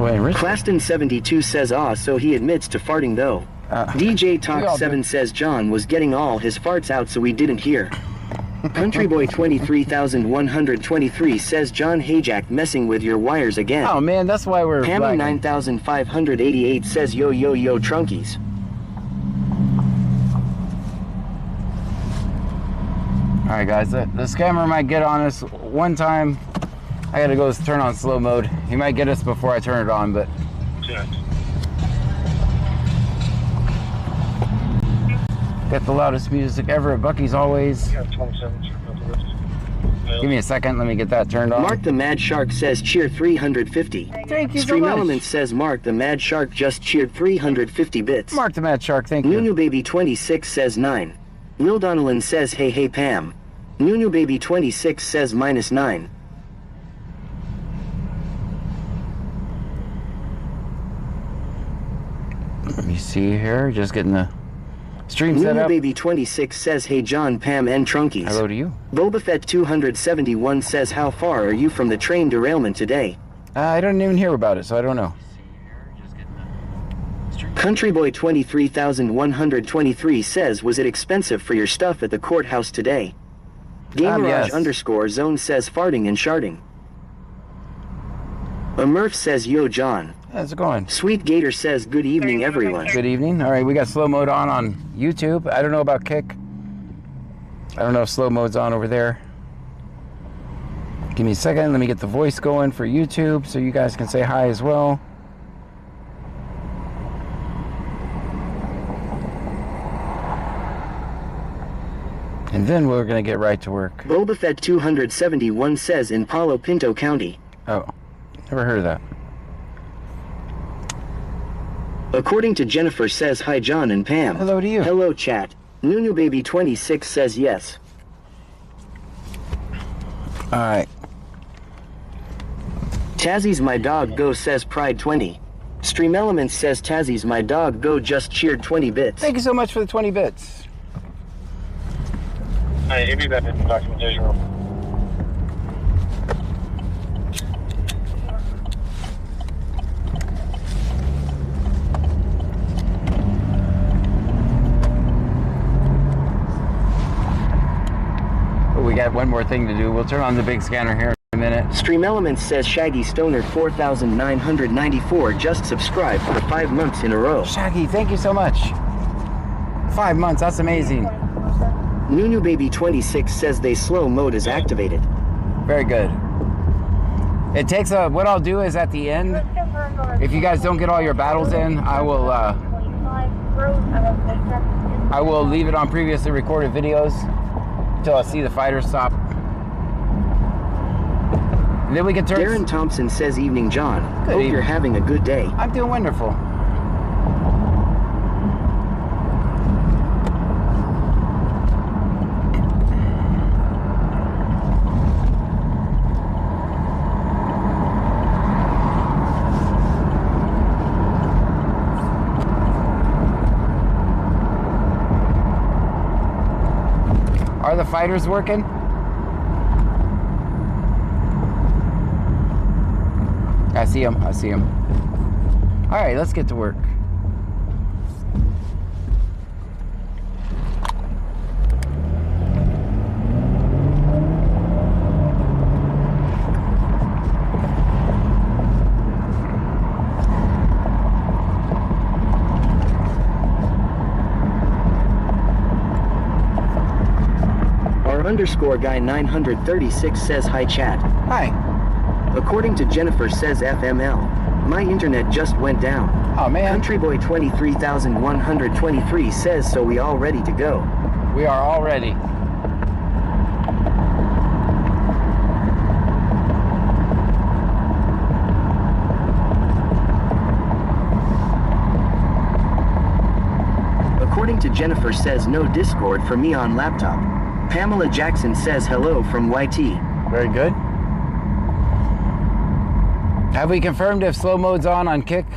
go ahead and risk it. Claston72 says so he admits to farting though. DJ Talk 7 says John was getting all his farts out so we didn't hear. Countryboy 23123 says John Hayjack messing with your wires again. Oh man, that's why we're Hammy 9588 says yo yo yo trunkies. Alright guys, the scammer might get on us one time. I gotta go turn on slow mode. He might get us before I turn it on, but got the loudest music ever at Bucky's always. Give me a second, let me get that turned on. Mark the Mad Shark says cheer 350. Thank you Stream so much. Elements says Mark the Mad Shark just cheered 350 bits. Mark the Mad Shark, thank you. Nunu Baby 26 says 9. Lil Donnellan says hey hey Pam. Nunu Baby 26 says -9. Let me see here, just getting the stream set Nunu up. Baby 26 says hey John Pam and Trunkies. Hello to you. Boba Fett 271 says how far are you from the train derailment today? I didn't even hear about it, so I don't know. Countryboy 23123 says was it expensive for your stuff at the courthouse today? Gamerage yes. _zone says farting and sharding. A Murph says yo John. How's it going? Sweet Gator says good evening everyone. Good evening. All right, we got slow mode on YouTube. I don't know about Kick. I don't know if slow mode's on over there. Give me a second. Let me get the voice going for YouTube so you guys can say hi as well. And then we're going to get right to work. Boba Fett 271 says in Palo Pinto County. Oh, never heard of that. According to Jennifer says hi John and Pam. Hello to you. Hello chat. Nunu Baby 26 says yes. Alright. Tazzy's my dog go says Pride 20. Stream Elements says Tazzy's my dog go just cheered 20 bits. Thank you so much for the 20 bits. Hey, give me that documentation room. We got one more thing to do. We'll turn on the big scanner here in a minute. Stream Elements says Shaggy Stoner 4994 just subscribed for 5 months in a row. Shaggy, thank you so much. 5 months, that's amazing. Nunu Baby 26 says they slow mode is activated. Very good. It takes a, what I'll do is at the end, if you guys don't get all your battles in, I will leave it on previously recorded videos until I see the fighters stop. And then we can turn. Darren Thompson says evening John. Good Hope evening. you're having a good day. I'm doing wonderful. Are the fighters working? I see them. I see them. All right, let's get to work. Underscore guy 936 says hi chat. Hi. According to Jennifer says FML. My internet just went down. Oh man. Countryboy 23123 says so we all ready to go. We are all ready. According to Jennifer says no Discord for me on laptop. Pamela Jackson says hello from YT. Very good. Have we confirmed if slow mode's on Kick?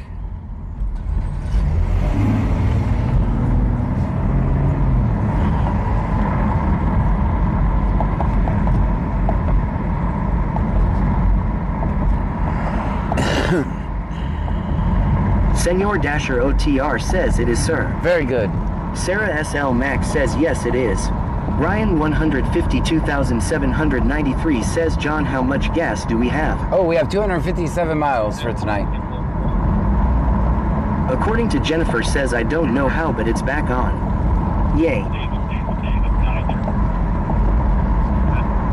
Senor Dasher OTR says it is, sir. Very good. Sarah SL Max says yes it is. Ryan 152,793 says, John, how much gas do we have? Oh, we have 257 miles for tonight. According to Jennifer says, I don't know how, but it's back on. Yay.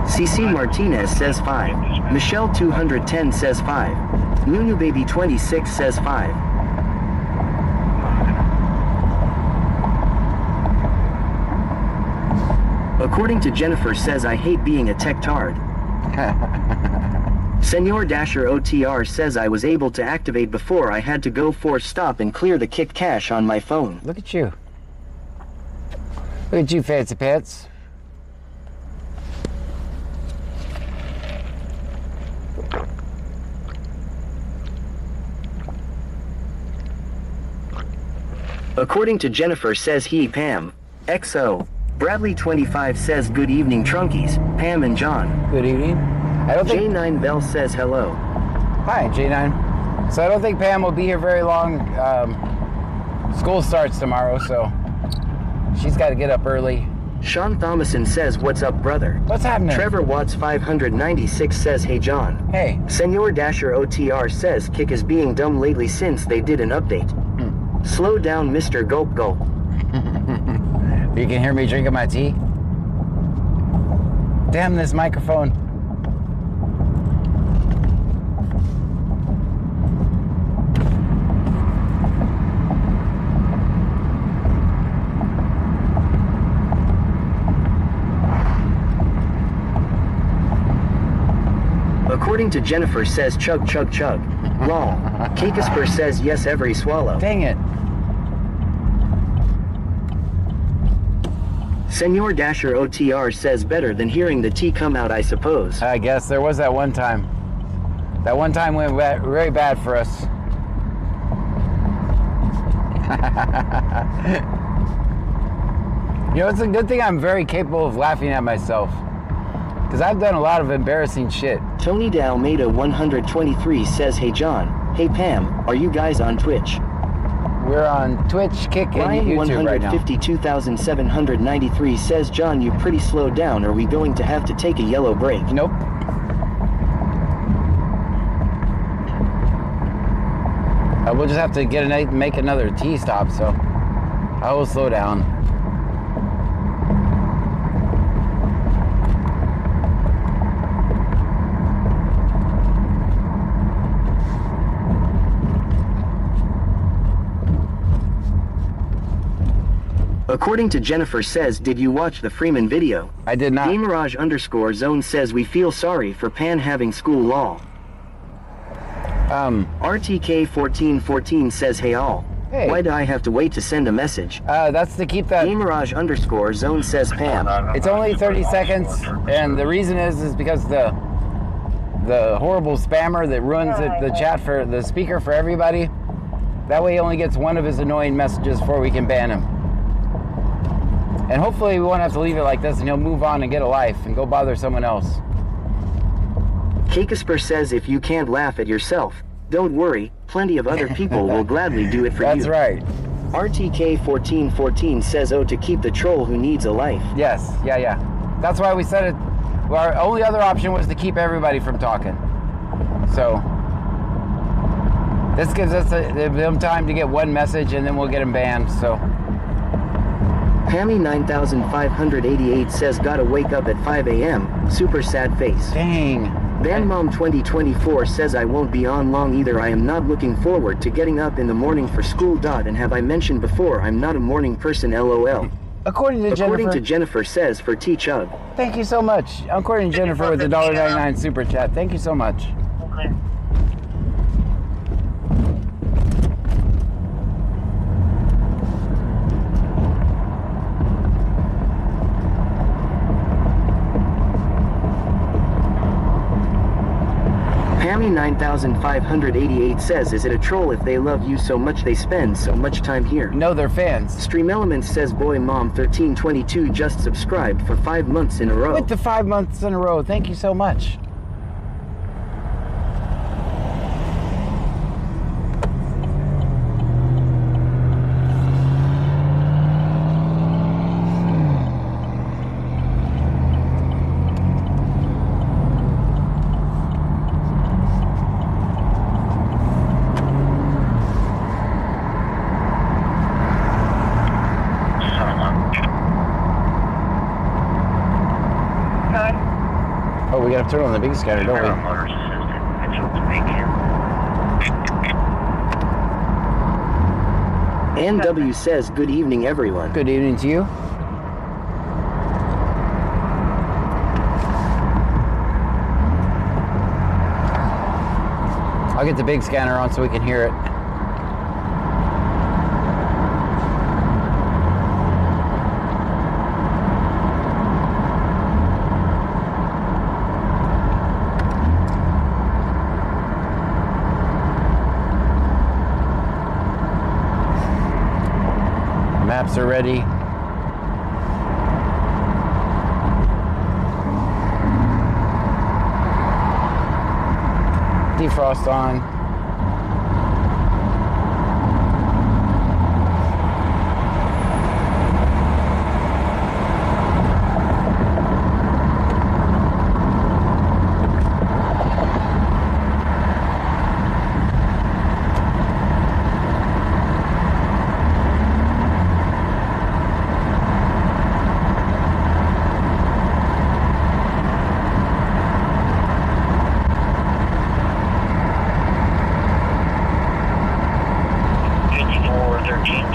CC Martinez says 5. Michelle 210 says 5. Nunu Baby 26 says 5. According to Jennifer says, I hate being a tech-tard. Senor Dasher OTR says, I was able to activate before I had to go force stop and clear the kick cache on my phone. Look at you. Look at you, fancy pants. According to Jennifer says he, Pam. XO. Bradley 25 says, good evening, Trunkies, Pam and John. Good evening. I don't think... J9 Bell says hello. Hi, J9. So I don't think Pam will be here very long. School starts tomorrow, so she's got to get up early. Sean Thomason says, what's up, brother? What's happening? Trevor Watts 596 says, hey, John. Hey. Senor Dasher OTR says, Kick is being dumb lately since they did an update. Slow down, Mr. Gulp Gulp. You can hear me drinking my tea? Damn this microphone. According to Jennifer says, chug chug chug. Lol. Kakasper says, yes, every swallow. Dang it. Senor Dasher OTR says, better than hearing the tea come out, I suppose. I guess there was that one time. That one time went very bad for us. You know, it's a good thing I'm very capable of laughing at myself. Because I've done a lot of embarrassing shit. Tony De Almeida 123 says, hey John, hey Pam, are you guys on Twitch? We're on Twitch, Kick, and Ryan YouTube right now. 152,793 says, John, you pretty slowed down. Are we going to have to take a yellow break? Nope. We'll just have to make another tea stop, so I will slow down. According to Jennifer says, did you watch the Freeman video? I did not. Gamerage_zone says, we feel sorry for Pan having school lol. RTK 1414 says, hey all. Hey. Why do I have to wait to send a message? That's to keep that... Gamerage_zone says, Pam. It's only 30 seconds, and the reason is because the horrible spammer that ruins the chat for the speaker for everybody, that way he only gets one of his annoying messages before we can ban him. And hopefully we won't have to leave it like this and he'll move on and get a life and go bother someone else. Kakasper says, if you can't laugh at yourself, don't worry, plenty of other people will gladly do it for That's you. right. RTK 1414 says, oh, to keep the troll who needs a life. Yes, yeah. That's why we said it. Well, our only other option was to keep everybody from talking. So this gives us them time to get one message and then we'll get them banned, so. Pammy 9588 says, gotta wake up at 5 a.m. Super sad face. Dang. Vanmom 2024 says, I won't be on long either. I am not looking forward to getting up in the morning for school. And have I mentioned before, I'm not a morning person, lol. According to Jennifer says, for T-Chug. Thank you so much. According to Jennifer with the $1.99 super chat. Thank you so much. Okay. Pammy 9588 says, is it a troll if they love you so much they spend so much time here? No, they're fans. Stream Elements says, boy mom 1322 just subscribed for 5 months in a row. With the 5 months in a row. Thank you so much. gotta turn on the big scanner, don't we? Motors assisted. Controls begin. NW says good evening everyone. Good evening to you. I'll get the big scanner on so we can hear it. Maps are ready. Defrost on.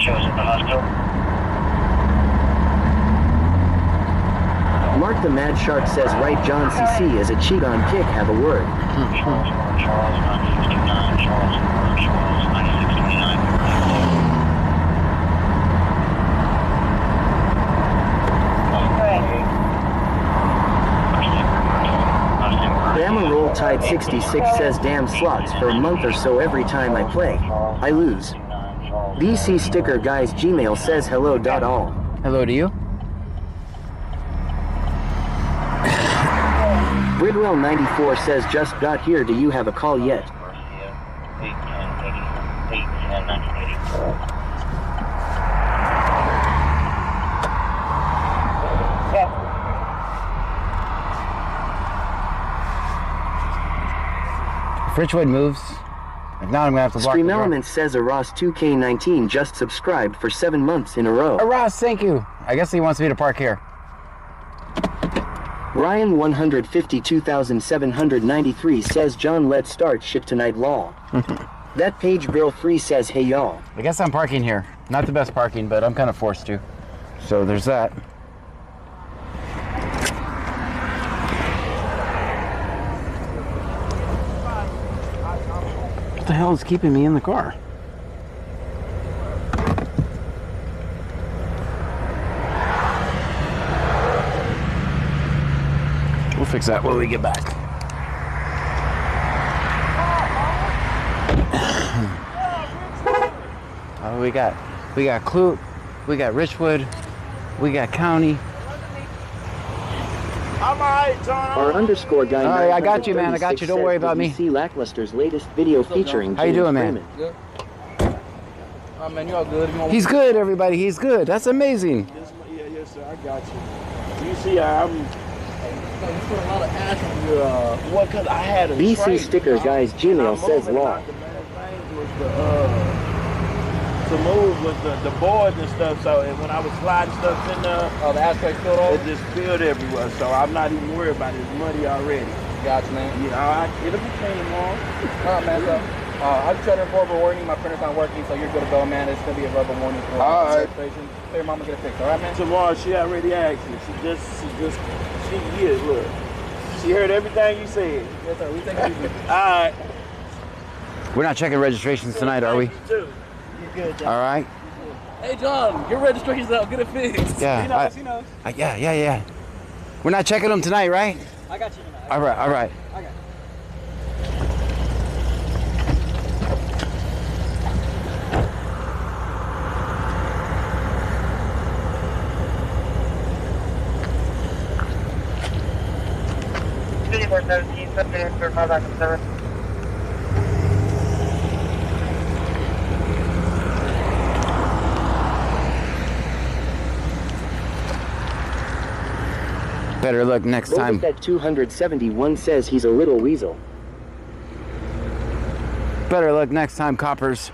Shows in the hospital. Mark the Mad Shark says right John CC is a cheat on kick, have a word. Charles 969, Charles 9629. Bama Roll Tide 66 says damn slots for a month or so every time I play. I lose. BC Sticker Guys Gmail says hello.all. Hello to you. Bridwell 94 says just got here, do you have a call yet? If Richwood moves, if not, I'm gonna have to block Stream the door. Elements says a Ross 2K19 just subscribed for 7 months in a row. Ross, thank you. I guess he wants me to park here. Ryan 152,793 says John let's start shit tonight law. That page girl 3 says hey y'all. I guess I'm parking here. Not the best parking, but I'm kind of forced to. So there's that. What the hell is keeping me in the car? We'll fix that when we get back. We got Clute, we got Richwood, we got County. I'm alright, John. Our underscore guy. All right, I got you, man. I got you. Don't worry about me. See Lackluster's latest video featuring. How you James doing, man? Freeman. Good. Oh, man, you all good? He's good, everybody. He's good. That's amazing. Yes, sir. I got you. You see, I'm. You put a lot of ash on your. What? Cause I had a. BC tray, Sticker Guys Gmail says law. The main thing was to move was the boards and stuff. So when I was sliding stuff in there, Oh, the ashtray spilled it over? just spilled everywhere. So I'm not even worried about it. It's muddy already. Gotcha, man. Yeah, all right. It'll be clean tomorrow. All right, man. So, I'll just try to report for warning. My printer's not working, so you're good to go, man. It's going to be a verbal warning for All right. registration. So your mama get it fixed, all right, man? Tomorrow she already asked me. She yeah, look. She heard everything you said. Yes, sir. We take it easy. All right. We're not checking registrations tonight, are we? You too. You're good, John. All right. Hey, John, your registration's out. Get it fixed. Yeah. He knows. Yeah. We're not checking them tonight, right? I got you tonight. All right. I got you. Better look next time. That 271 says he's a little weasel. Better look next time, coppers.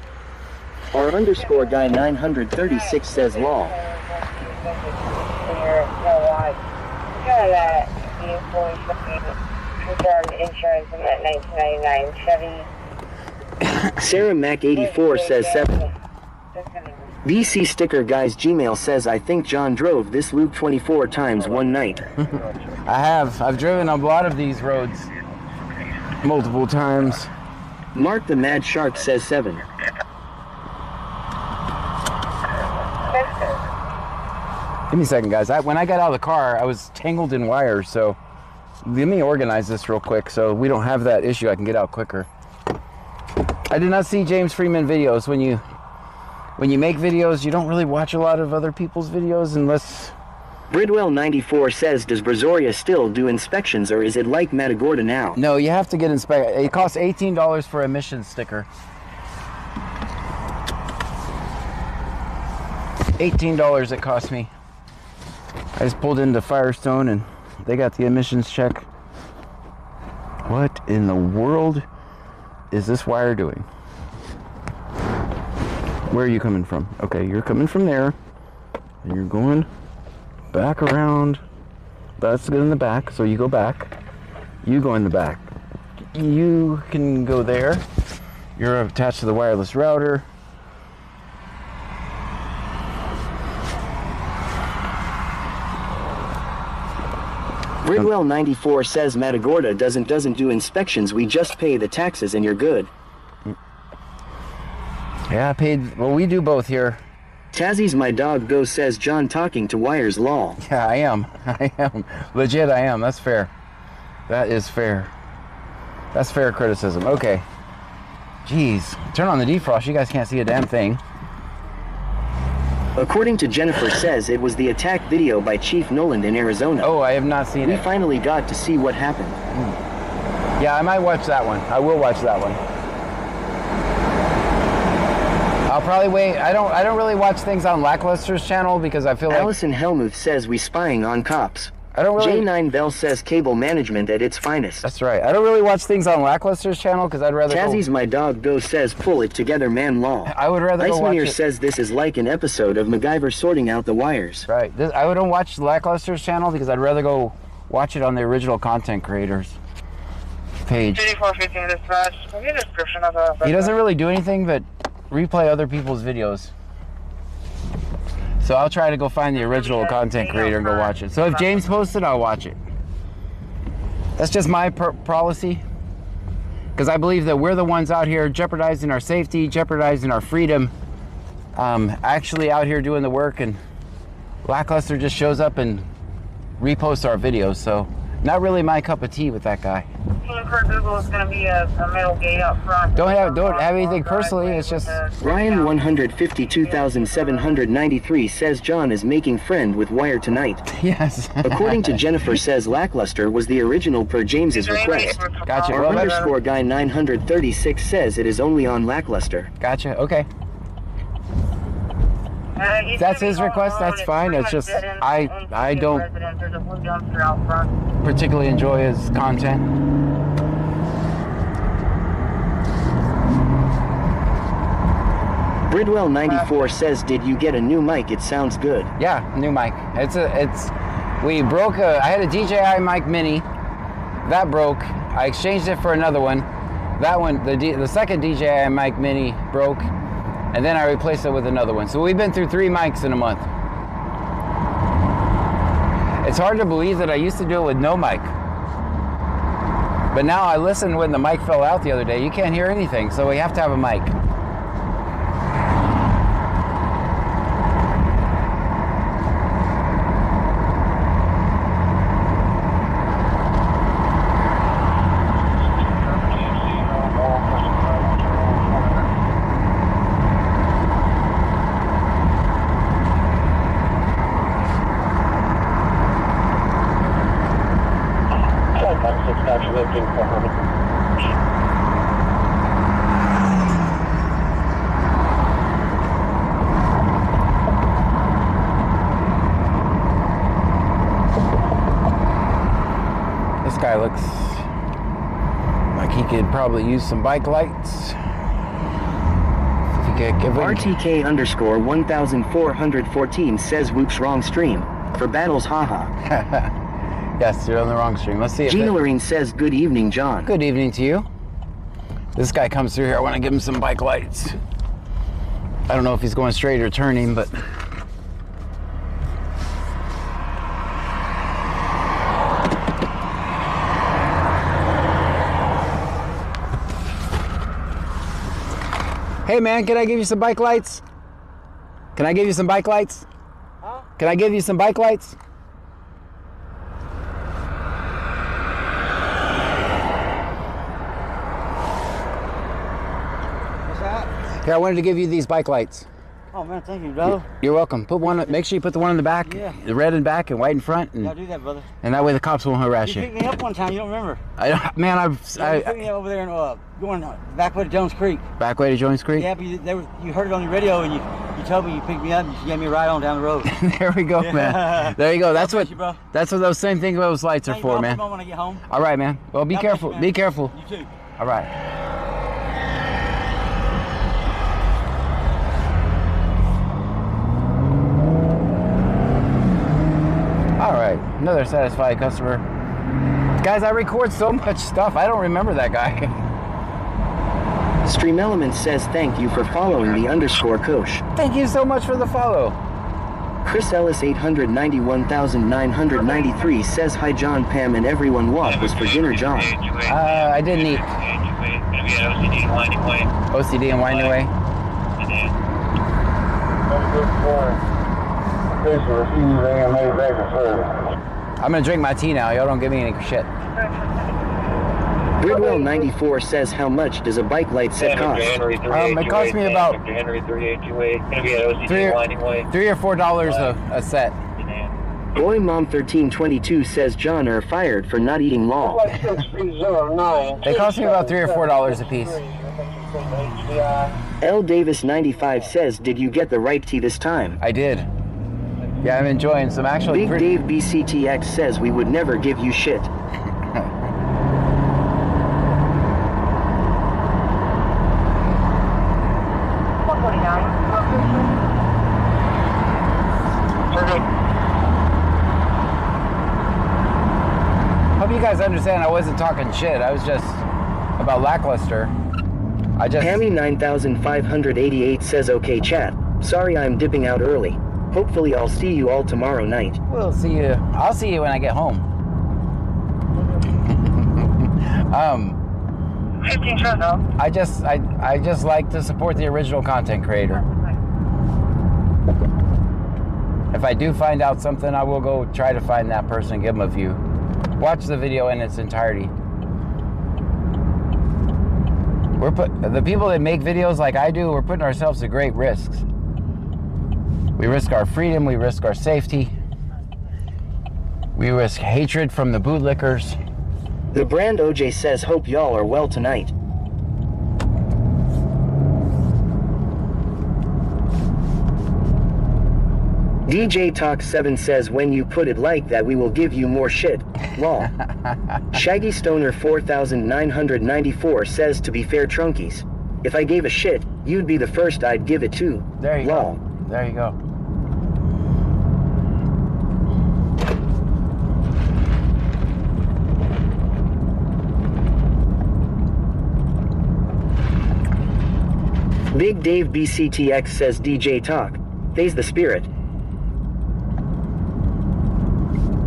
Our underscore guy 936 says law. confirmed insurance on that 1999 Chevy. Sarah Mac 84 says 7. VC sticker guys Gmail says I think John drove this loop 24 times one night. I have. I've driven a lot of these roads multiple times. Mark the Mad Shark says 7. Give me a second, guys. When I got out of the car, I was tangled in wires, so let me organize this real quick so we don't have that issue. I can get out quicker. I did not see James Freeman videos. When you make videos, you don't really watch a lot of other people's videos unless... Bridwell 94 says, does Brazoria still do inspections or is it like Matagorda now? No, you have to get inspected. It costs $18 for a emissions sticker. $18 it cost me. I just pulled into Firestone and they got the emissions check. What in the world is this wire doing? Where are you coming from? Okay, you're coming from there and you're going back around. That's good in the back, so you go back. You go in the back. You can go there. You're attached to the wireless router. Bridwell 94 says Matagorda doesn't do inspections, we just pay the taxes and you're good. Yeah, I paid. Well, we do both here. Tazzy's my dog go says John talking to wires lol. Yeah, I am. I am. Legit, I am. That's fair. That is fair. That's fair criticism. Okay. Jeez. Turn on the defrost. You guys can't see a damn thing. According to Jennifer says it was the attack video by Chief Noland in Arizona. Oh, I have not seen We it. finally got to see what happened. Yeah, I might watch that one. I will watch that one. I'll probably wait. I don't really watch things on Lackluster's channel because I feel like Allison Helmuth says we spying on cops. I don't really. J9 Bell says cable management at its finest. That's right. I don't really watch things on Lackluster's channel because I'd rather. Tazzy's my dog go says pull it together man lol. I would rather go watch Iceweir it. says this is like an episode of MacGyver sorting out the wires. Right. I wouldn't watch Lackluster's channel because I'd rather go watch it on the original content creators page. 3415 dispatch. Can you description of the... He doesn't really do anything but replay other people's videos. So I'll try to go find the original content creator and go watch it. So if James posts it, I'll watch it. That's just my policy. Because I believe that we're the ones out here jeopardizing our safety, jeopardizing our freedom, actually out here doing the work, and Lackluster just shows up and reposts our videos. So not really my cup of tea with that guy. For Google is going to be a metal gate up front. Don't have anything personally. It's just Ryan 152,793 says John is making friend with Wire tonight. yes. According to Jennifer says Lackluster was the original per James's request. Gotcha. Our Well, that's- underscore guy 936 says it is only on Lackluster. Gotcha. Okay. If that's his request, that's fine. It's just I don't particularly enjoy his content. Bridwell 94 says, did you get a new mic? It sounds good. Yeah, new mic. We broke I had a DJI mic mini. That broke. I exchanged it for another one. That one, the second DJI mic mini broke, and then I replaced it with another one. So we've been through 3 mics in a month. It's hard to believe that I used to do it with no mic. But now I listened when the mic fell out the other day. You can't hear anything, so we have to have a mic. This guy looks like he could probably use some bike lights. If he could give it. RTK underscore 1414 says whoops wrong stream. For battles haha. Yes, you're on the wrong stream. Let's see if Gina Lorraine says, good evening, John. Good evening to you. This guy comes through here. I want to give him some bike lights. I don't know if he's going straight or turning, but... Hey man, can I give you some bike lights? Can I give you some bike lights? Huh? Can I give you some bike lights? What's that? Here, I wanted to give you these bike lights. Oh man, thank you, brother. You're welcome. Put one. Make sure you put the one in the back, Yeah. the red in back and white in front, Yeah, I'll and do that, brother. that way the cops won't harass You you. picked me up one time, you don't remember. Man, You picked me up over there and going back way to Jones Creek. back way to Jones Creek. Yeah, but you heard it on the radio and you told me you picked me up and you gave me a ride on down the road. There we go, Yeah. man. There you go. That's God what. bless you, bro. That's what those same thing those lights are Thank you, bro. for, man. I'll when I get home. All right, man. Well, be God bless careful. you, man. Be careful. You too. All right. All right, another satisfied customer. Guys, I record so much stuff. I don't remember that guy. Stream Element says, thank you for following the _ Kosh. Thank you so much for the follow. Chris Ellis 891,993 says, hi John, Pam, and everyone. What was for dinner, John? I didn't eat. Gonna be at OCD and Winding Way. OCD and Winding Way. And then I'm gonna drink my tea now. Y'all don't give me any shit. Bridwell 94 says, how much does a bike light set cost? It cost me about Henry 3828. Gonna be at OCD $3 and Winding Way. or $4 a set. Boy Mom 1322 says, John are fired for not eating law. They cost me about $3 or $4 a piece. L Davis 95 says, did you get the right tea this time? I did. Yeah, I'm enjoying some actually Big pretty. Dave BCTX says, we would never give you shit. Hope you guys understand I wasn't talking shit. I was just about lackluster. I just. Hammy 9588 says, okay chat, sorry I'm dipping out early. Hopefully I'll see you all tomorrow night. We'll see you. I'll see you when I get home. 15 short though. I just like to support the original content creator. If I do find out something, I will go try to find that person and give them a view. Watch the video in its entirety. The people that make videos like I do, we're putting ourselves at great risks. We risk our freedom, we risk our safety. We risk hatred from the bootlickers. The brand OJ says, hope y'all are well tonight. DJ Talk 7 says, when you put it like that, we will give you more shit. Lol. Shaggy Stoner 4994 says, to be fair, Trunkies, if I gave a shit, you'd be the first I'd give it to. There you Lol. go. There you go. Big Dave BCTX says, DJ Talk, they's the spirit.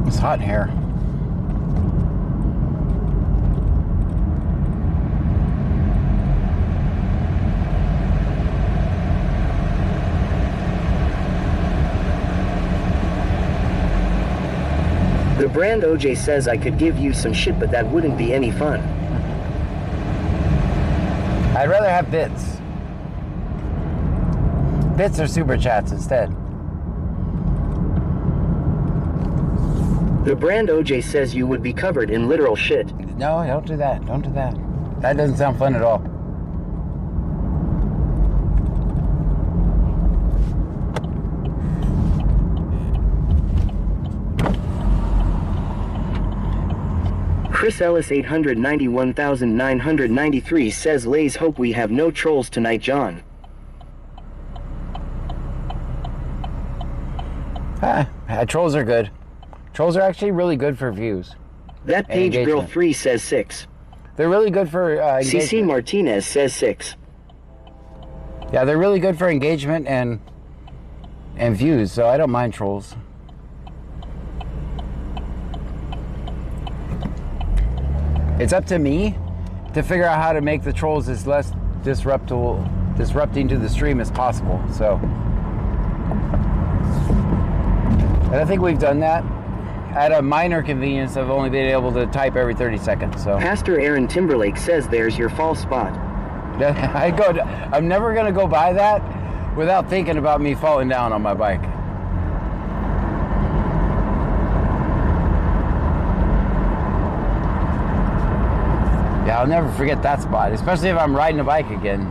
It's hot in here. The brand OJ says, I could give you some shit, but that wouldn't be any fun. I'd rather have bits. Bits or super chats instead. The brand OJ says you would be covered in literal shit. No, don't do that. Don't do that. That doesn't sound fun at all. Chris Ellis 891,993 says, Lays hope we have no trolls tonight, John. Trolls are good. Trolls are actually really good for views. That page girl engagement. 3 says 6. They're really good for CC engagement. Martinez says 6. Yeah, they're really good for engagement and views, so I don't mind trolls. It's up to me to figure out how to make the trolls as less disrupting to the stream as possible. So, and I think we've done that at a minor convenience of only being able to type every 30 seconds. So Pastor Aaron Timberlake says there's your false spot. I'm never gonna go by that without thinking about me falling down on my bike. Yeah, I'll never forget that spot, especially if I'm riding a bike again.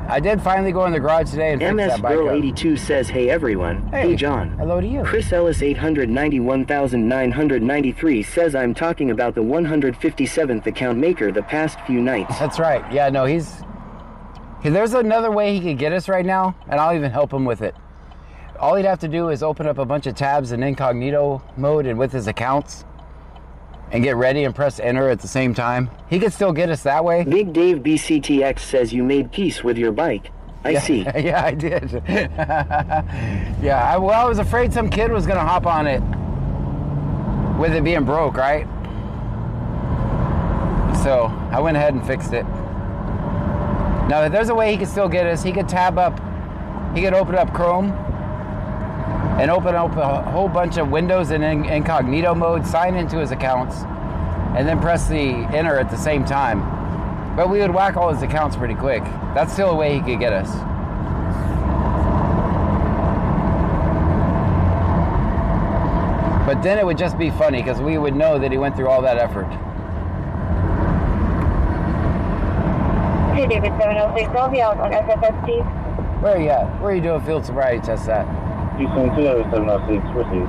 I did finally go in the garage today and fix MS that bike Girl up. 82 says, hey everyone. Hey John. Hello to you. Chris Ellis 891,993 says I'm talking about the 157th account maker the past few nights. That's right. Yeah, no, there's another way he could get us right now, and I'll even help him with it. All he'd have to do is open up a bunch of tabs in incognito mode and with his accounts and get ready and press enter at the same time. He could still get us that way. Big Dave BCTX says you made peace with your bike. I see. Yeah, I did. Yeah, I was afraid some kid was gonna hop on it with it being broke, right? So I went ahead and fixed it. Now, there's a way he could still get us. He could tab up, he could open up Chrome and open up a whole bunch of windows in incognito mode, sign into his accounts, and then press the enter at the same time. But we would whack all his accounts pretty quick. That's still a way he could get us. But then it would just be funny because we would know that he went through all that effort. Hey, David 706, I'll be out on SFST. Where are you at? Where are you doing field sobriety tests at? Houston 20706, proceed.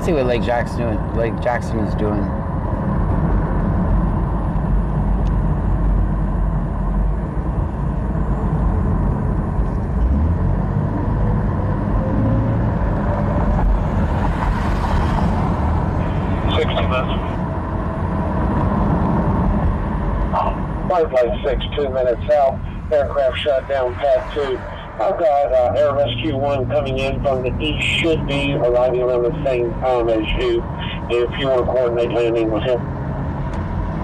See what Lake Jackson is doing. Flight 6, 2 minutes out. Aircraft shut down pad 2. I've got Air Rescue 1 coming in from the east, should be arriving around the same time as you, if you want to coordinate landing with him.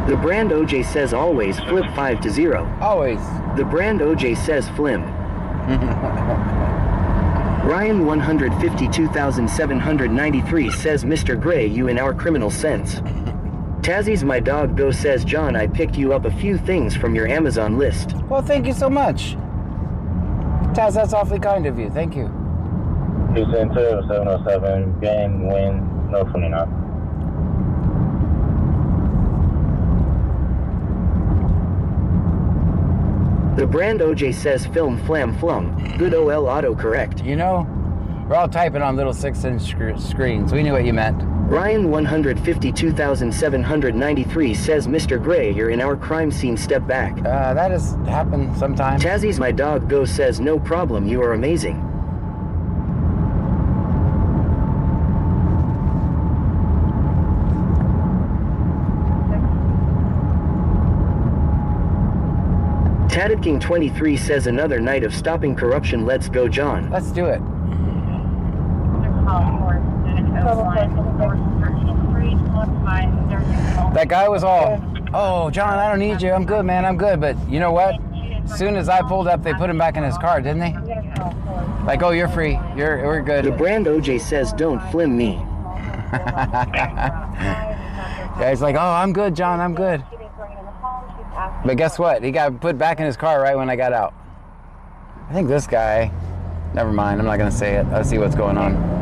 The brand OJ says always flip 5 to 0. Always. The brand OJ says flim. Ryan 152,793 says Mr. Gray, you in our criminal sense. Tazzy's my dog go says John, I picked you up a few things from your Amazon list. Well, thank you so much. Taz, that's awfully kind of you. Thank you. Houston 20707, game, wind, no 29. The brand OJ says film flam flum. Good OL autocorrect. You know, we're all typing on little 6-inch screens. We knew what you meant. Ryan 152,793 says Mr. Gray, you're in our crime scene, step back. That has happened sometime. Tazzy's my dog go says no problem, you are amazing. Tatted King 23 says another night of stopping corruption, let's go John. Let's do it. That guy was all, oh, John, I don't need you. I'm good, man. I'm good. But you know what? As soon as I pulled up, they put him back in his car, didn't they? Like, oh, you're free. We're good. The brand OJ says don't flim me. Yeah, he's like, oh, I'm good, John. I'm good. But guess what? He got put back in his car right when I got out. I think this guy, never mind, I'm not gonna say it. Let's see what's going on.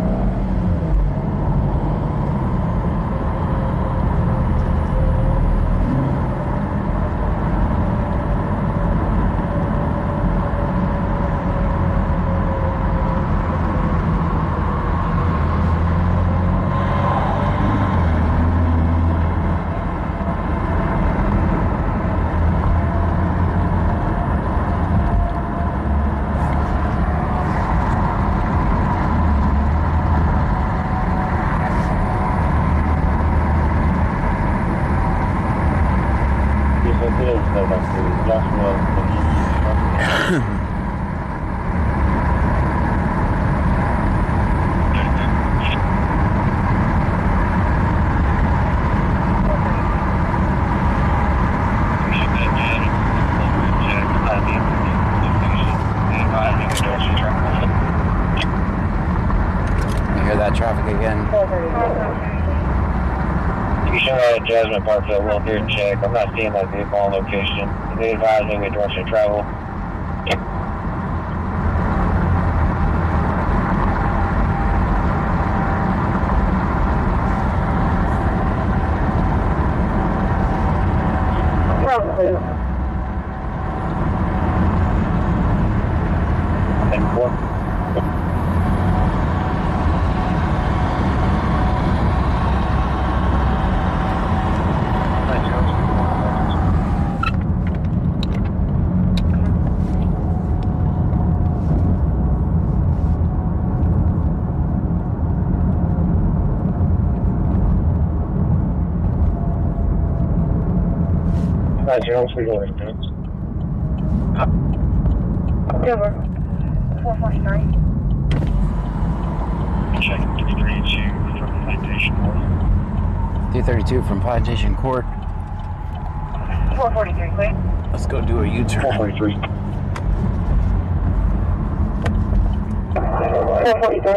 Traffic again. You should have Jasmine Parkville, we'll here check. I'm not seeing that vehicle on location. They advising me direction of travel. Over. 443. Checking 332 from Plantation North. 332 from Plantation Court. 443, clear. Let's go do a U-turn. 443. 443.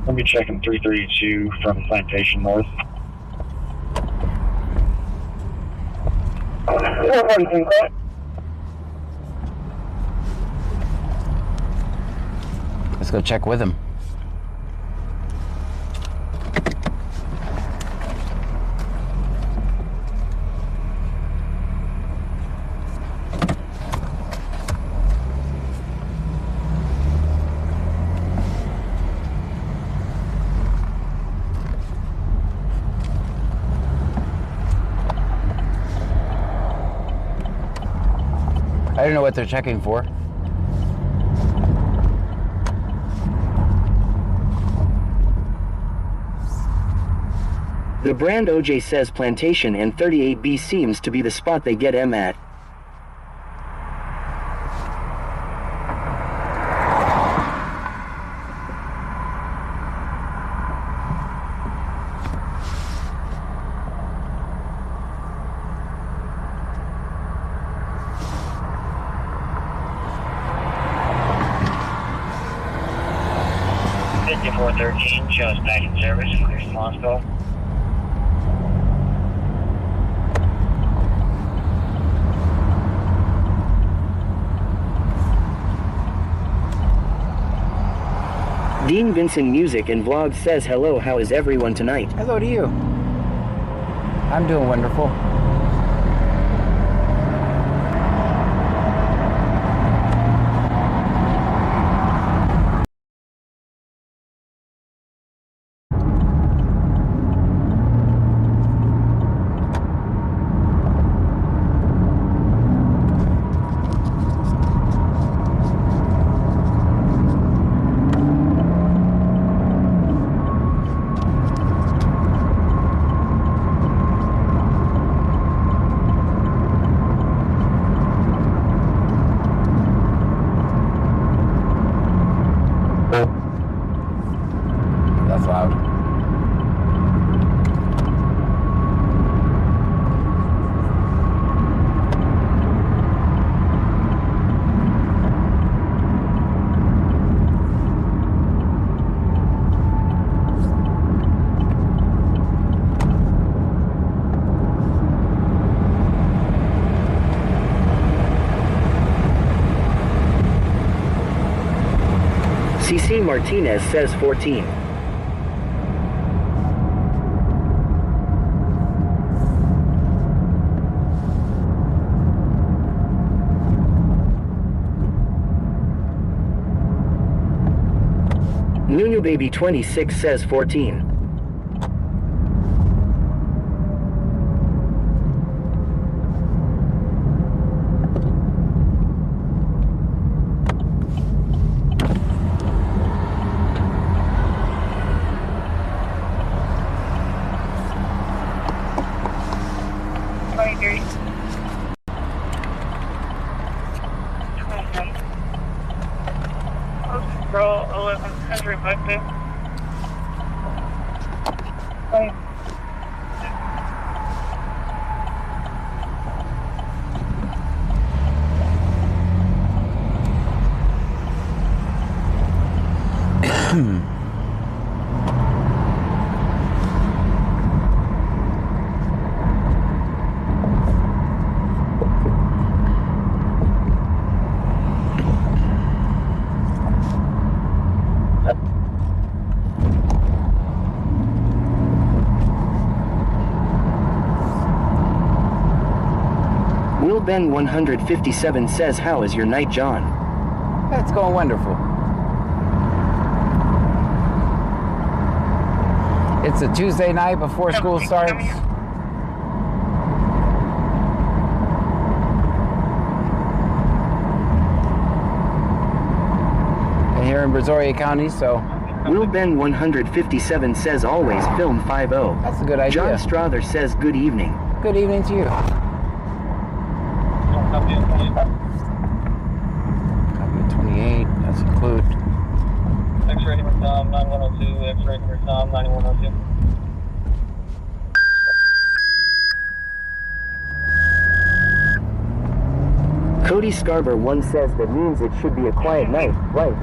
Let me checking 332 from Plantation North. 443, clear. Let's go check with him. I don't know what they're checking for. The brand OJ says Plantation and 38B seems to be the spot they get M at. Just back in service, clear Moscow. Dean Vincent Music and Vlog says hello, how is everyone tonight? Hello to you. I'm doing wonderful. That's loud. CC Martinez says 14. Nunu Baby 26 says 14. Girl 1100 Monday. Will Ben 157 says, how is your night, John? That's going wonderful. It's a Tuesday night before school starts. And here in Brazoria County, so Will Ben 157 says, always film 5-0. that's a good idea. John Strother says, good evening. Good evening to you. Copy of 28, that's include. X-ray number Tom 9102, X-ray number Tom 9102. Cody Scarber 1 says that means it should be a quiet night, right?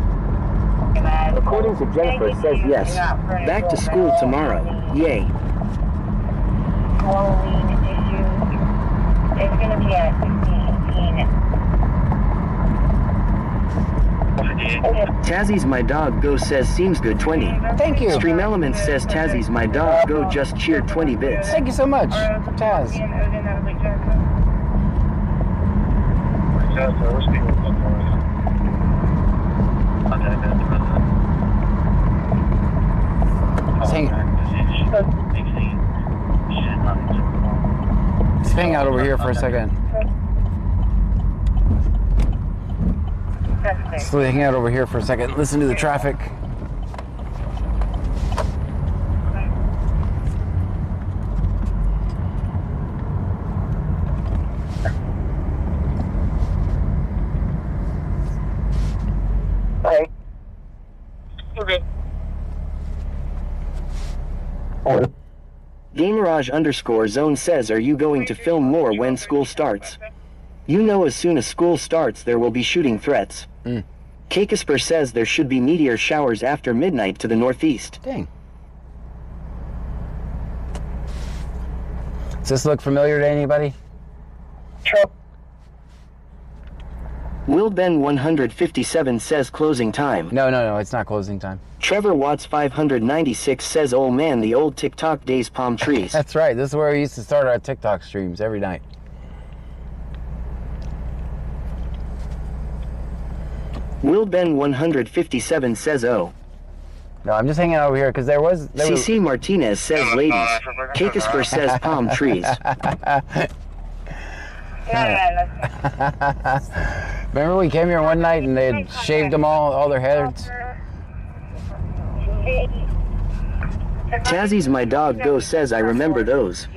According to Jennifer says yes. Back to school tomorrow. Yay. Halloween issue is going to be at 16:18. Tazzy's my dog go says seems good 20. Thank you. Stream Elements says Tazzy's my dog go just cheered 20 bits. Thank you so much, Taz. Let's hang out over here for a second. Let's hang out over here for a second. Listen to the traffic. Okay. Gamerage_zone says, are you going to film more when school starts? You know, as soon as school starts, there will be shooting threats. Kakisper says there should be meteor showers after midnight to the northeast. Dang. Does this look familiar to anybody? Will Ben 157 says closing time. No, it's not closing time. Trevor Watts 596 says, oh man, the old TikTok days, palm trees. That's right. This is where we used to start our TikTok streams every night. Will Ben 157 says, oh. No, I'm just hanging out over here because there was... CC Martinez says, ladies. Kakisper says, palm trees. Remember we came here one night and they had shaved them all their heads? Tazzy's my dog go says, I remember those.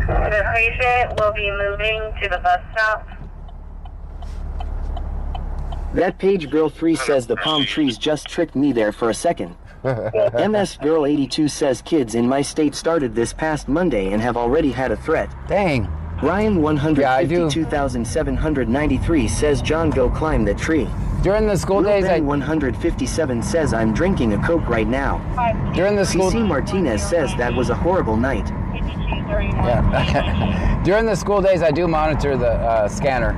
The patient will be moving to the bus stop. That page girl 3 says the palm trees just tricked me there for a second. MS Girl 82 says kids in my state started this past Monday and have already had a threat. Dang. Ryan 152,793 says John go climb the tree. During the school days, Ben 157 says I'm drinking a Coke right now. during the school... CC Martinez says that was a horrible night. Yeah. During the school days, I do monitor the scanner.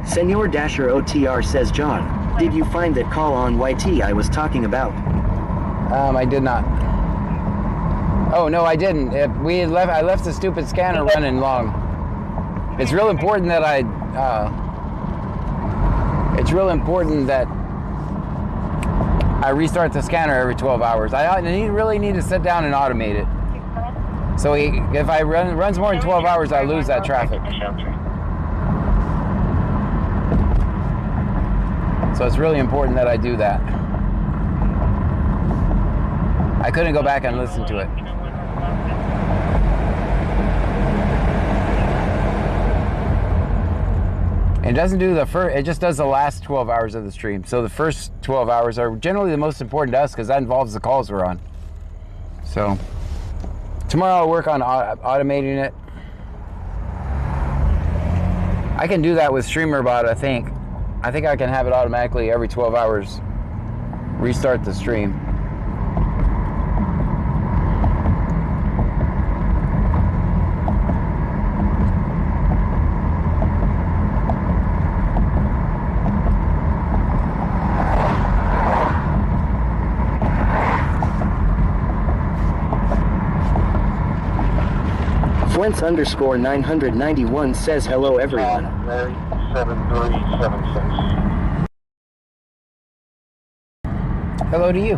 Senor Dasher OTR says, John, did you find that call on YT I was talking about? I did not. Oh no, I didn't. I left the stupid scanner running long. It's real important that I restart the scanner every 12 hours. I really need to sit down and automate it. So if I runs more than 12 hours, I lose that traffic. So it's really important that I do that. I couldn't go back and listen to it. It doesn't do the first, it just does the last 12 hours of the stream. So the first 12 hours are generally the most important to us because that involves the calls we're on. So tomorrow I'll work on automating it. I can do that with StreamerBot, I think. I think I can have it automatically every 12 hours restart the stream. Flint's underscore 991 says hello everyone. Mary 7376. Hello to you.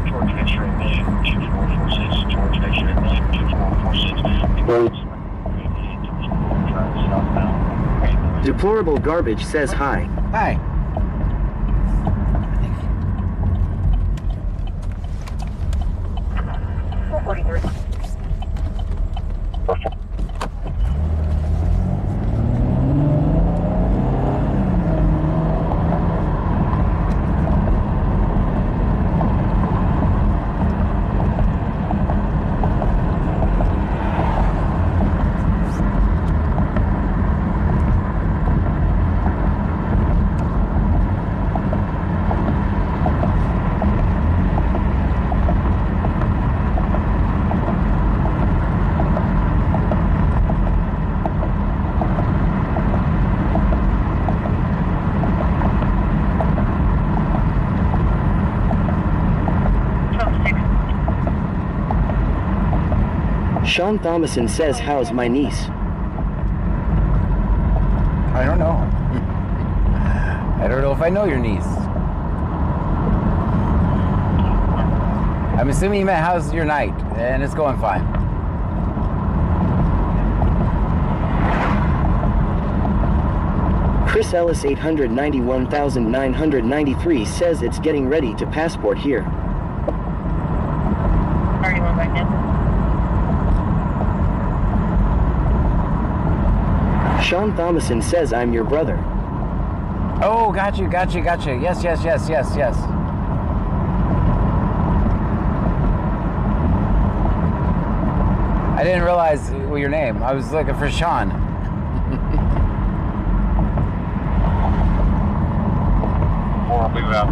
George Venture at million 2446. George Venture at million 2446. Deplorable Garbage says hi. Hi. Sean Thomason says, how's my niece? I don't know. I don't know if I know your niece. I'm assuming you meant how's your night, and it's going fine. Chris Ellis 891,993 says it's getting ready to passport here. Already went back in. Sean Thomason says I'm your brother. Oh, got you. Yes. I didn't realize your name. I was looking for Sean. I'll move out.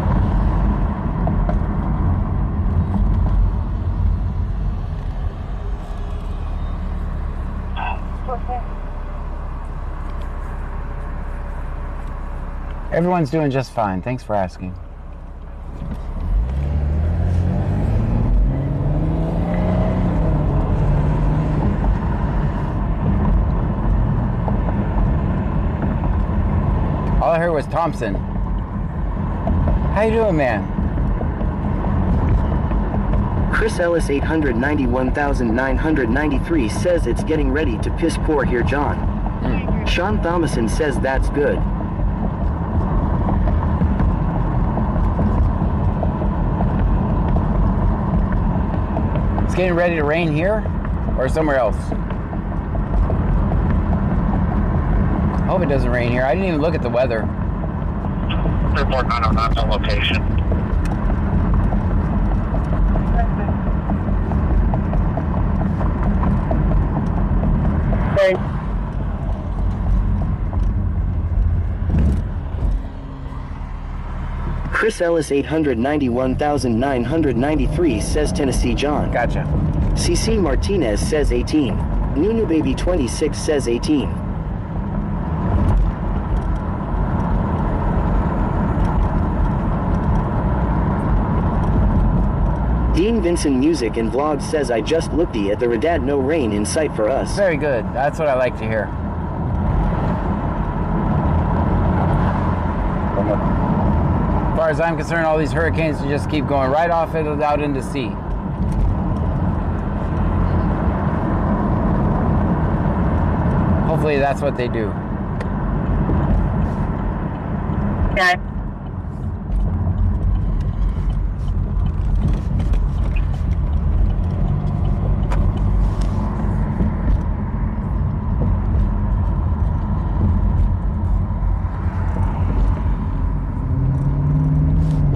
Everyone's doing just fine. Thanks for asking. All I heard was Thompson. How you doing, man? Chris Ellis 891,993 says it's getting ready to piss poor here, John. Sean Thomason says that's good. It's getting ready to rain here or somewhere else. I hope it doesn't rain here. I didn't even look at the weather. Report 909 on location. Thanks. Chris Ellis 891,993 says Tennessee John. Gotcha. CC Martinez says 18. Nunu Baby 26 says 18. Dean Vincent Music and Vlog says I just looked at the radar, no rain in sight for us. Very good. That's what I like to hear. As far as I'm concerned, all these hurricanes just keep going right off it out into sea. Hopefully that's what they do. Yeah.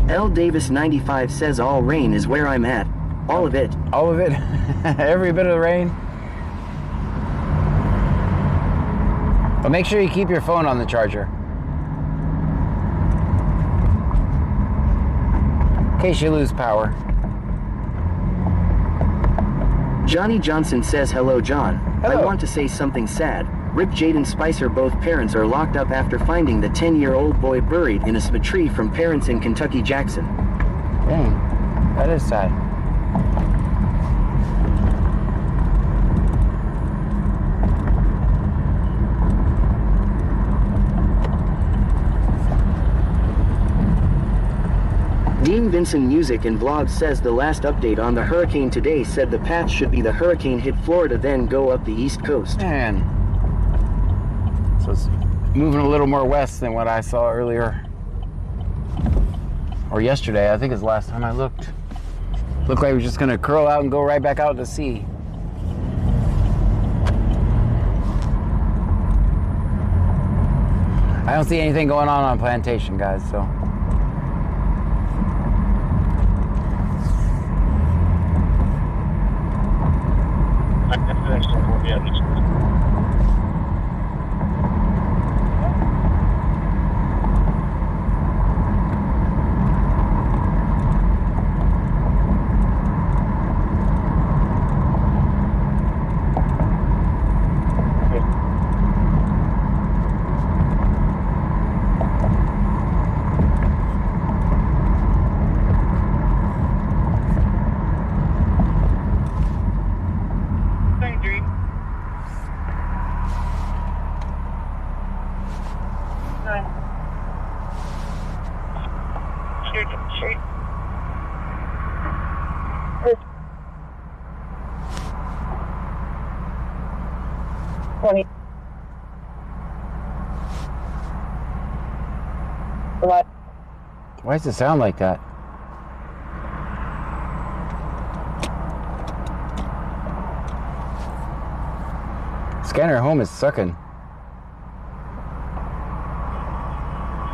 L Davis 95 says all rain is where I'm at. All of it. All of it? Every bit of the rain? But make sure you keep your phone on the charger, in case you lose power. Johnny Johnson says hello John. Hello. I want to say something sad. Rick Jaden Spicer, both parents are locked up after finding the 10-year-old boy buried in a cemetery from parents in Kentucky Jackson. Dang, that is sad. Dean Vincent Music and Vlog says the last update on the hurricane today said the path should be the hurricane hit Florida then go up the east coast. Man. So it's moving a little more west than what I saw earlier. Or yesterday, I think is the last time I looked. Looked like it was just gonna curl out and go right back out to sea. I don't see anything going on Plantation, guys, so. What? Why does it sound like that? Scanner home is sucking.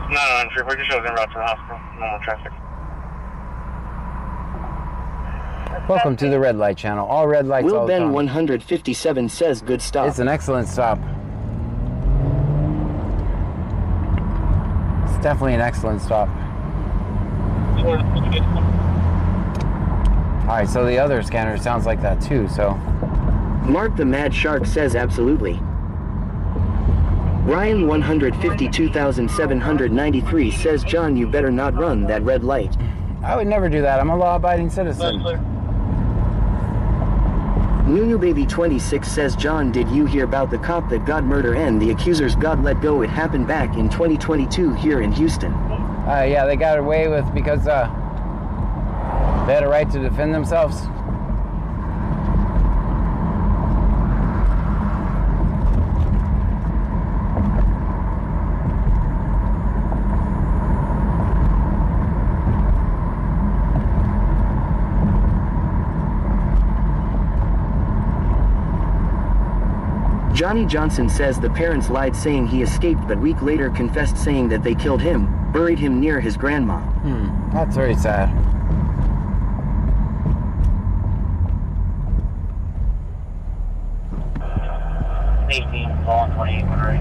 993, we're just en route to the hospital. Normal traffic. Welcome to the red light channel. All red lights Will all the Ben time. 157 says good stop. It's an excellent stop. It's definitely an excellent stop. Alright, so the other scanner sounds like that too, so. Mark the Mad Shark says absolutely. Ryan 152,793 says John you better not run that red light. I would never do that. I'm a law-abiding citizen. Nunu Baby 26 says John did you hear about the cop that got murder and the accusers got let go? It happened back in 2022 here in Houston. Yeah, they got away with because they had a right to defend themselves. Johnny Johnson says the parents lied saying he escaped but week later confessed saying that they killed him, buried him near his grandma. That's very sad. Ball 28 Monterey.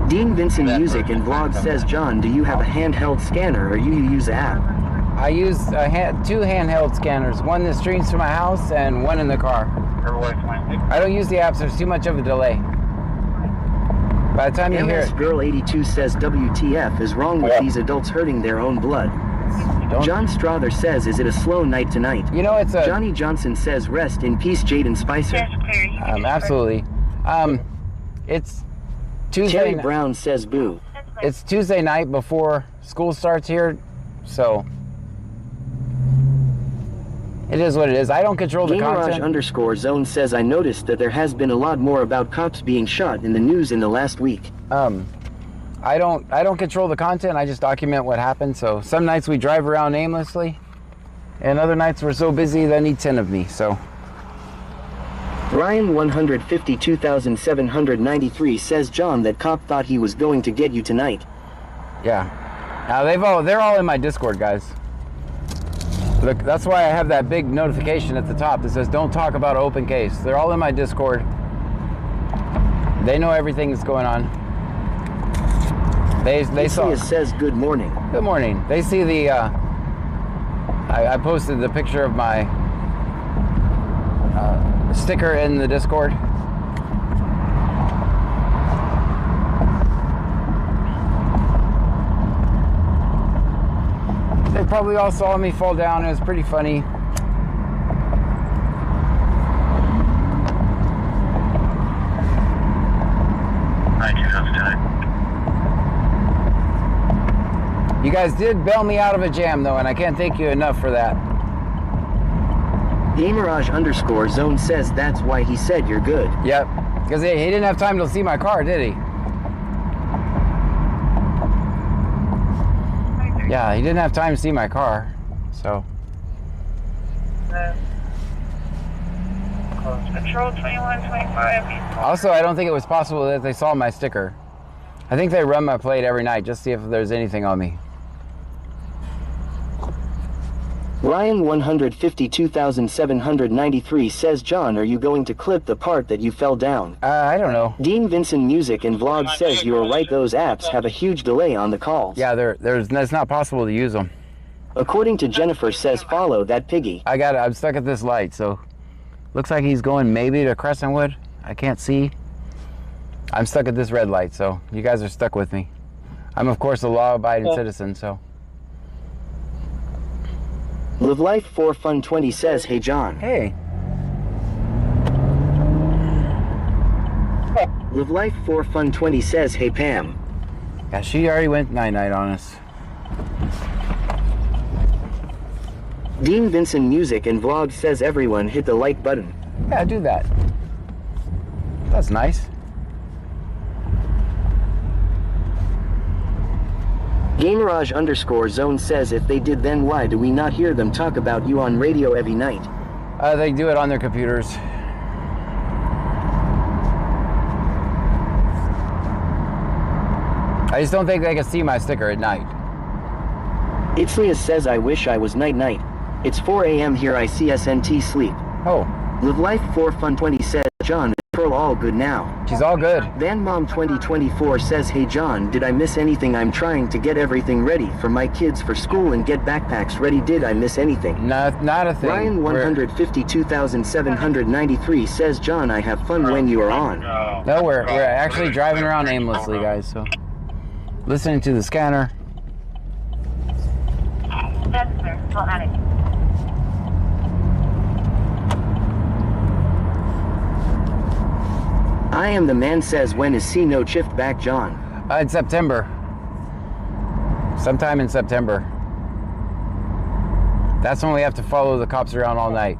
Dean Vincent Music and Vlog says, John, do you have a handheld scanner or you use the app? I use two handheld scanners, one that streams to my house and one in the car. I don't use the apps, there's too much of a delay. By the time you hear MS it, Girl 82 says, WTF is wrong with these adults hurting their own blood? John Strother says, is it a slow night tonight? you know it's a... Johnny Johnson says, rest in peace, Jaden Spicer. absolutely. It's Tuesday. Terry Brown says, boo. It's Tuesday night before school starts here, so it is what it is. I don't control the Gamerage content. _zone says, I noticed that there has been a lot more about cops being shot in the news in the last week. I don't control the content. I just document what happened. So some nights we drive around aimlessly, and other nights we're so busy they need 10 of me. So Ryan 152,793 says, John, that cop thought he was going to get you tonight. yeah. Now they're all in my Discord, guys. Look, that's why I have that big notification at the top that says don't talk about open case. They're all in my Discord. They know everything that's going on. They saw. It says, good morning. Good morning. They see the I posted the picture of my sticker in the Discord. They probably all saw me fall down. It was pretty funny. You guys did bail me out of a jam though, and I can't thank you enough for that. Gamerage _zone says that's why he said you're good. Yep, because he didn't have time to see my car, did he? Yeah, he didn't have time to see my car, so. Patrol 2125. Also, I don't think it was possible that they saw my sticker. I think they run my plate every night just to see if there's anything on me. Ryan 152,793 says, John, are you going to clip the part that you fell down? I don't know. Dean Vincent Music and Vlog says you are right, those apps have a huge delay on the calls. Yeah, it's not possible to use them. According to Jennifer says, follow that piggy. I'm stuck at this light, so looks like he's going maybe to Crescentwood. I can't see. I'm stuck at this red light, so you guys are stuck with me. I'm of course a law-abiding citizen, so. Live Life 4 Fun 20 says, hey John. Hey. Live Life 4 Fun 20 says, hey Pam. Yeah, she already went night-night on us. Dean Vincent Music and Vlog says, everyone hit the like button. Yeah, do that. That's nice. Gamerage _zone says, if they did, then why do we not hear them talk about you on radio every night? They do it on their computers. I just don't think they can see my sticker at night. Itzlia says, I wish I was night-night. It's 4 a.m. here, I CSNT sleep. Oh, Live Life 4 Fun 20 says, John, Pearl all good now. she's all good. Van Mom 2024 says, hey John, did I miss anything? I'm trying to get everything ready for my kids for school and get backpacks ready. Did I miss anything? Not a thing. Ryan 152,793 says, John, I have fun when you are on. No, we're actually driving around aimlessly, guys, so. Listening to the scanner. That's sir. Well, added. I am the man says, when is C no shift back, John? In September. Sometime in September. That's when we have to follow the cops around all night.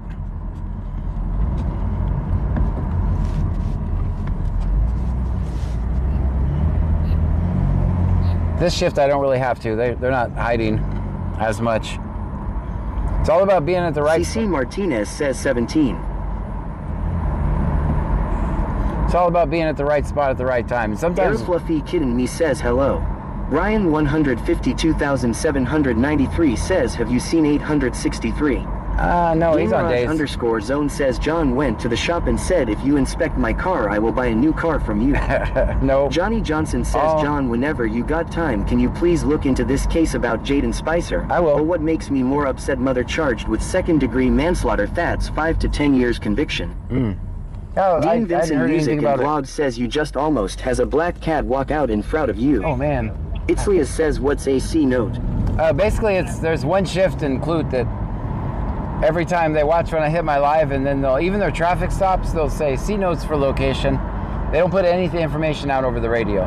This shift I don't really have to. They're not hiding as much. It's all about being at the right CC Martinez says 17. It's all about being at the right spot at the right time. Air Sometimes Fluffy Kid and Me says hello. Ryan 152,793 says, have you seen 863? no, he's on days. Underscore Zone says, John went to the shop and said, if you inspect my car, I will buy a new car from you. No. Johnny Johnson says, Oh. John, whenever you got time, can you please look into this case about Jaden Spicer? I will. But what makes me more upset, mother charged with second-degree manslaughter, that's 5 to 10 years conviction. Oh, Dean I hadn't Vincent heard Music anything and about it. Vlog says you just almost has a black cat walk out in front of you. Oh man. Itzlia says, what's a C note? Basically, there's one shift in Clute that every time they watch when I hit my live, and then even their traffic stops, they'll say C notes for location. They don't put any information out over the radio,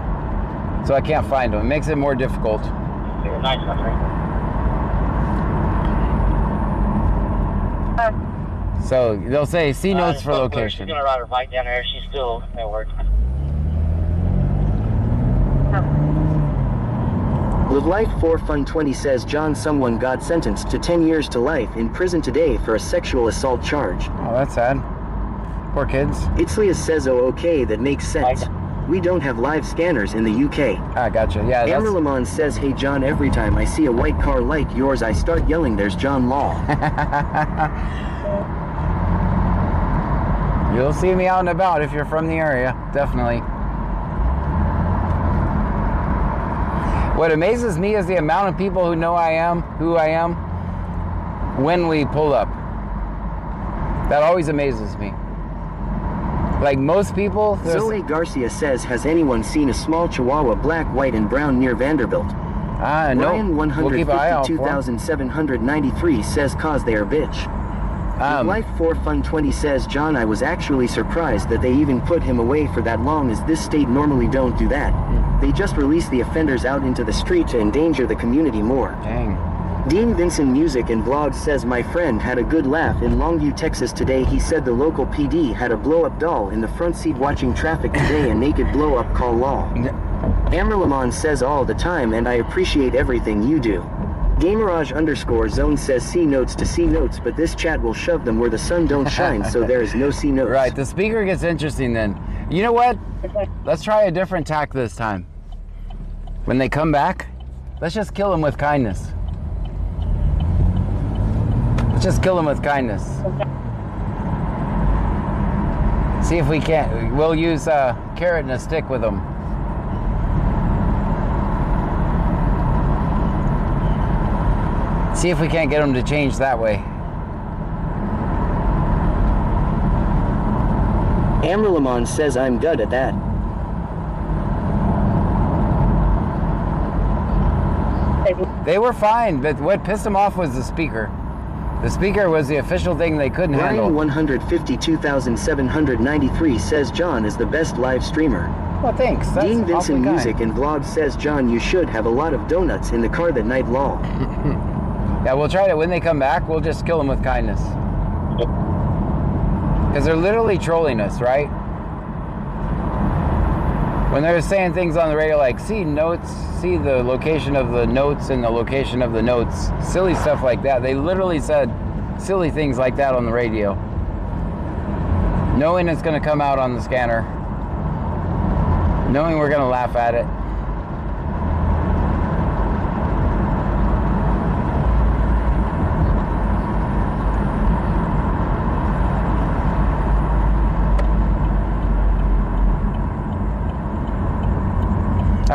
so I can't find them. It makes it more difficult. Nice, So they'll say C notes for location. She's gonna ride her bike down there. She's still at work. Live Life 4 Fun 20 says, John, someone got sentenced to 10 years to life in prison today for a sexual assault charge. Oh, that's sad. Poor kids. Itzlia says, oh, okay, that makes sense. We don't have live scanners in the UK. Ah, gotcha. Yeah, that's... Amber Lamont says, hey John, every time I see a white car like yours, I start yelling, there's John Law. You'll see me out and about if you're from the area, definitely. What amazes me is the amount of people who know who I am, when we pull up. That always amazes me. Like most people... Zoe Garcia says, has anyone seen a small Chihuahua black, white, and brown near Vanderbilt? No. Ryan We'll keep an eye out for 'em. 152,793 says, cause they are bitch. Life 4 Fun 20 says, John, I was actually surprised that they even put him away for that long, as this state normally don't do that. They just release the offenders out into the street to endanger the community more. Dang. Dean Vincent Music and Vlogs says, my friend had a good laugh in Longview, Texas today. He said the local PD had a blow-up doll in the front seat watching traffic today, a naked blow-up call law. Amber Lamont says, all the time, and I appreciate everything you do. Gamerage underscore Zone says, C notes to C notes, but this chat will shove them where the sun don't shine, so there is no C notes. Right, the speaker gets interesting then. You know what? Let's try a different tack this time. When they come back, let's just kill them with kindness. Let's just kill them with kindness. See if we can't. We'll use a carrot and a stick with them. See if we can't get them to change that way. Amber Lamont says, I'm good at that. They were fine, but what pissed them off was the speaker. The speaker was the official thing they couldn't handle. Ryan 152,793 says, John is the best live streamer. Well, thanks. That's Dean awfully Vincent kind. Music and Vlog says, John, you should have a lot of donuts in the car that night law. Yeah, we'll try to, when they come back, we'll just kill them with kindness. Because they're literally trolling us, right? When they're saying things on the radio like, see notes, see the location of the notes and the location of the notes, silly stuff like that. They literally said silly things like that on the radio. Knowing it's going to come out on the scanner. Knowing we're going to laugh at it.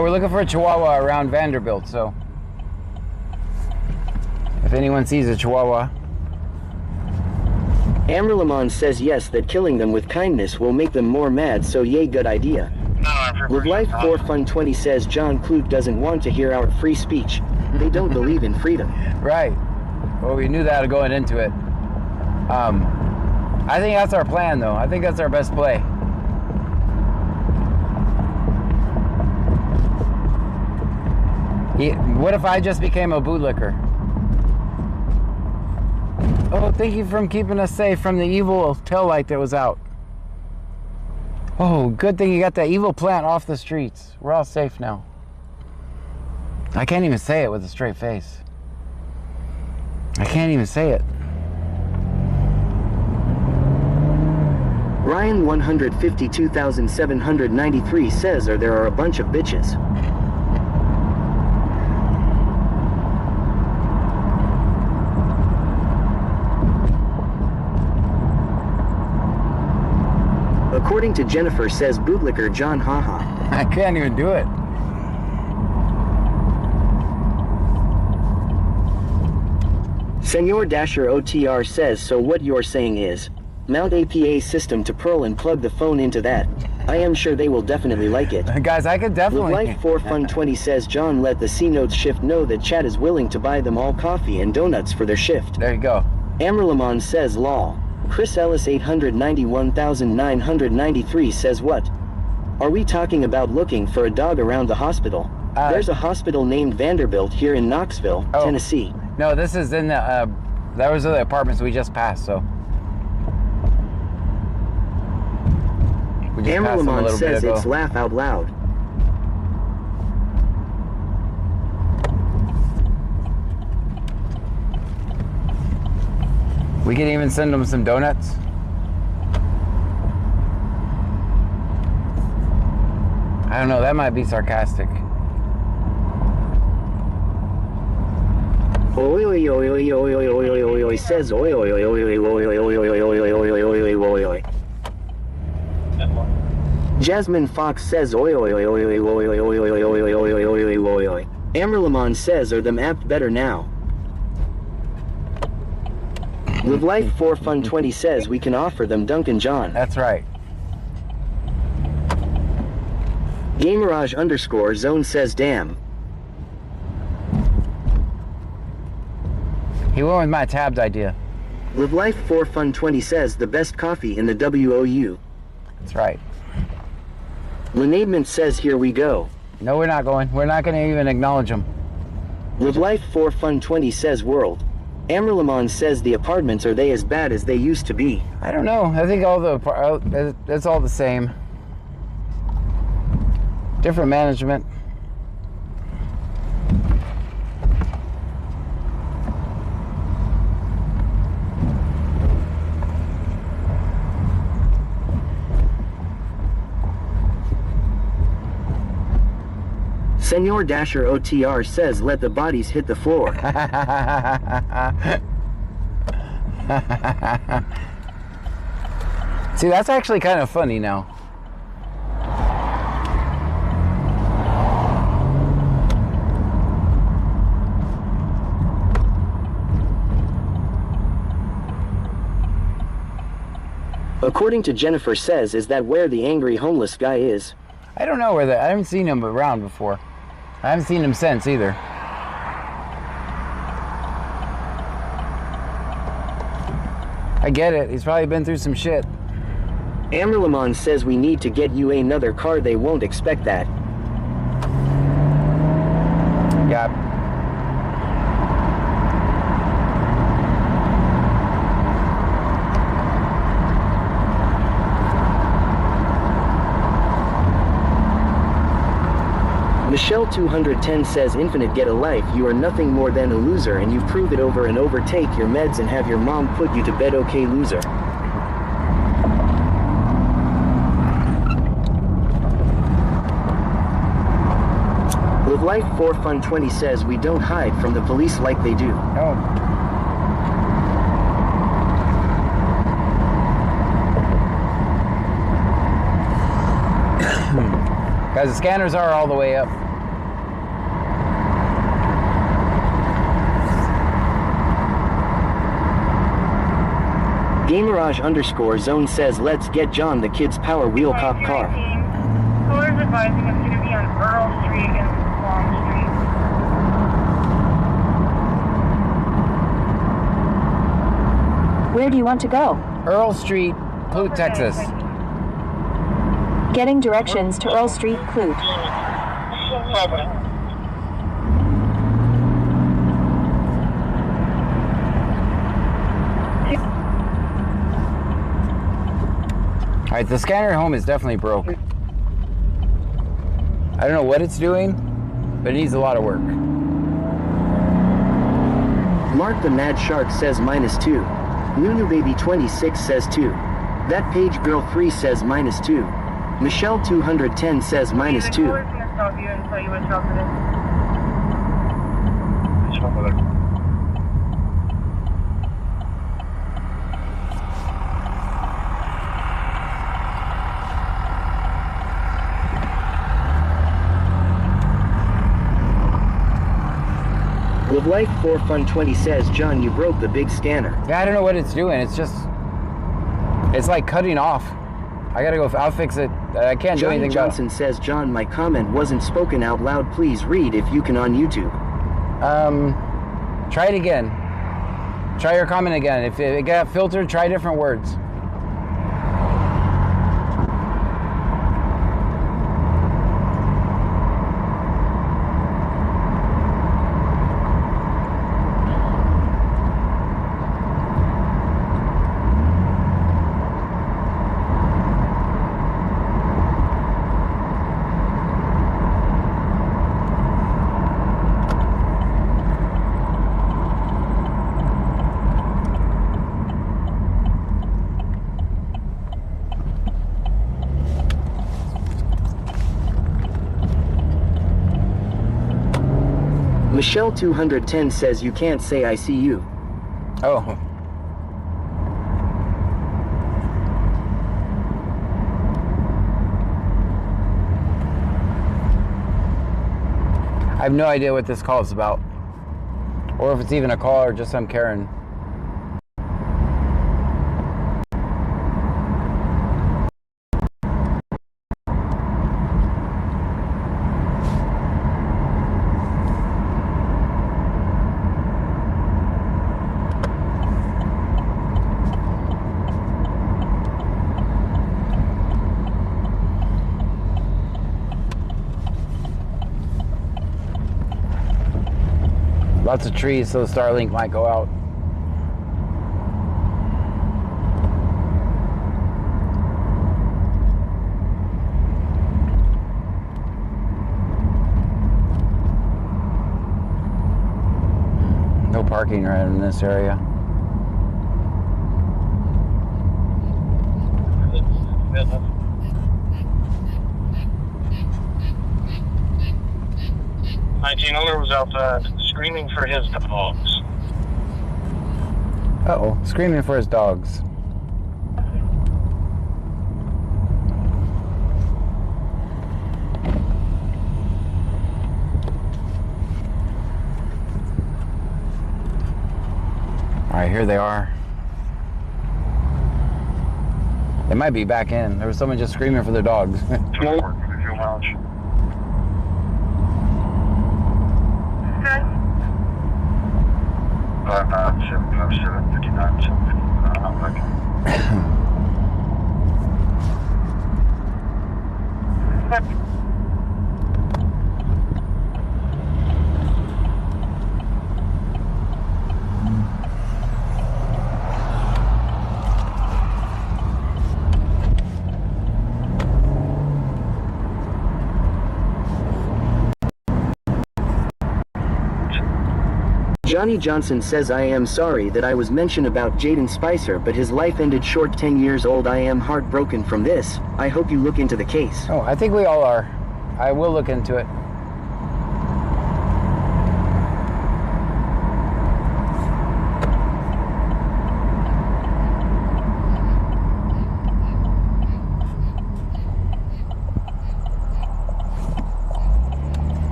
We're looking for a Chihuahua around Vanderbilt, so if anyone sees a Chihuahua. Amber Lamont says yes, that killing them with kindness will make them more mad, so yay, good idea. Live Life 4 Fun 20 says, John Clute doesn't want to hear our free speech. They don't believe in freedom. Right. Well, we knew that going into it. I think that's our plan, though. I think that's our best play. What if I just became a bootlicker? Oh, thank you for keeping us safe from the evil taillight that was out. Oh, good thing you got that evil plant off the streets. We're all safe now. I can't even say it with a straight face. I can't even say it. Ryan 152,793 says there are a bunch of bitches. According to Jennifer says bootlicker John haha. I can't even do it. Senor Dasher OTR says so what you're saying is, mount APA system to Pearl and plug the phone into that. I am sure they will definitely like it. Guys, I could definitely. Life 4 Fun 20 says John let the C-Notes shift know that Chad is willing to buy them all coffee and donuts for their shift. There you go. Amrlamon says lol. Chris Ellis 891,993 says what? Are we talking about looking for a dog around the hospital? There's a hospital named Vanderbilt here in Knoxville, Tennessee. No, this is in the, that was the apartments we just passed, so. We just passed them a Amrlamon little bit says ago. it's laugh out loud. We can even send them some donuts. I don't know, that might be sarcastic. Oi oi oi oi oi oi oi oi oi oi says oi oi oi oi oi oi oi oi oi oi oi oi oi oi. Jasmine Fox says oi oi oi oi oi oi oi oi oi oi oi oi oi oi oi. Amrlamon says are them app better now. Live Life 4 Fun 20 says we can offer them Duncan John. That's right. Gamerage _ zone says damn. He went with my tabs idea. Live Life 4 Fun 20 says the best coffee in the WOU. That's right. Lenabement says here we go. No, we're not going. We're not going to even acknowledge him. Live Life 4 Fun 20 says world. Amrlamon says the apartments are they as bad as they used to be. I don't know. I think all the it's all the same. Different management. Senor Dasher OTR says let the bodies hit the floor. See, that's actually kind of funny now. According to Jennifer says is that where the angry homeless guy is. I don't know where that. I haven't seen him around before. I haven't seen him since either. I get it. He's probably been through some shit. Amrlamon says we need to get you another car. They won't expect that. Yeah. Michelle 210 says infinite get a life. You are nothing more than a loser and you prove it over and over. Take your meds and have your mom put you to bed. Okay, loser. Live Life 4 Fun 20 says we don't hide from the police like they do. No. Guys, the scanners are all the way up. Gamerage _ zone says let's get John the kid's Power Wheel cop car. Caller's advising it's going to be on Earl Street and Long Street. Where do you want to go? Earl Street, Clute, Texas. Getting directions to Earl Street, Clute. Alright, the scanner at home is definitely broke. I don't know what it's doing, but it needs a lot of work. Mark the Mad Shark says -2. Nunu Baby 26 says 2. That page girl 3 says -2. Michelle 210 says -2. Live Life 4 Fun 20 says, John, you broke the big scanner. Yeah, I don't know what it's doing. It's just, it's like cutting off. I gotta go, I'll fix it. I can't do Johnny anything Johnson says, John, my comment wasn't spoken out loud. Please read if you can on YouTube. Try it again. Try your comment again. If it got filtered, try different words. Michelle 210 says, you can't say I see you. Oh. I have no idea what this call is about. Or if it's even a call or just some Karen. Lots of trees, so Starlink might go out. No parking right in this area. Owner was outside screaming for his dogs. Uh-oh, screaming for his dogs. All right, here they are. They might be back in. There was someone just screaming for their dogs. Johnny Johnson says, I am sorry that I was mentioned about Jaden Spicer, but his life ended short. 10 years old. I am heartbroken from this. I hope you look into the case. Oh, I think we all are. I will look into it.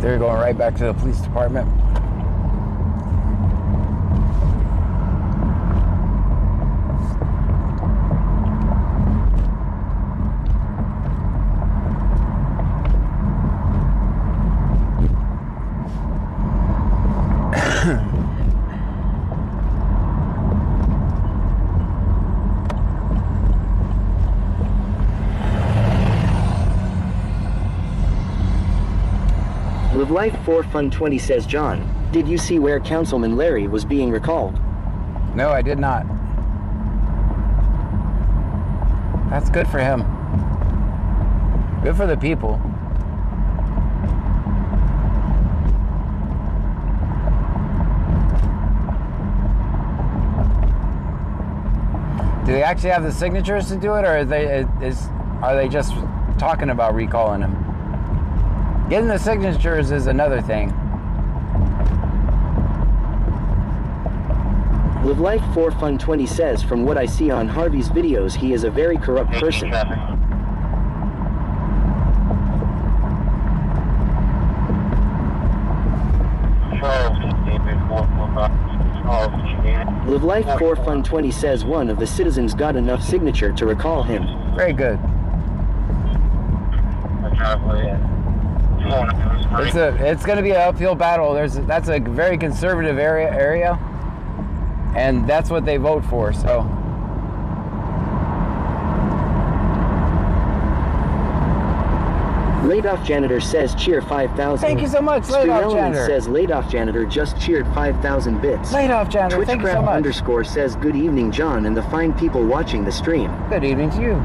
They're going right back to the police department. Live Life 4 Fun 20 says, John, did you see where Councilman Larry was being recalled? No, I did not. That's good for him. Good for the people. Do they actually have the signatures to do it, or are they just talking about recalling him? Getting the signatures is another thing. Live Life 4 Fun 20 says, from what I see on Harvey's videos, he is a very corrupt person. Live Life 4 Fun 20 says one of the citizens got enough signature to recall him. Very good. It's going to be an uphill battle. That's a very conservative area, and that's what they vote for. So. Laid Off Janitor says cheer 5,000. Thank you so much, Laid Off Janitor. Says Laid Off Janitor just cheered 5,000 bits. Laid Off Janitor, thank you so much. __ says good evening, John, and the fine people watching the stream. Good evening to you.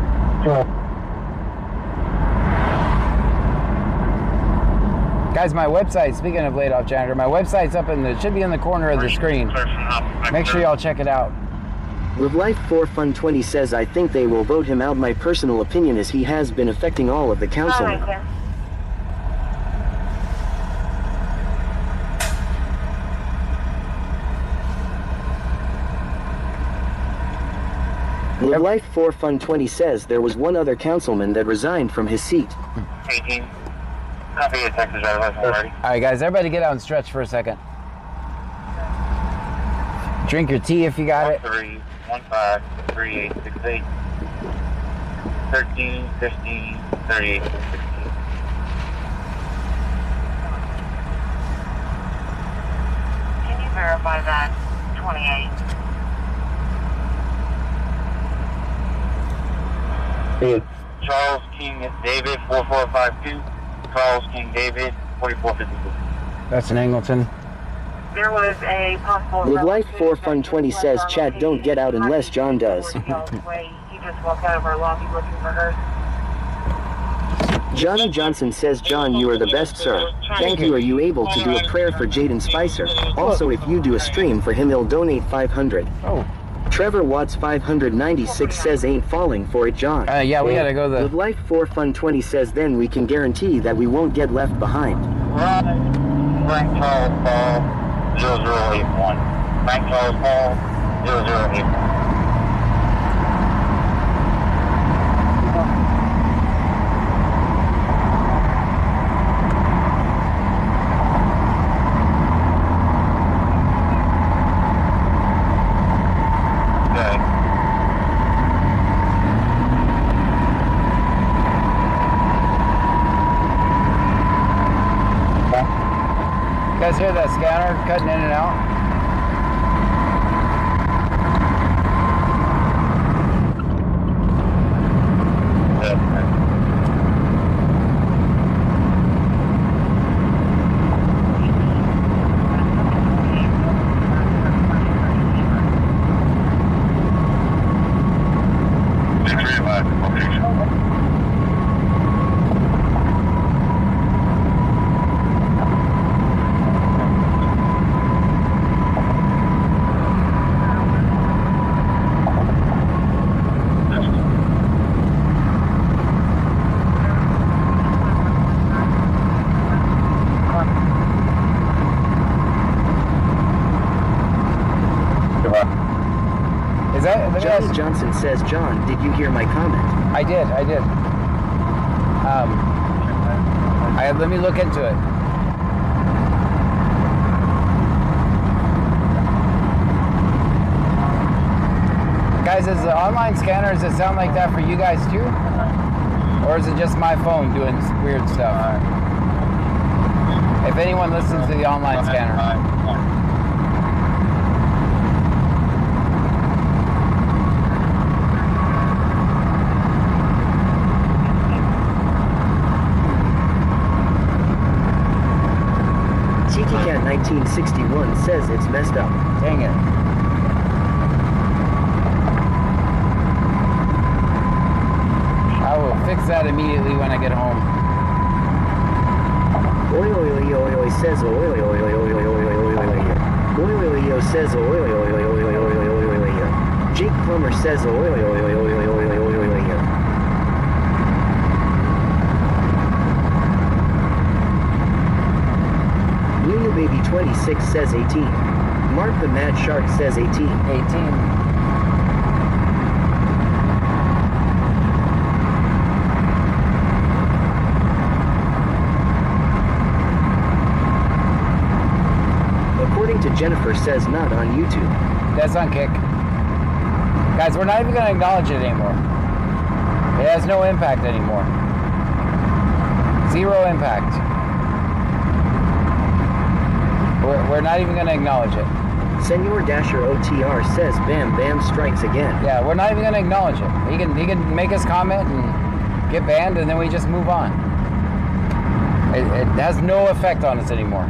Guys, my website, speaking of Laid Off Janitor, my website's up it should be in the corner of the screen. Make sure y'all check it out. Live Life 4 Fun 20 says I think they will vote him out. My personal opinion is he has been affecting all of the councilmen. All right, sir. Live Life 4 Fun 20 says there was one other councilman that resigned from his seat. 18. Copy a Texas driver license already. All right, guys, everybody get out and stretch for a second. Drink your tea if you got it. 13153868. 13153868. Can you verify that? 28. Charles King David 4452. Charles King David 4452. That's in Angleton. There was a possible... Live Life 4 Fun 20 says Chad don't get out unless John does. He just walked out of our lobby looking for her. Johnny Johnson says, John, you are the best, sir. Thank you. Are you able to do a prayer for Jaden Spicer? Also, if you do a stream for him, he'll donate 500. Oh. Trevor Watts 596 says ain't falling for it, John. Yeah, we gotta go Live Life 4 Fun 20 says then we can guarantee that we won't get left behind. Frank Charles Paul 0081. Frank Charles Paul 0081. You guys hear that scanner cutting in and out? Johnny Johnson says, John, did you hear my comment? I did. Let me look into it. Guys, is the online scanner, does it sound like that for you guys too? Or is it just my phone doing weird stuff? If anyone listens to the online scanner. CTCat 1961 says it's messed up. Dang it. I will fix that immediately when I get home. Oi oi oi oi oi says oi oi oi oi oi oi oi oi oi oi oi oi says oi oi oi oi oi oi oi oi oi oi. Jake Homer says oi oi oi oi oi oi oi oi oi oi oi. Lulu Baby 26 says 18. Mark the Mad Shark says 18. 18. According to Jennifer says not on YouTube. That's on Kick. Guys, we're not even going to acknowledge it anymore. It has no impact anymore. Zero impact. We're not even going to acknowledge it. Senor Dasher OTR says Bam Bam strikes again. Yeah, we're not even going to acknowledge it. He can make his comment and get banned, and then we just move on. It has no effect on us anymore.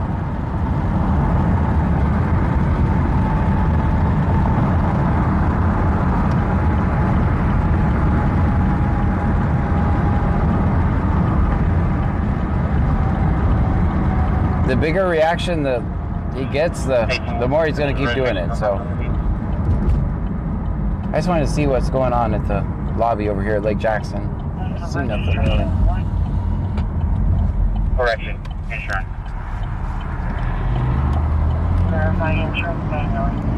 The bigger reaction that he gets, the more he's going to keep doing it. So I just wanted to see what's going on at the lobby over here at Lake Jackson. See nothing really. Correction. Insurance. Verify insurance manually.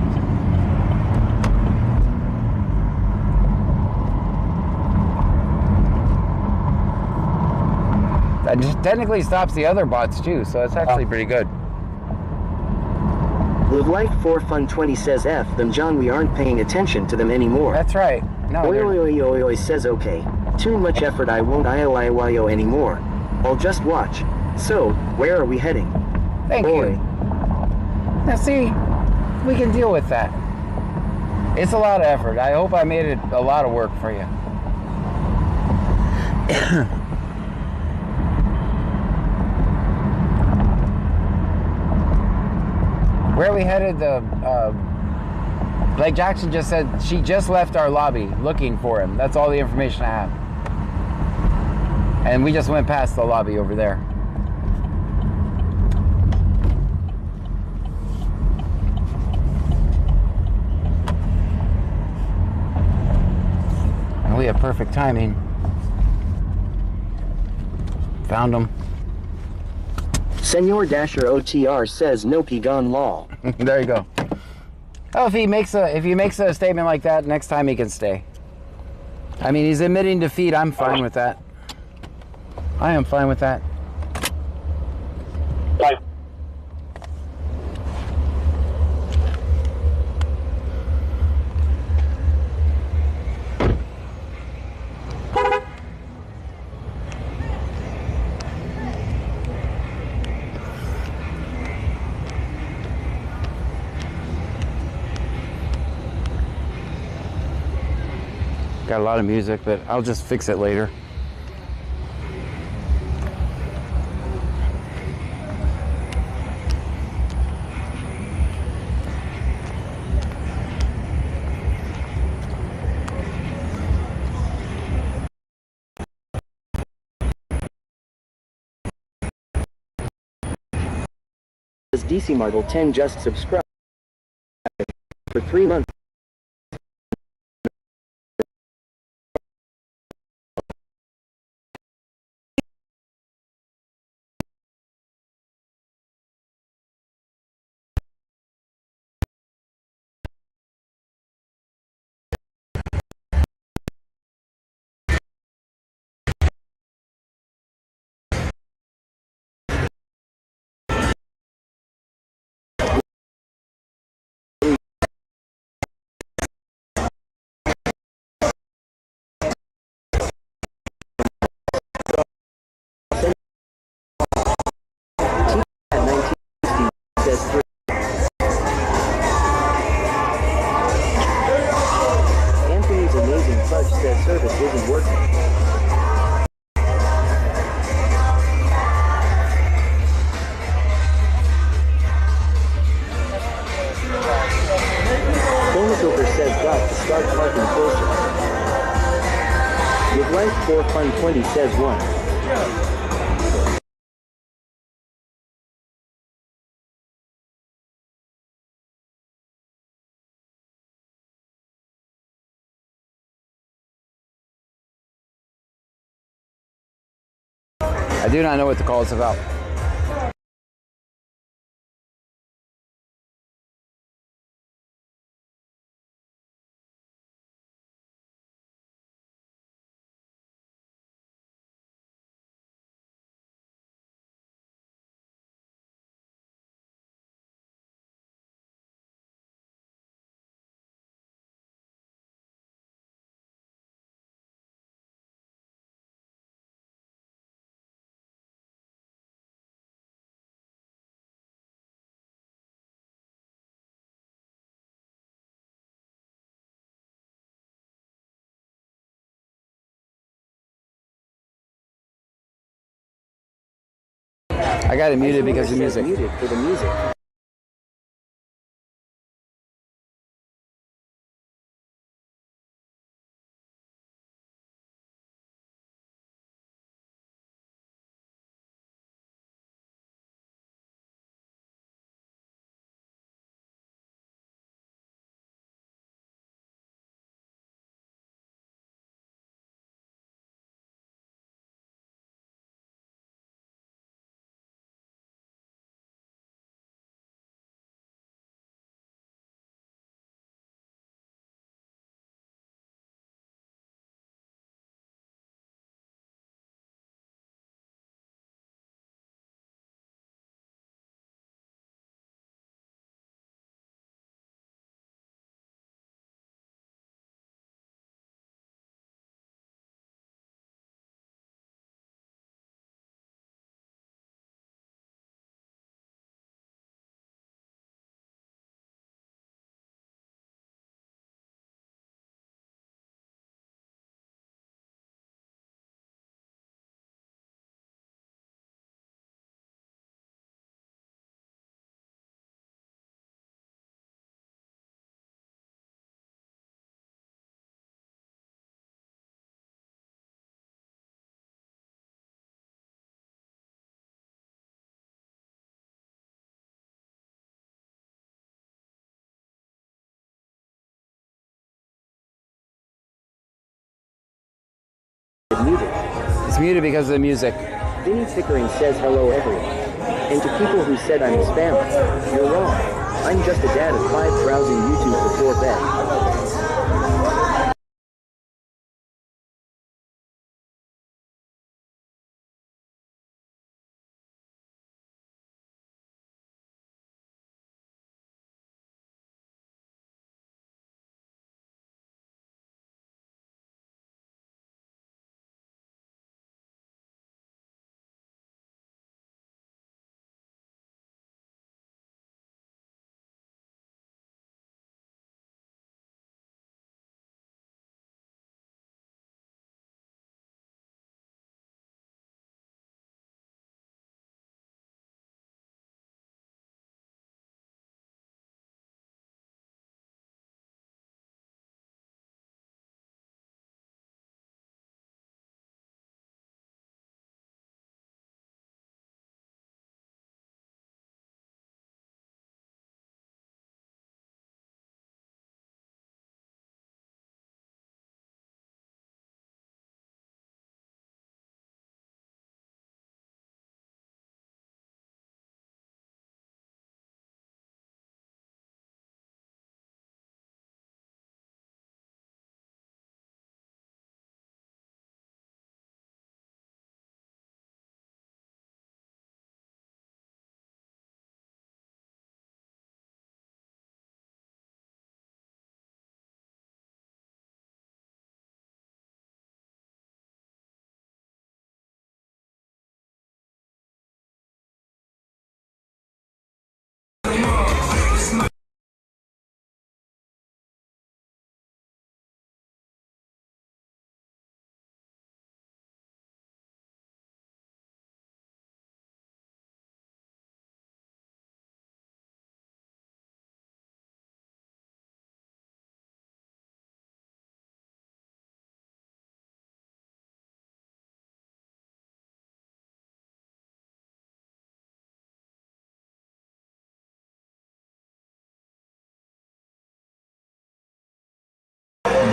That just technically stops the other bots too, so it's actually pretty good. Live Life for Fun 20 says F them John, we aren't paying attention to them anymore. That's right. No, Oi they're- oi oi oi oi says okay. Too much effort, I won't IOIYO anymore. I'll just watch. So, where are we heading? thank Oi. you. Now see, we can deal with that. It's a lot of effort. I hope I made it a lot of work for you. Where are we headed? Blake Jackson just said she just left our lobby looking for him. That's all the information I have. And we just went past the lobby over there. And we have perfect timing. Found him. Senor Dasher OTR says no gone law. There you go. Oh, if he makes a statement like that, next time he can stay. I mean, he's admitting defeat. I'm fine with that. I am fine with that. Bye. Got a lot of music, but I'll just fix it later. Says DC Marvel 10 just subscribe for 3 months. Anthony's amazing fudge says service isn't working. Phonographer says got to start parking closer. With Life for Fun 20 says 1. I do not know what the call is about. I got it muted because of music. Muted for the music. Muted. It's muted because of the music. Vinny Pickering says hello everyone. And to people who said I'm spam, you're wrong. I'm just a dad of 5 browsing YouTube before bed.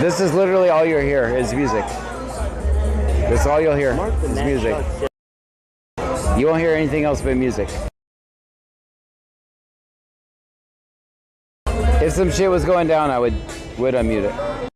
This is literally all you'll hear is music. That's all you'll hear is music. You won't hear anything else but music. If some shit was going down, I would unmute it.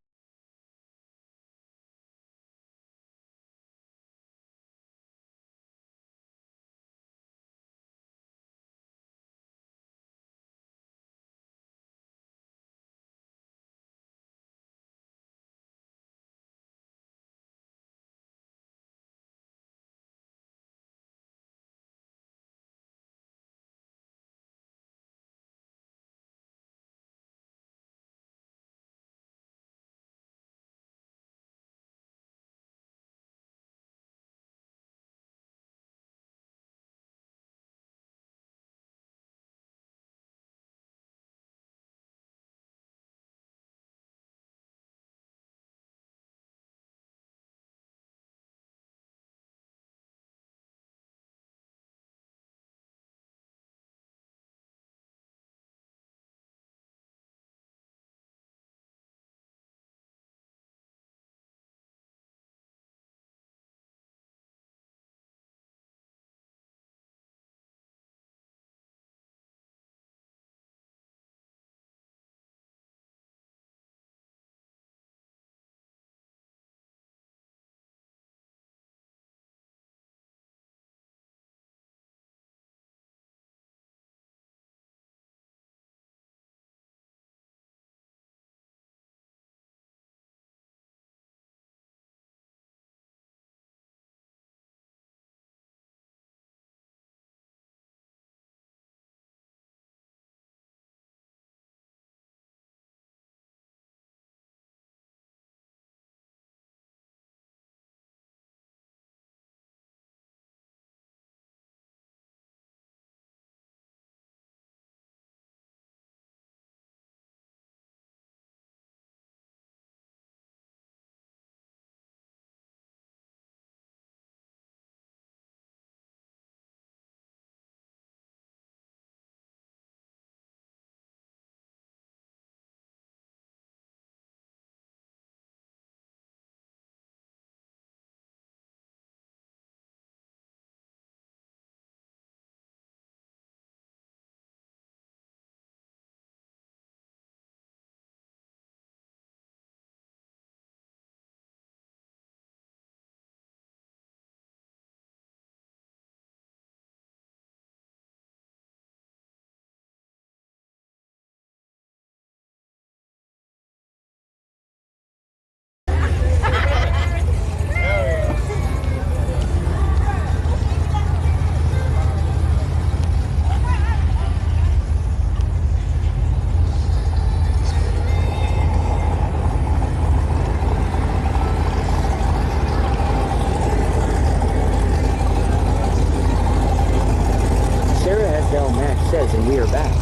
says, and we are back.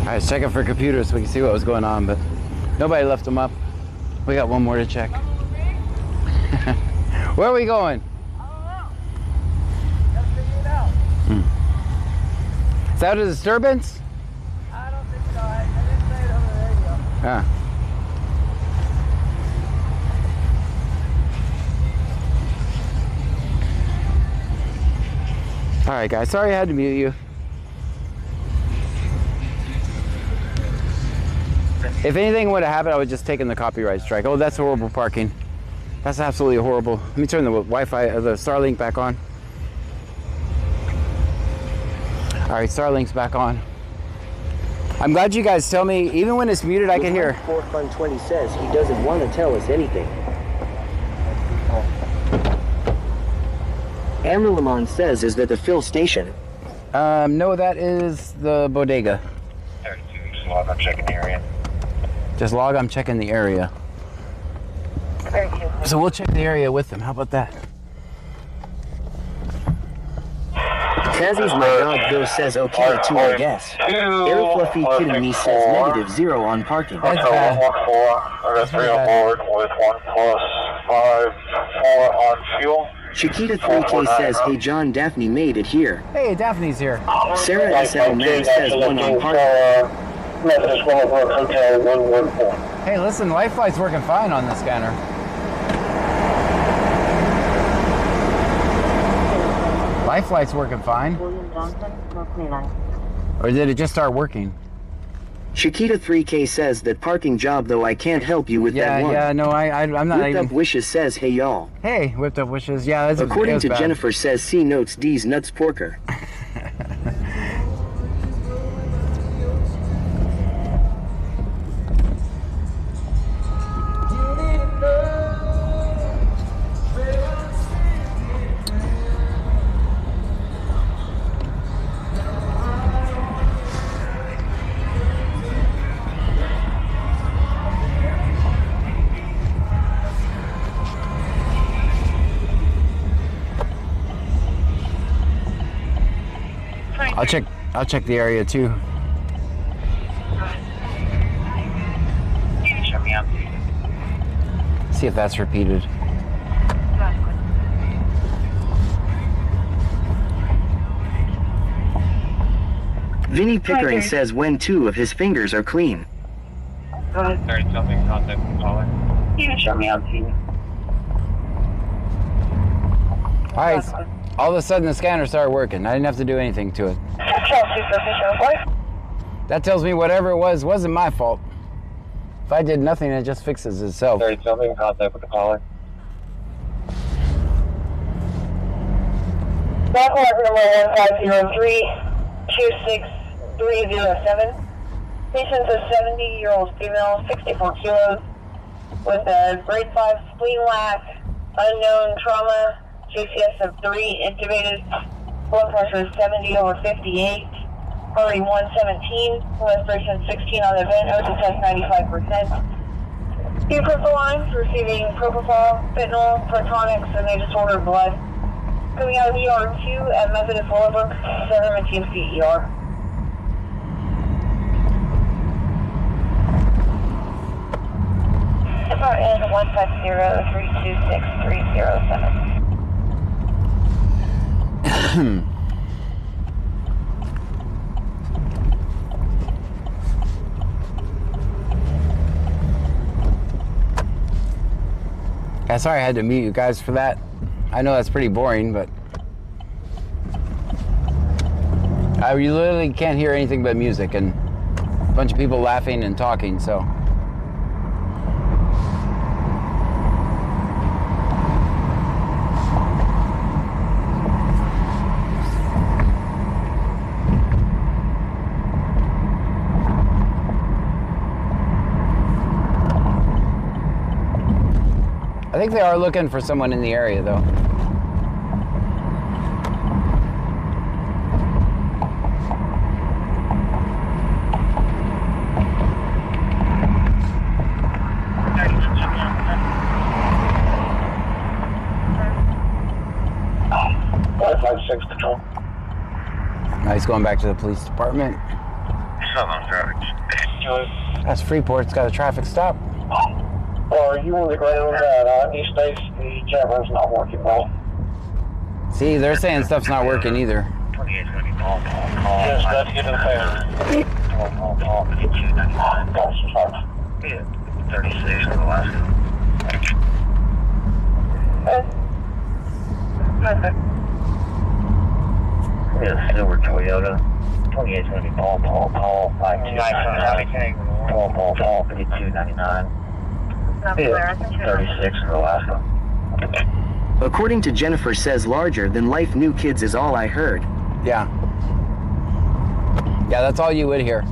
I was checking for computers so we can see what was going on, but nobody left them up. We got one more to check. Where are we going? Is that a disturbance? I don't think so. I didn't say it on the radio. Ah. All right, guys. Sorry I had to mute you. If anything would have happened, I would just taken the copyright strike. Oh, that's horrible parking. That's absolutely horrible. Let me turn the Wi-Fi, the Starlink back on. All right, Starlink's back on. I'm glad you guys tell me, even when it's muted, I can hear. 4Fun20 says he doesn't want to tell us anything. Amberlamon says, is that the fill station? No, that is the bodega. 32, just log, I'm checking the area. Just log, I'm checking the area. So we'll check the area with them. How about that? Kazzy's my dog Bill says okay too, I guess. Air Fluffy Kitty Me says -0 on parking. That's bad. 114, I got 3 on board with 1+5, 4 on fuel. Chiquita 3K says, hey John, Daphne made it here. Hey, Daphne's here. Sarah SL Max says one on park. Methodist Willowbrook Hotel 114. Hey, listen, Lifeflight's working fine on the scanner. Lifeflight's working fine. Or did it just start working? Chiquita 3K says that parking job, though I can't help you with that one. Yeah, no, I'm not Whipped even... Up Wishes says, hey y'all. Hey, Whipped Up Wishes, yeah, that's According to bad. Jennifer says, C notes D's nuts porker. I'll check the area too. See if that's repeated. Vinny Pickering says when 2 of his fingers are clean. Sorry, something, contact the caller. You can show me on TV. Alright, all of a sudden the scanner started working. I didn't have to do anything to it. That tells me whatever it was wasn't my fault. If I did nothing, it just fixes itself. Sorry, something, contact with the caller. That order number 1503-26307. Patient is a 70-year-old female, 64 kilos, with a grade 5 spleen lac, unknown trauma, JCS of 3, intubated, blood pressure is 70/58, heart rate 117, respiration 16 on the vent, O2 test 95%. Pupil lines receiving propofol, fentanyl, protonics, and they just ordered blood. Coming out of ER 2 at Methodist Willowbrook, Southern TMC ER. FRN 150-326-307. Yeah, sorry I had to mute you guys for that. I know that's pretty boring, but you literally can't hear anything but music and a bunch of people laughing and talking, so. I think they are looking for someone in the area, though. Control. Now he's going back to the police department. That's Freeport. It's got a traffic stop. Or are you on the ground at East Base? The chat room's not working well. See, they're saying stuff's not working either. Yes, let's get in there. 36 in Alaska. Yeah, silver Toyota. 2870 Paul, 5299. Yeah, 36 in Alaska. According to Jennifer says larger than life new kids is all I heard. Yeah. Yeah, that's all you would hear.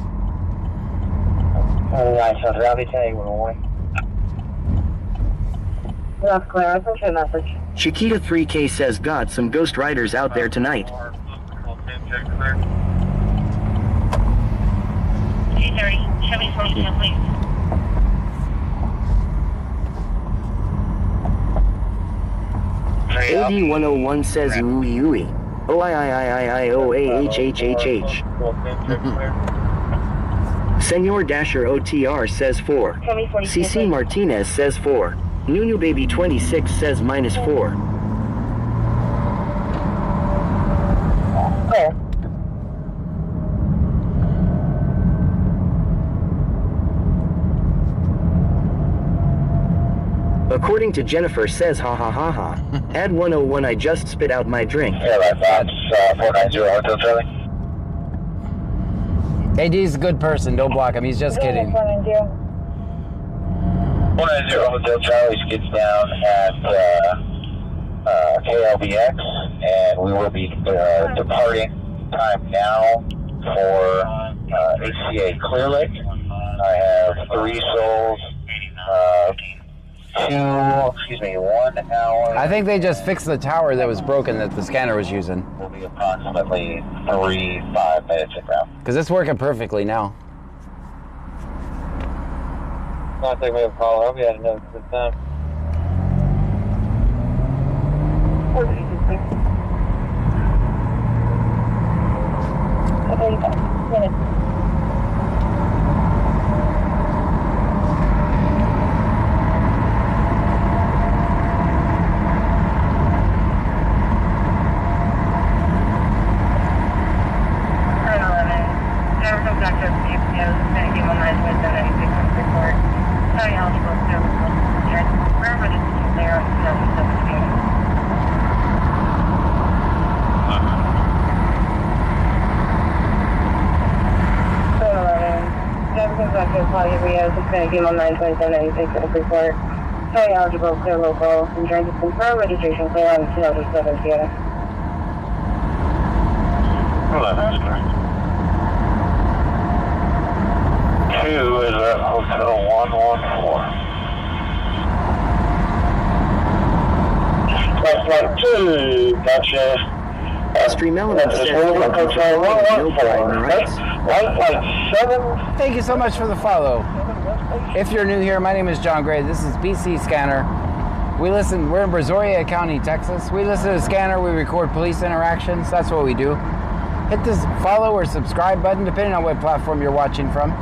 That's clear. I sent you a message. Chiquita 3K says got some ghost riders out there tonight. 230. Show me 42, please. AD101 says ooey ooey. OIIIIIOAHHHH. Senor Dasher OTR says 4. Show me 42, CC please. Martinez says 4. Nunu Baby 26 says -4. According to Jennifer says ha ha ha ha. Add 101 I just spit out my drink. Yeah, that's 490 Hotel Charlie. AD's a good person. Don't block him. He's just kidding. 490 Hotel Charlie skids down at KLBX, and we will be departing time now for HCA Clear Lake. I have 3 souls, 1 hour. I think they just fixed the tower that was broken that the scanner was using. Will be approximately 5 minutes in route. Because it's working perfectly now. Not take me a call. I hope you had another good time. Email 92796 report. Highly eligible, clear local. Insurance is confirmed. Registration clear on 2007 Sierra. That's correct. 2 is at Hotel 114. That's like 2. Gotcha. Stream Element says Hotel 114. That's like 7. Thank you so much for the follow. If you're new here, my name is John Gray. This is BC Scanner. We're in Brazoria County, Texas. We listen to Scanner, we record police interactions. That's what we do. Hit this follow or subscribe button, depending on what platform you're watching from.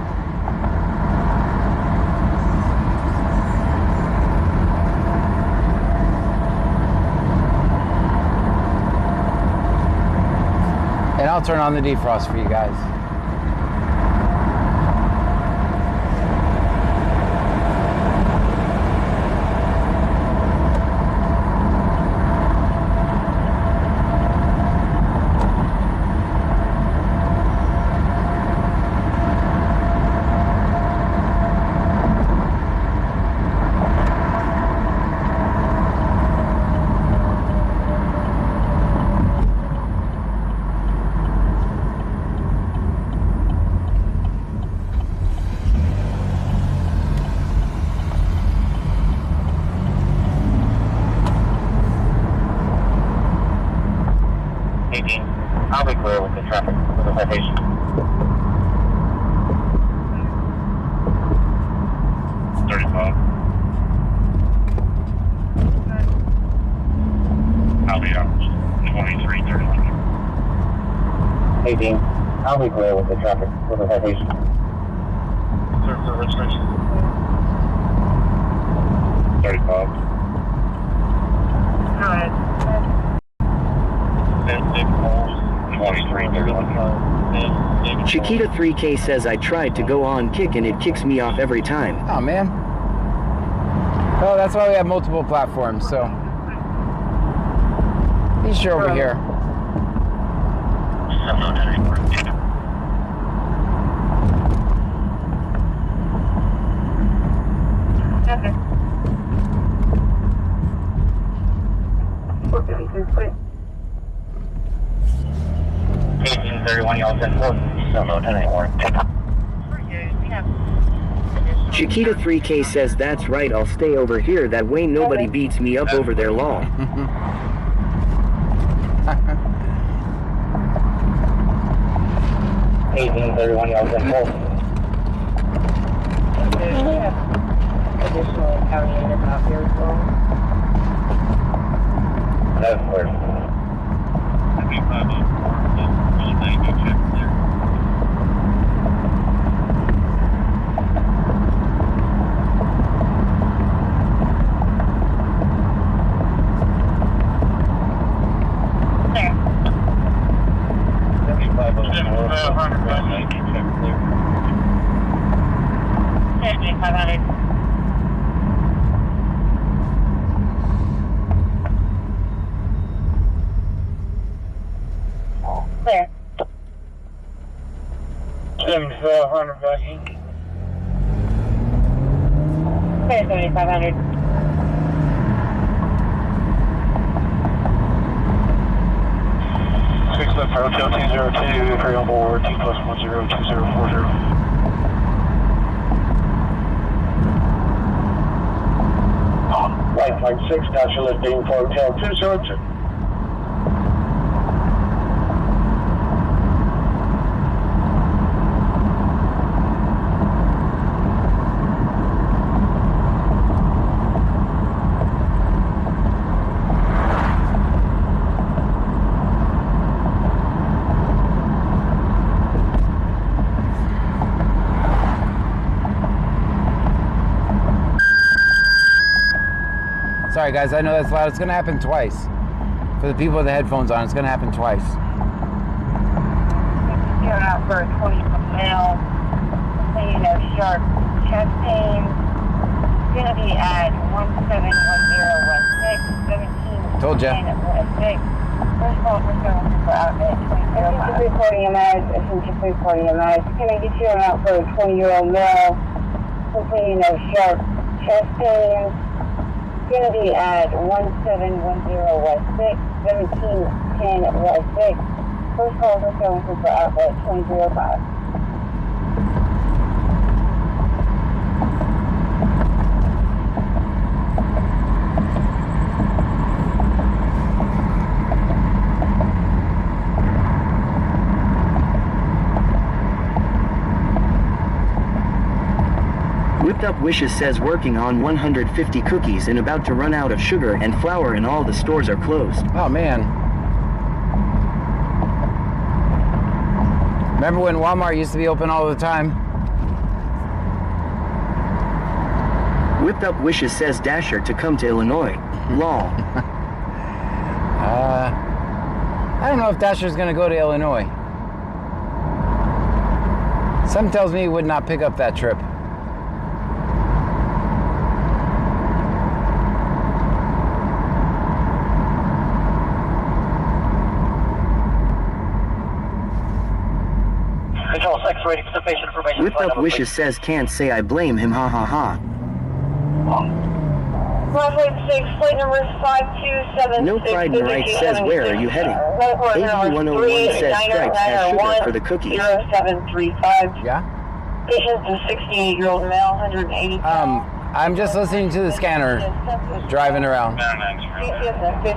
And I'll turn on the defrost for you guys. I'll be clear with the traffic for the citation. I'll be out 23:31. 18. I'll be clear with the traffic for the citation. Sir, for registration. 35. Go ahead. 23:31. Chiquita 3K says I tried to go on Kick and it kicks me off every time. Oh man. Oh, that's why we have multiple platforms, so. He's sure over here. I'm not anymore. Okay. 453. 1831, y'all 10-4. Still no 10 anymore. Chiquita 3K says that's right, I'll stay over here, that way nobody beats me up over their law. $18.31, y'all 10-4. Additional county units out here as well. That's clear. 7500 back in. Okay, 7500. 6 left for Hotel 202, carry on board, T plus 102040. White flight 6, Dasher lifting for Hotel 202. Sorry guys, I know that's loud. It's gonna happen twice. For the people with the headphones on, it's gonna happen twice. You're out for a 20 male, you know, sharp chest pain. It's gonna be at 1710 West 6, 1710 Told ya. West 6. First call for service for outlet 2005. 340 MS, essentially 340 MS. Can I get you out for a 20-year-old male, you know, sharp chest pain? It's going to be at 1710 West 6, 1710 West 6. First call for services for outlet 2005. Whipped Up Wishes says working on 150 cookies and about to run out of sugar and flour and all the stores are closed. Oh man. Remember when Walmart used to be open all the time? Whipped Up Wishes says Dasher to come to Illinois. Lol. I don't know if Dasher's gonna go to Illinois. Something tells me he would not pick up that trip. Control 6, ready for sufficient information. Whipped Up Wishes says can't say I blame him, ha ha ha. Flight 6, flight number 5276. No Pride in Right says where are you heading? AB101 says Stripes has sugar for the cookies. 0735. Yeah? Patient's a 68-year-old male, 180 pounds. I'm just listening to the scanner driving around. CCS at 15,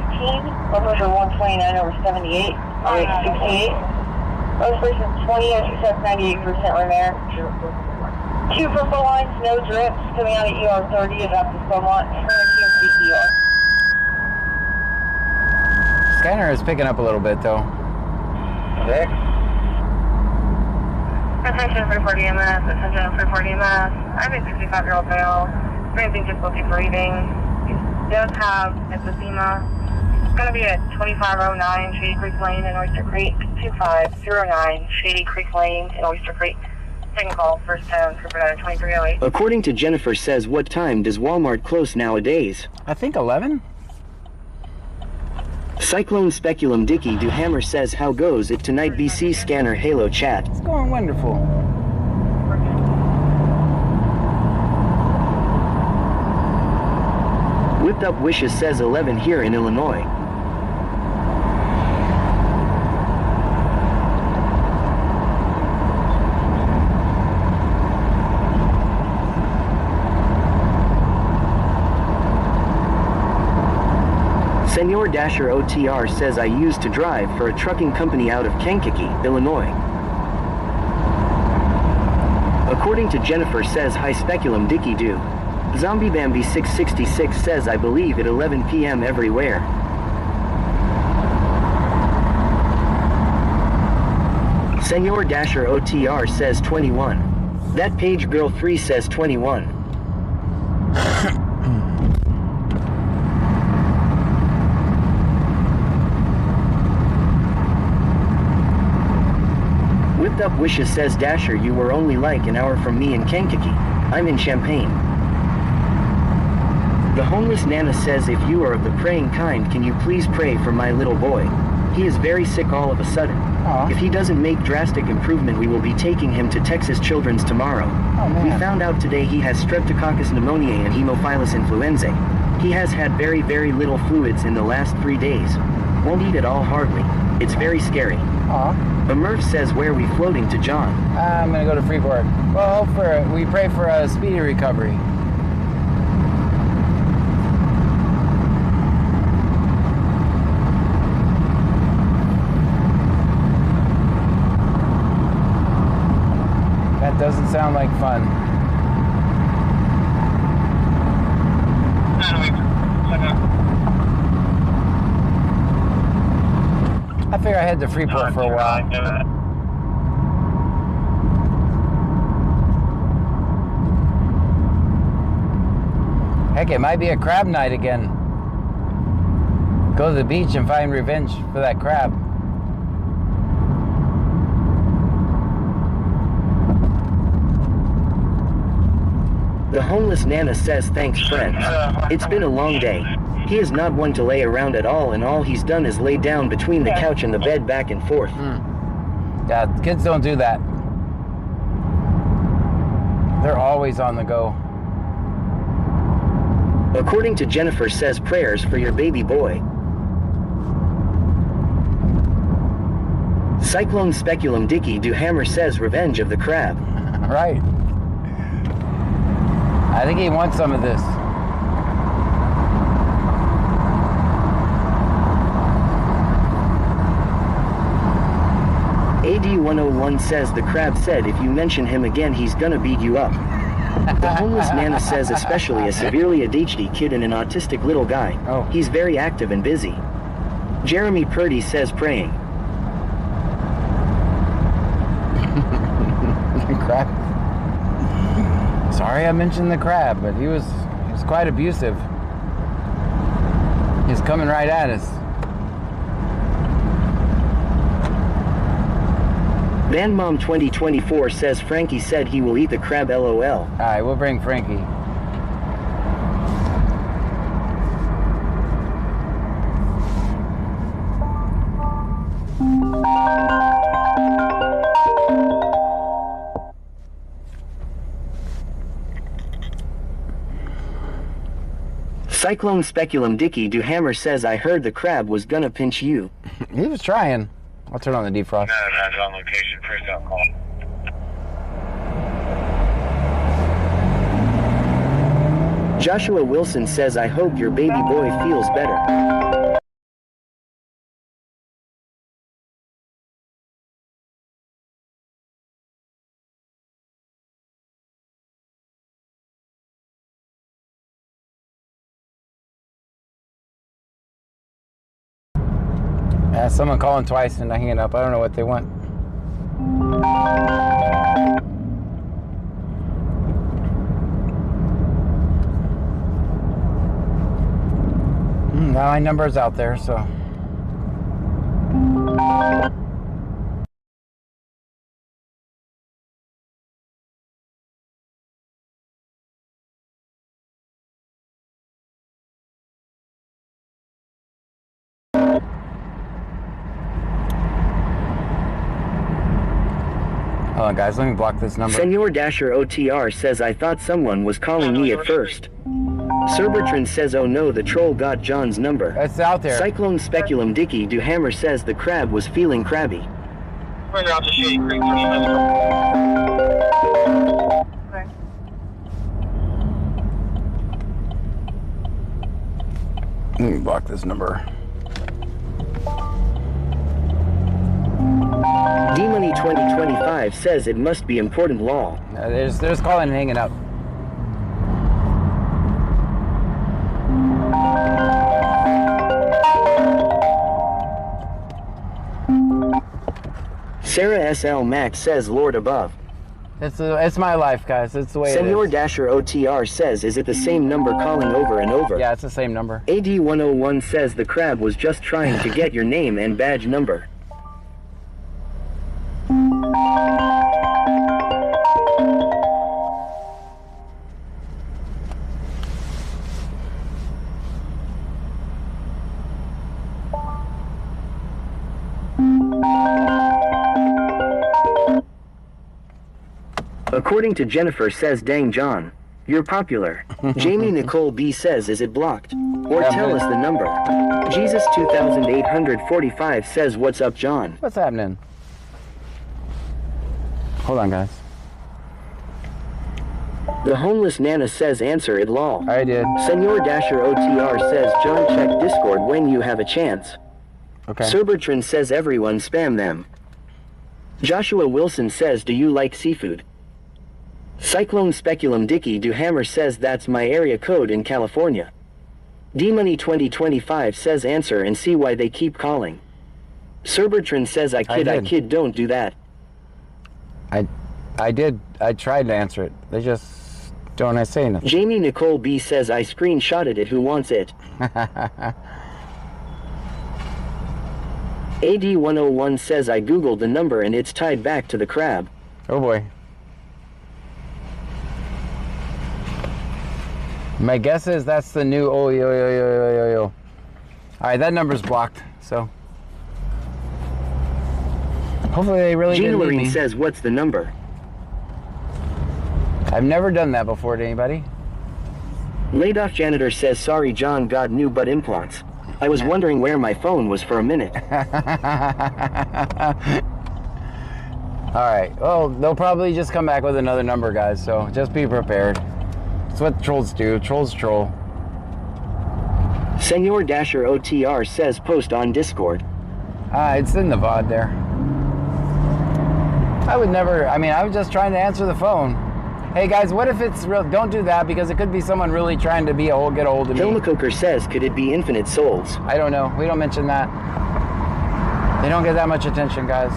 over 129 over 78, 68. Most persons 20, exercise 98% remain. 2 purple lines, no drips, coming out at ER 30, about to Beaumont, ER. Scanner is picking up a little bit though. 6. Attention 340 MS, attention 340 MS. I'm a 65-year-old male, experiencing difficulty breathing. He does have emphysema. It's going to be at 2509 Shady Creek Lane in Oyster Creek, 2509 Shady Creek Lane in Oyster Creek. Second call, first time, Trooper 2308. According to Jennifer says what time does Walmart close nowadays? I think 11? Cyclone Speculum Dicky Do Hammer says how goes it tonight BC Scanner Halo Chat. It's going wonderful. Whipped Up Wishes says 11 here in Illinois. Senor Dasher OTR says I used to drive for a trucking company out of Kankakee, Illinois. According to Jennifer says hi Speculum Dicky Do. Zombie Bambi 666 says I believe at 11 p.m. everywhere. Senor Dasher OTR says 21. That Page Girl 3 says 21. Whipped Up Wishes says Dasher you were only like an hour from me in Kankakee. I'm in Champaign. The homeless Nana says if you are of the praying kind can you please pray for my little boy. He is very sick all of a sudden. Aw. If he doesn't make drastic improvement, we will be taking him to Texas Children's tomorrow. Oh, man. We found out today he has Streptococcus pneumoniae and Haemophilus influenzae. He has had very, very little fluids in the last 3 days. Won't eat at all hardly. It's very scary. Aw. But Murph says, where are we floating to, John? I'm gonna go to Freeport. Well, we pray for a speedy recovery. That doesn't sound like fun. I figure I head to Freeport for a while. Heck, it might be a crab night again. Go to the beach and find revenge for that crab. The homeless Nana says, thanks friends. It's been a long day. He is not one to lay around at all, and all he's done is lay down between the couch and the bed back and forth. Yeah, kids don't do that. They're always on the go. According to Jennifer, says prayers for your baby boy. Cyclone Speculum Dicky Do Hammer says revenge of the crab. Right. I think he wants some of this. AD101 says the crab said if you mention him again he's gonna beat you up. The homeless Nana says especially a severely ADHD kid and an autistic little guy. Oh. He's very active and busy. Jeremy Purdy says praying. Crab. Sorry I mentioned the crab, but he was quite abusive. He's coming right at us. VanMom 2024 says Frankie said he will eat the crab LOL. Alright, we'll bring Frankie. Cyclone Speculum Dicky Do Hammer says I heard the crab was gonna pinch you. He was trying. I'll turn on the defrost. That's on location. First out call. Joshua Wilson says I hope your baby boy feels better. Someone calling twice and I hang it up. I don't know what they want. Now my number's out there, so. Hold on, guys. Let me block this number. Senor Dasher OTR says I thought someone was calling me at first. Sir Bertrand says oh no, the troll got John's number. It's out there. Cyclone Speculum Dicky Do Hammer says the crab was feeling crabby. Further out to Shady Creek, 30 Let me block this number. D-Money 2025 says it must be important law. They're just calling and hanging up. Sarah SL Max says Lord above. It's my life, guys. It's the way Senor it is. Dasher OTR says is it the same number calling over and over? Yeah, it's the same number. AD101 says the crab was just trying to get your name and badge number. According to Jennifer says, dang John, you're popular. Jamie Nicole B says, is it blocked? Or tell us the number. Jesus 2845 says, what's up John? What's happening? Hold on, guys. The homeless Nana says, answer it lol. I did. Senor Dasher OTR says, John, check Discord when you have a chance. Okay. Sir Bertrand says, everyone spam them. Joshua Wilson says, do you like seafood? Cyclone Speculum Dicky Do Hammer says, that's my area code in California. D-Money 2025 says, answer and see why they keep calling. Sir Bertrand says, I kid, don't do that. I did. I tried to answer it. They just don't say nothing. Jamie Nicole B says, I screenshotted it, who wants it? AD101 says, I googled the number and it's tied back to the crab. Oh boy. My guess is that's the new yo. Alright, that number's blocked, so hopefully they really Gina didn't need Lorene me. says, what's the number? I've never done that before to anybody. Laid off janitor says, sorry John got new butt implants. I was wondering where my phone was for a minute. Alright, well, they'll probably just come back with another number, guys, so just be prepared. That's what trolls do. Trolls troll. Senor Dasher OTR says, post on Discord. It's in the VOD there. I would never, I was just trying to answer the phone. Hey guys, what if it's real? Don't do that because it could be someone really trying to get a hold of me. Hilmacoker says, could it be Infinite Souls? I don't know. We don't mention that. They don't get that much attention, guys.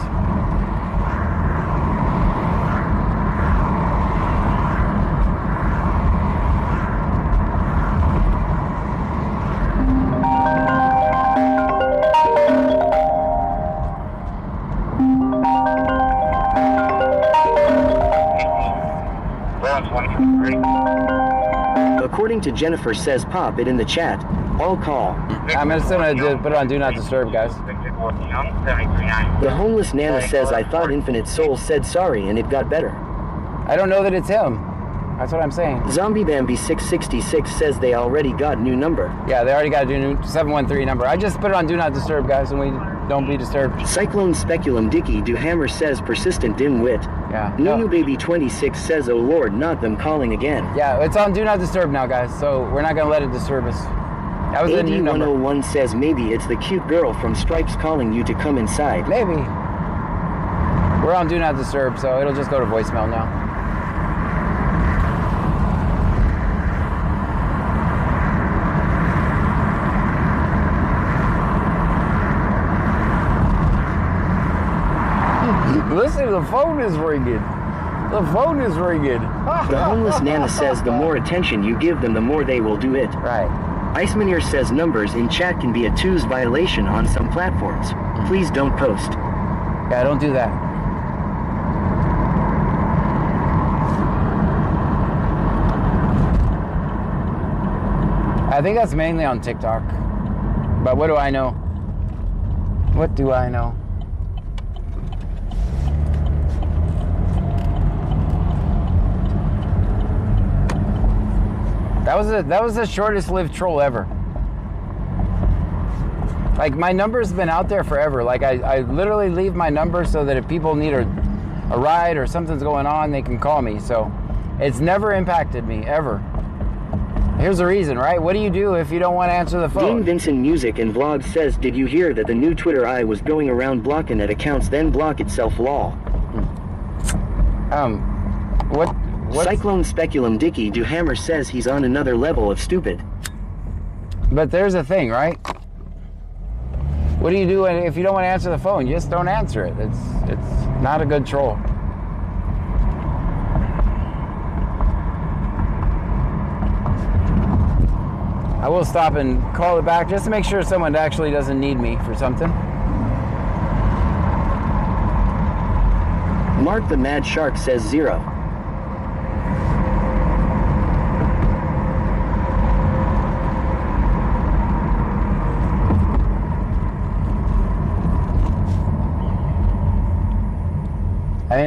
According to Jennifer says, pop it in the chat. I'll call. I'm just gonna put it on Do Not Disturb, guys. The homeless Nana says, I thought Infinite Soul said sorry and it got better. I don't know that it's him. That's what I'm saying. Zombie Bambi 666 says they already got new number. Yeah, they already got a new 713 number. I just put it on Do Not Disturb, guys, and we don't be disturbed. Cyclone Speculum Dicky Do Hammer says, persistent dimwit. Yeah. Nunu Baby 26 says, oh lord, not them calling again. Yeah, it's on Do Not Disturb now, guys, so we're not gonna let it disturb us. That was a new number. AD101 says, maybe it's the cute girl from Stripes calling you to come inside. Maybe. We're on Do Not Disturb, so it'll just go to voicemail now. Listen, the phone is ringing. The phone is ringing. The homeless Nana says, the more attention you give them, the more they will do it. Right. Icemaneer says, numbers in chat can be a twos violation on some platforms. Please don't post. Yeah, don't do that. I think that's mainly on TikTok. But what do I know? What do I know? That was the shortest lived troll ever. Like, my number's been out there forever. Like, I literally leave my number so that if people need a ride or something's going on, they can call me. So it's never impacted me, ever. Here's the reason, right? What do you do if you don't want to answer the phone? Dean Vincent Music and Vlog says, did you hear that the new Twitter eye was going around blocking at accounts, then block itself lol? What? Cyclone Speculum Dicky Do Hammer says he's on another level of stupid. But there's a thing, right? What do you do if you don't want to answer the phone? You just don't answer it. It's not a good troll. I will stop and call it back just to make sure someone actually doesn't need me for something. Mark the Mad Shark says 0. I mean,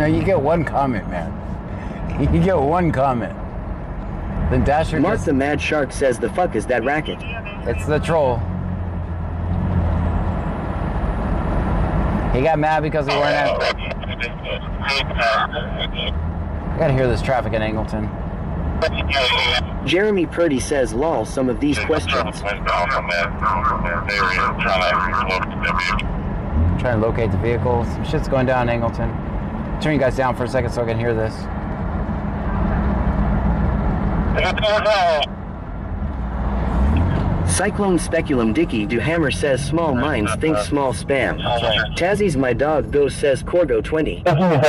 No, you get one comment, man. You get one comment. Then Dasher Mark just... the Mad Shark says the fuck is that racket? It's the troll. He got mad because we weren't at... I gotta hear this traffic in Angleton. Jeremy Purdy says lol some of these questions. Trying to locate the vehicle. Some shit's going down in Angleton. Turn you guys down for a second so I can hear this. Cyclone Speculum Dicky Duhammer says small minds think small spam. Tazzy's my dog go says Corgo 20. And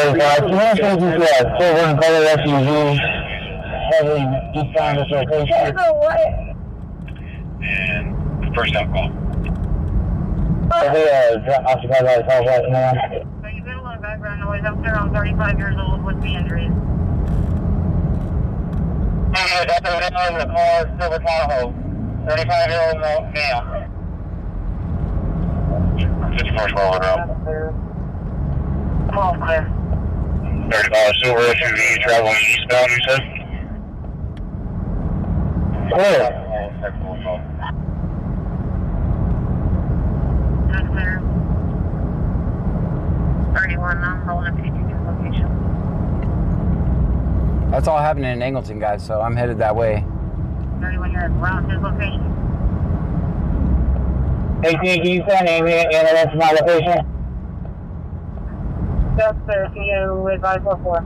first out call. Occupied by the call right now. So you've been a lot of background noise up there. I'm 35 years old with the injuries. That's the car, Silver Tahoe. 35-year-old male. 54 12 route. All clear. 35 silver SUV traveling eastbound, you said? Clear. Not clear. 31, I'm rolling up to your location. That's all happening in Angleton, guys, so I'm headed that way. 31, you're around his location. Hey, can you send me to my location? That's clear. Can you advise what for?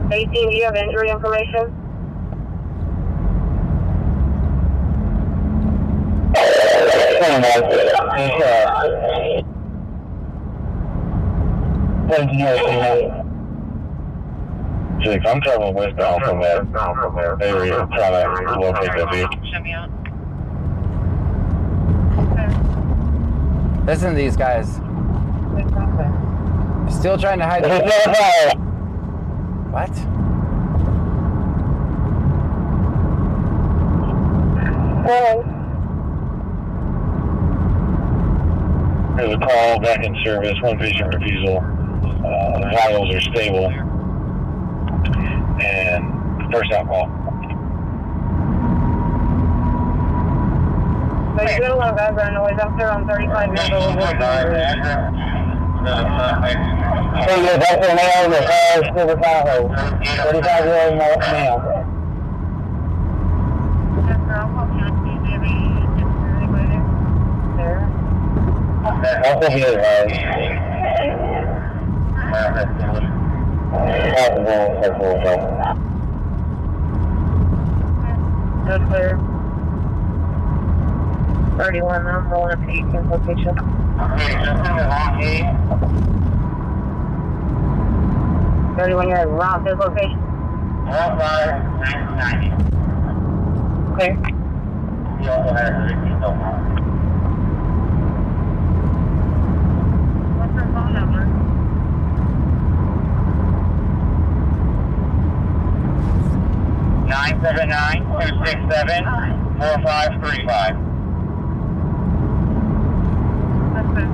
Do you have injury information? I'm traveling westbound from that area, trying to locate that vehicle. Show me out. Listen to these guys. Still trying to hide the... What? There's a call back in service, one patient refusal. Vitals are stable. And first out call. So you're doing a lot of background noise up there. I'm 35 years old. Hey, yeah, that's a male that has Silver Tahoe. 35-year-old male. Yes, sir. I'll call you. Do you have any anybody there? Also here, That's clear. 31, I'm rolling up to 18 location. 31, you're around this location. Clear. You also have What's your phone number? Nine 979-267-4535. That's it.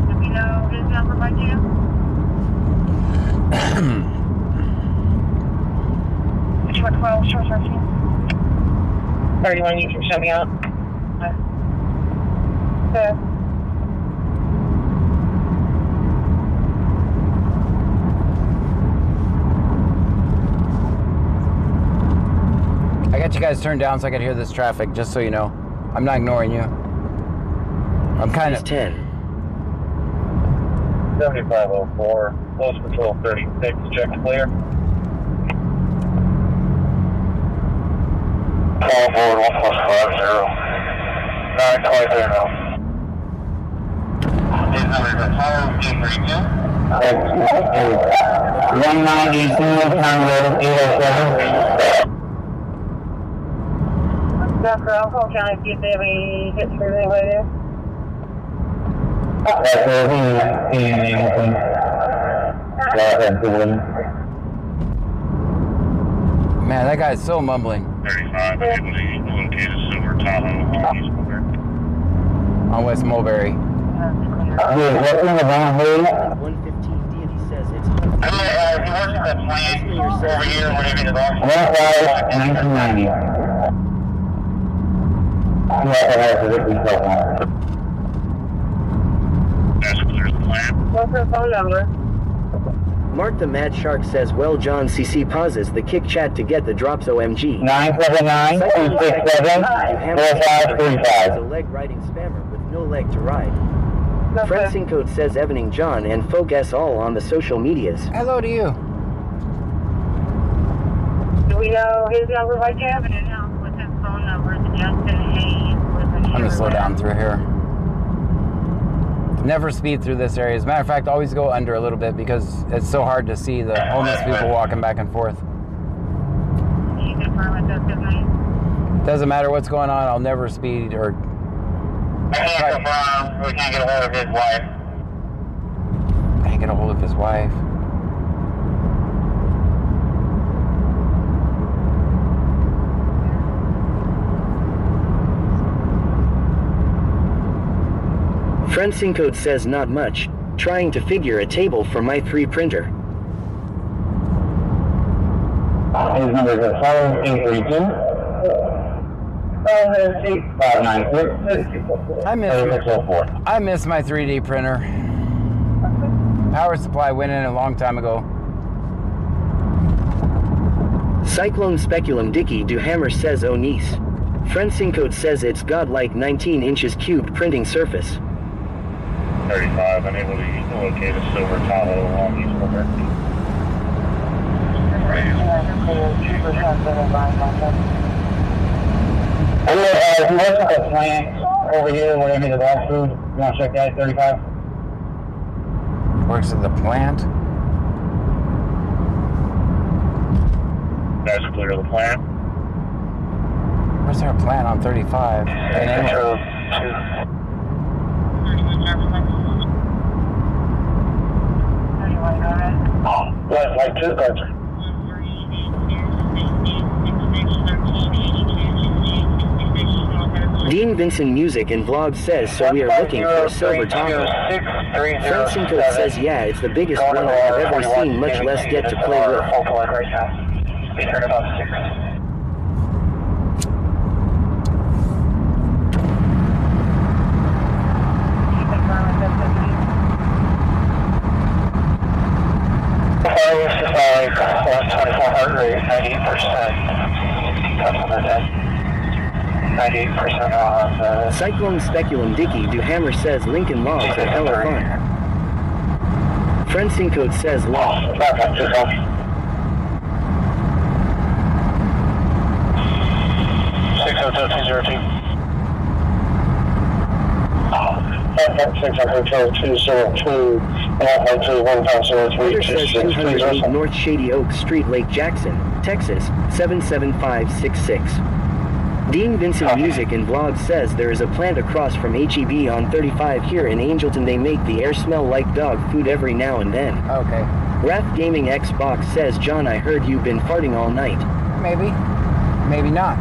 Do we know his number by chance? 12, short 13. 31, you can show me out. Okay. I got you guys turned down so I can hear this traffic, just so you know. I'm not ignoring you. I'm kind of... 10. 7504, close patrol 36, check clear. Call forward 1+50. 920 now. His number is 232. 192, Town Road 807. Dr. Alcohol County, see if they have any hits for anybody there. Man, that guy's so mumbling. 35, able to locate a silver Tahoe on East Mulberry. On West Mulberry. 115 Deity says it's He works at the plant over here, whatever the box. 1990. That's clear the plant. What's her phone number? Mark the Mad Shark says, well, John CC pauses the kick chat to get the drops OMG. 979-267-4535. A leg riding spammer with no leg to ride. Francine Code says Evening John and folk S all on the social medias. Hello to you. Do we know his number by chance? With his phone number, Justin Hayes. I'm gonna slow down through here. Never speed through this area. As a matter of fact, always go under a little bit because it's so hard to see the homeless people walking back and forth. Can you confirm if that's his name? Doesn't matter what's going on, I'll never speed or... I can't confirm. We can't get a hold of his wife. Can't get a hold of his wife. Francine Code says not much. Trying to figure a table for my 3 printer. His number is 5832. 596. I miss my 3D printer. Power supply went in a long time ago. Cyclone Speculum Dicky Do Hammer says oh niece. Francine Code says it's godlike 19 inches cubed printing surface. 35, unable to locate a silver Tahoe on East Mulberry. He works at the plant over here, whatever the dog food. You want to check that, 35? Works at the plant. That's clear of the plant. Where's our plant on 35? Control 2. Like 2 cards. Dean Vincent Music and Vlog says so we are looking for a silver Tahoe. Francine Code says yeah, it's the biggest one I have ever seen, much less get to play with. Turn about 6. Systolic, 124 heart rate, 98%. Customer dead. 98% on the... Cyclone Speculum Dicky Do Hammer says Lincoln Logs are hella fun. Francine Code says law. 60202. 60202. Order says 208 North Shady Oak Street, Lake Jackson, Texas, 77566. Dean Vincent Music and Vlog says there is a plant across from HEB on 35 here in Angelton. They make the air smell like dog food every now and then. Okay. Wrath Gaming Xbox says, John, I heard you've been farting all night. Maybe. Maybe not.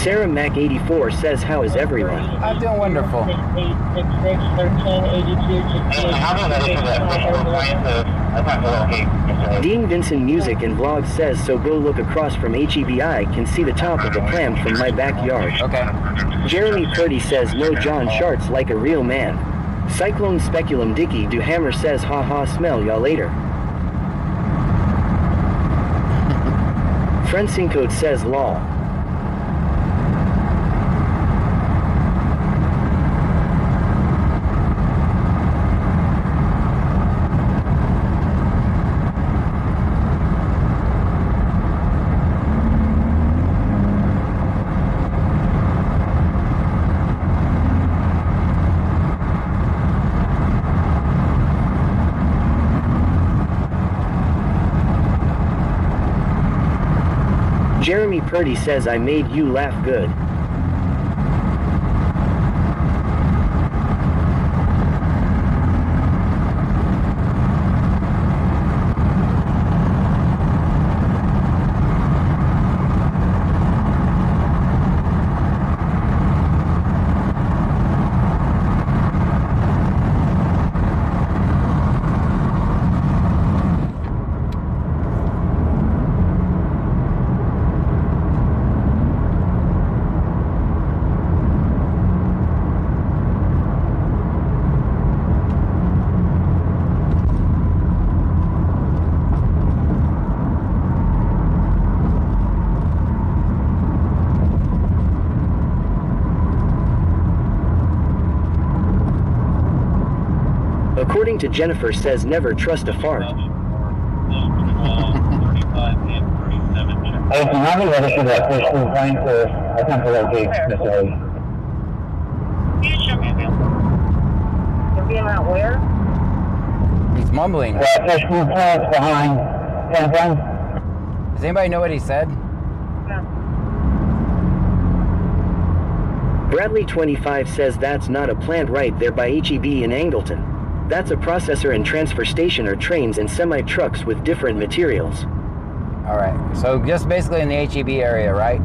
Sarah Mac 84 says, how is everyone? I'm doing wonderful. Dean Vincent Music and Vlog says, so go look across from HEBI, can see the top of the plant from my backyard. Okay. Jeremy Purdy says, no John Sharts like a real man. Cyclone Speculum Dicky Do Hammer says, ha ha, smell y'all later. Francine Code says, law. Jeremy Purdy says I made you laugh good. According to Jennifer says never trust a fart. Hey, can I be ready for that first crew plane for I come to locate Mr. Hayes? You're being out where? He's mumbling. That first crew plane's behind 10 plane. Does anybody know what he said? Bradley 25 says that's not a plant right there by HEB in Angleton. That's a processor and transfer station or trains and semi-trucks with different materials. All right. So just basically in the HEB area, right?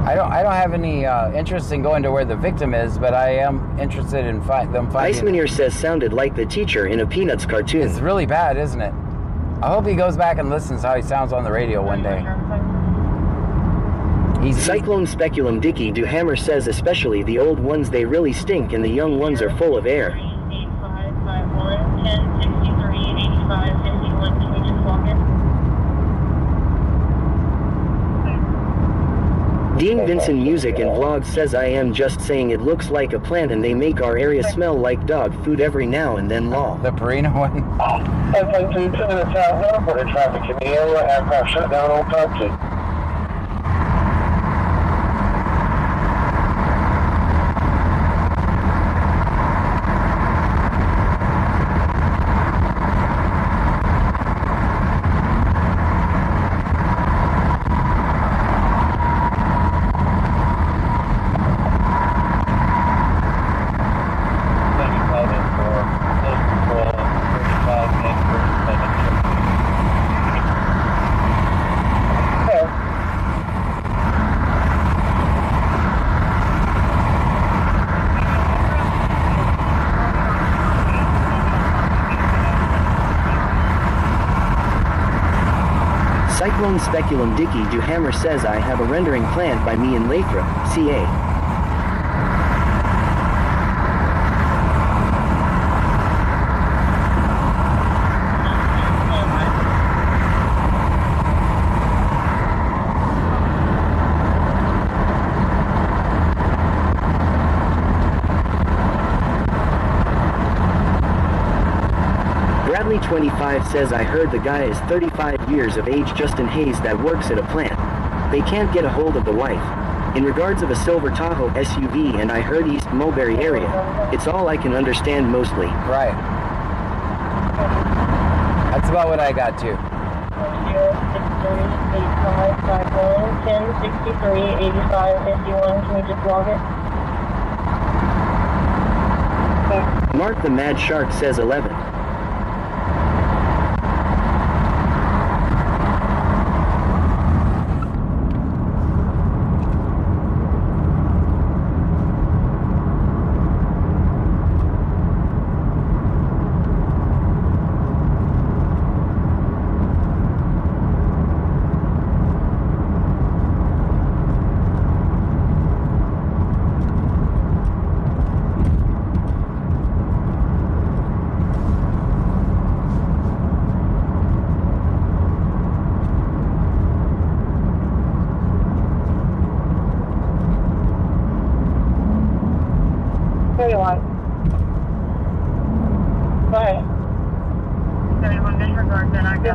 I don't have any interest in going to where the victim is, but I am interested in them finding. Iceman here says sounded like the teacher in a Peanuts cartoon. It's really bad, isn't it? I hope he goes back and listens how he sounds on the radio one day. Cyclone Speculum Dicky Do Hammer says especially the old ones, they really stink and the young ones are full of air. 8551 1063 8551. Can you just walk in? Dean Vincent Music and Vlogs says I am just saying it looks like a plant and they make our area smell like dog food every now and then. Law. The Perino one? 10.2, 2 minutes out now, border traffic in the area, aircraft shut down on top 2. Cyclone Speculum Dicky Do Hammer says I have a rendering plant by me in Lathrop, CA. Bradley 25 says I heard the guy is 35 years of age, Justin Hayes, that works at a plant. They can't get a hold of the wife. In regards of a silver Tahoe SUV and I heard East Mulberry area. It's all I can understand mostly. Right. That's about what I got too. 8551 1063 8551. Can you just log it? Mark the Mad Shark says 11.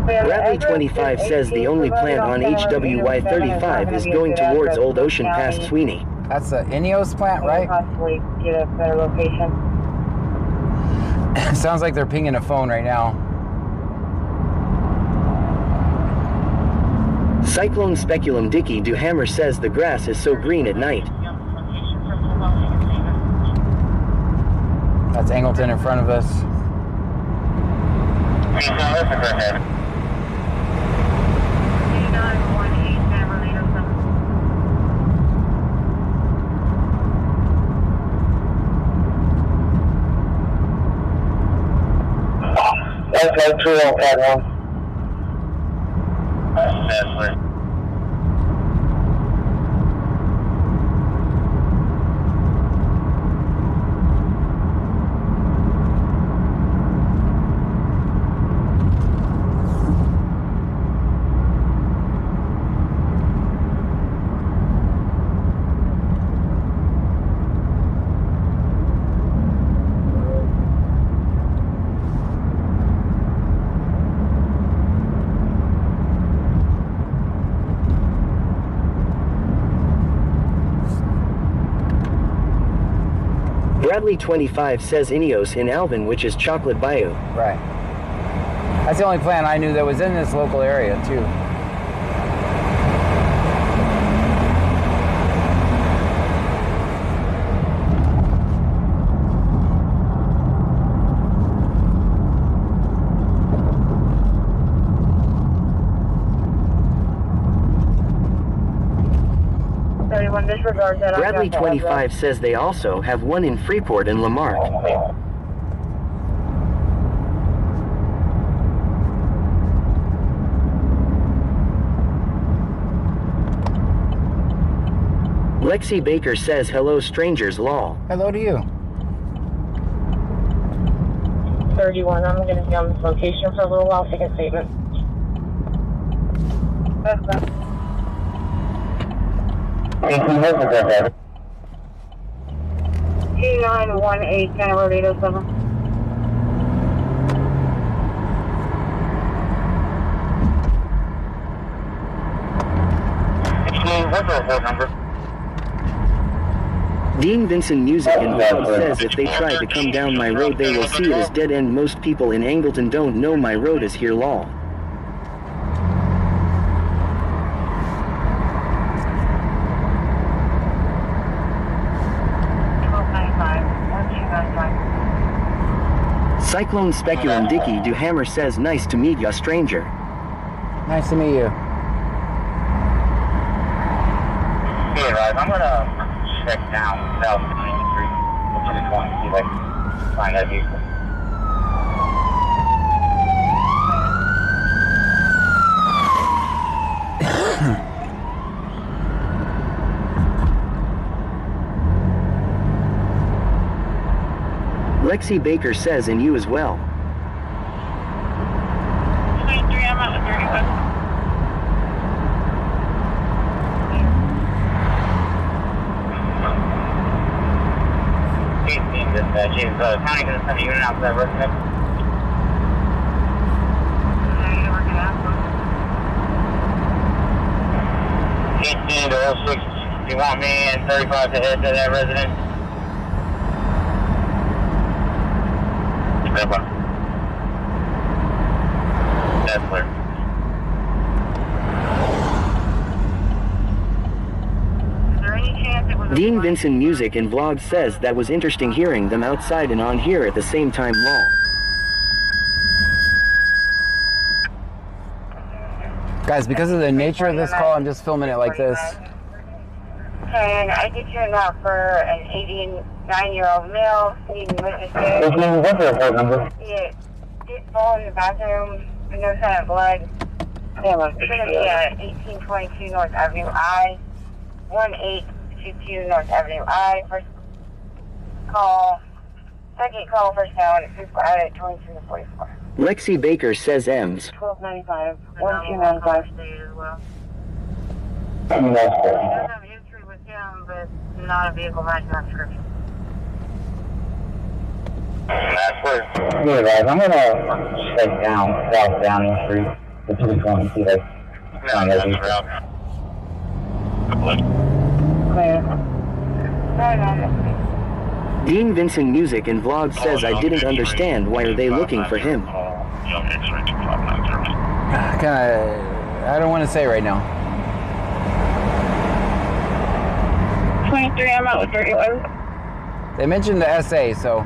Bradley 25 says the only plant on HWY 35 is going towards Old Ocean past Sweeney. That's the Ineos plant, right? Possibly get a better location. Sounds like they're pinging a phone right now. Cyclone Speculum Dicky Duhammer says the grass is so green at night. That's Angleton in front of us. Okay, 201. That's right. Bradley 25 says Ineos in Alvin, which is Chocolate Bayou. Right. That's the only plant I knew that was in this local area, too. Disregard that. Bradley 25 says they also have one in Freeport and Lamarck. Lexi Baker says hello strangers lol. Hello to you. 31, I'm going to be on this location for a little while, take a statement. That's that. 2918, County Road 807. Dean Vincent Music in Vlog says if they try to come down my road they will see it as dead end. Most people in Angleton don't know my road is here lol. Cyclone Speculum Dicky Duhammer says nice to meet ya stranger. Nice to meet you. Hey, guys, I'm gonna check down South Main Street. I just want to see if I can find that vehicle. Lexi Baker says and you as well. 23, I'm at the 31. James, county gonna send a unit out to that resident. Yeah, 18 to 06, you want me and 35 to head to that resident? That's clear. Dean Vincent Music in Vlog says that was interesting hearing them outside and on here at the same time lol. Guys, because of the nature of this call, I'm just filming it like this. Can I get you a note for an 89-year-old male needing witnesses? Yeah, did fall in the bathroom, no sign of blood. It's going to be at 1822 North Avenue I, 1822 North Avenue I. First call, second call, first down, out at 22 to 44. Lexi Baker says M's. 1295, 1295. He does have history with him, but not a vehicle matching that description. That's clear. Yeah, guys, I'm gonna check down South Downing Street. The 220 and see if I find that vehicle. Clear. Dean Vincent Music and Vlog says I didn't understand. Why are they looking for him? I don't want to say right now. 23, I'm out with 31. They mentioned the SA, so.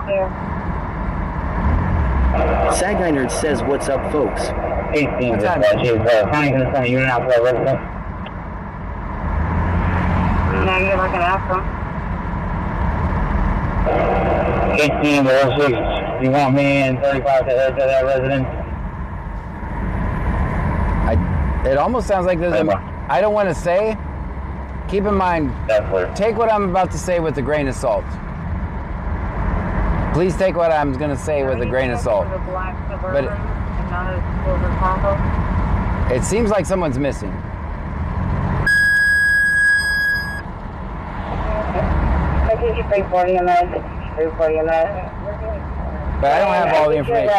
Yeah. Saginerd says, what's up, folks? 18, What time? County can send a unit out to that resident. Negative, I can ask them. 18 to 06. You want me and 35 to head to that residence? It almost sounds like there's a. I don't want to say. Keep in mind, take what I'm about to say with a grain of salt. Please take what I'm going to say with a grain of salt. But it seems like someone's missing. I think you 340 a minute. 340 a minute. But I don't have all the information.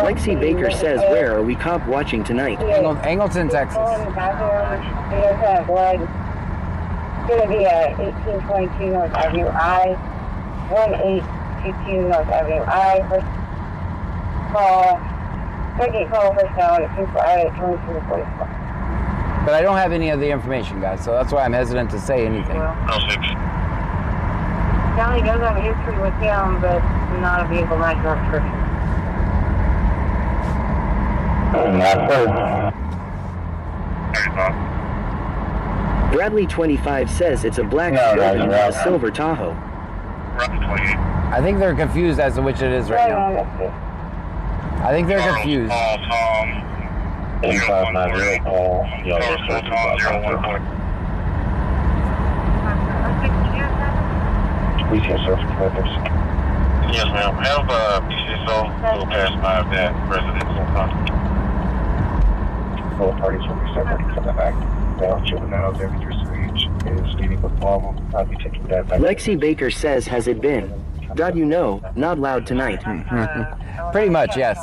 Lexi Baker says, where are we cop watching tonight? Angleton, Texas. It's going to be at 1822 North Avenue I, 1822 North Avenue I. First call, second call, first down at 2244. But I don't have any of the information, guys, so that's why I'm hesitant to say anything. County does have a history with him, but not a vehicle match description. Bradley 25 says it's a black Chevy with a silver Tahoe. I think they're confused as to which it is right now. I think they're confused. Yes, ma'am. Have PCSO go past by that residential front. Both parties will be separate coming back. Now, juveniles, every age is leading with problem. I'll be taking that back. Lexi Baker says, has it been? God, you know, not loud tonight. Pretty much, yes.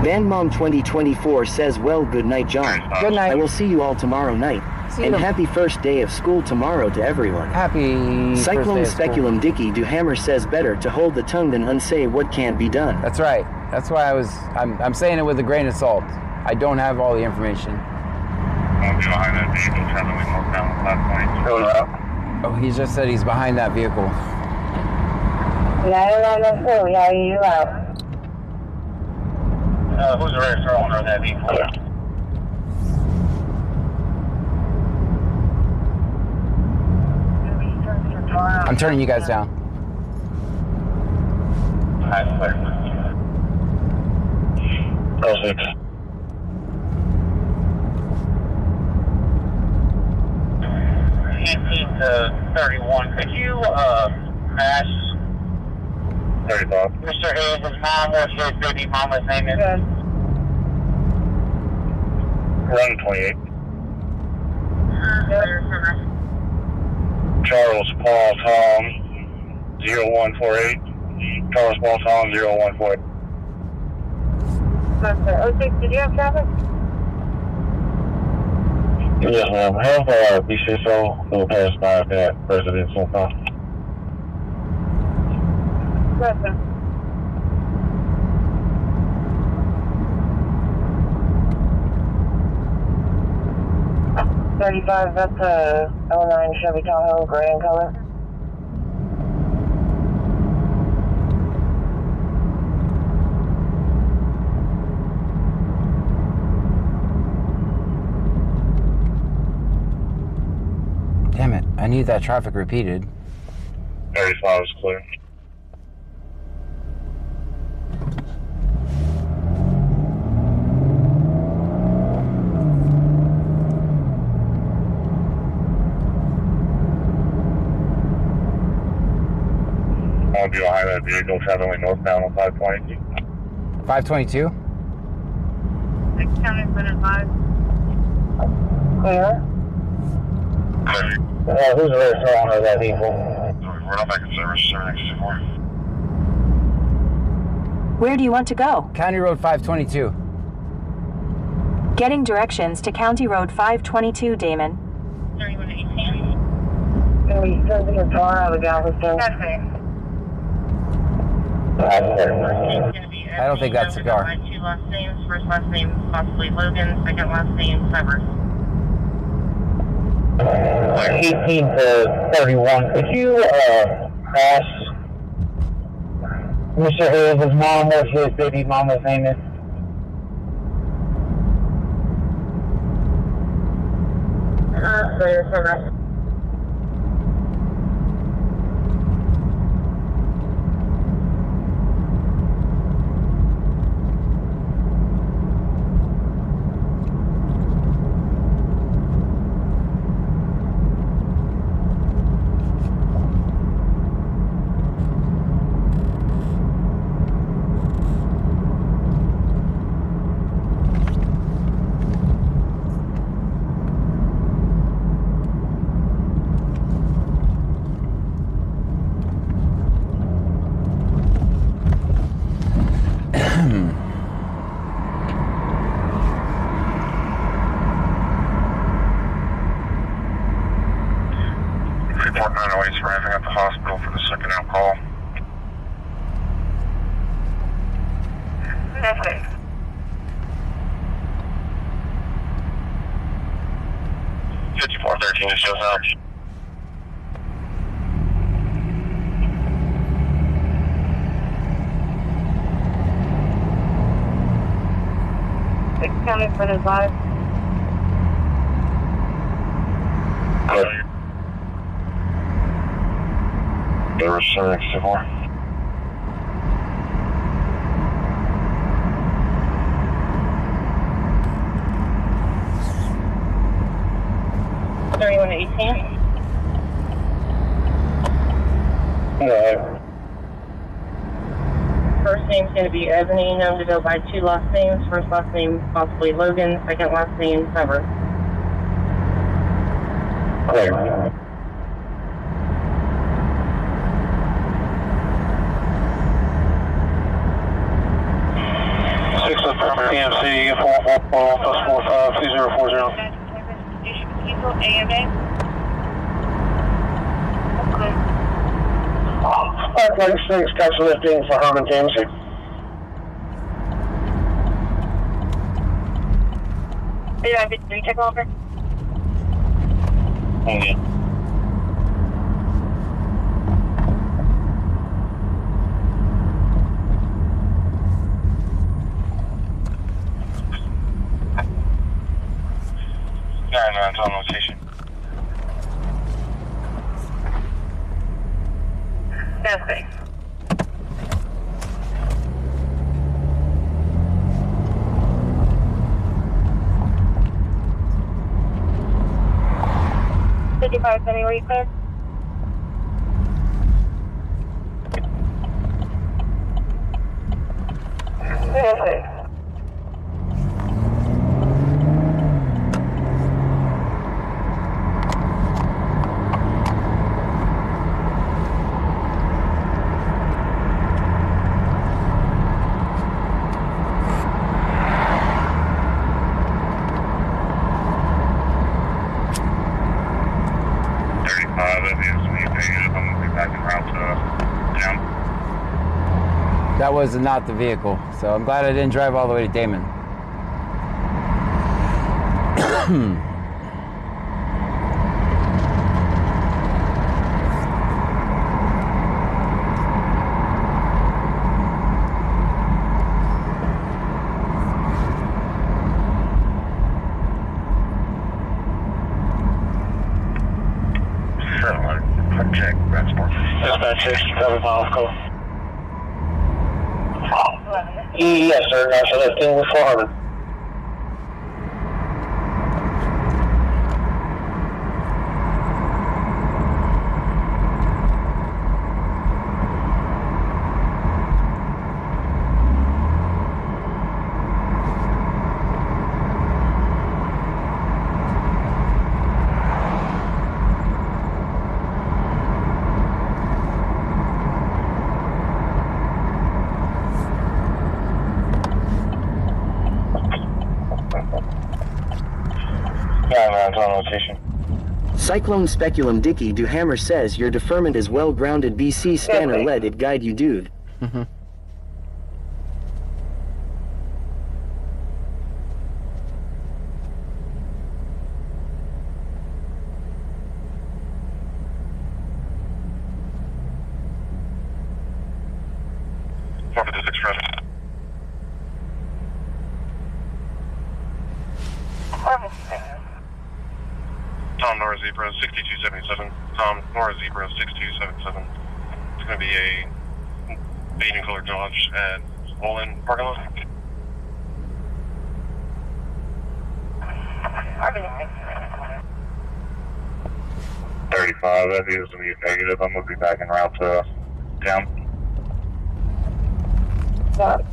Bandmom 2024 says, well, good night, John. Good night. I will see you all tomorrow night. And happy first day of school tomorrow to everyone. Happy Cyclone first day of school. Speculum Dicky Duhammer says better to hold the tongue than unsay what can't be done. That's right. That's why I'm saying it with a grain of salt. I don't have all the information. Oh, he just said he's behind that vehicle. 90904, we are you out. Who's the register owner of that vehicle? I'm turning you guys down. Girl 6. To 31. Could you ask 35. Mr. Hayes' mom what his baby mama's name is? Run 28. Charles Paul Tom 0148. Charles Paul Tom 0148. 06, did you have traffic? Yes, ma'am. Have BCSO go past by that residential front. Yes, sir. $35, that's a 09 Chevy Tahoe, gray in color. Damn it, I need that traffic repeated. 35 is clear. I'll be behind that vehicle traveling northbound on 522. 522? 6 county, 5. Clear. Who's the rest of that vehicle? We're not back in service, 764. Where do you want to go? County Road 522. Getting directions to County Road 522, Damon. 3118. Can we send the car out of Galveston? That's it. I don't think that's a car. Two last names, first last name possibly Logan, second last name Severs. 18 to 31. Could you ask Mr. Hayes' mom what his baby mama's name is? Severs. Report 908 is arriving at the hospital for the second out call. That's it. 5413 just shows out. County for the live. There was 764. First name's going to be Ebony, known to go by two last names. First last name possibly Logan, second last name Severs. Clear. PMC 444 plus 452040. AMA. Okay. 36, catch lifting for Herman PMC. Did I take over? Thank you. It's on location. That's it. Where you clear? That's it. That was not the vehicle, so I'm glad I didn't drive all the way to Damon. Check, transport. Dispatch 67 miles, call. Yes, sir. So that's dealing with Harmon. on location. Cyclone Speculum Dicky do Hammer says your deferment is well grounded. BC scanner let it guide you, dude. Tom Nora Zebra 6277. Tom Nora Zebra 6277. It's going to be a beige and color Dodge at Olin parking lot. $35, that is going to be negative. I'm going to be back en route to town. Got it.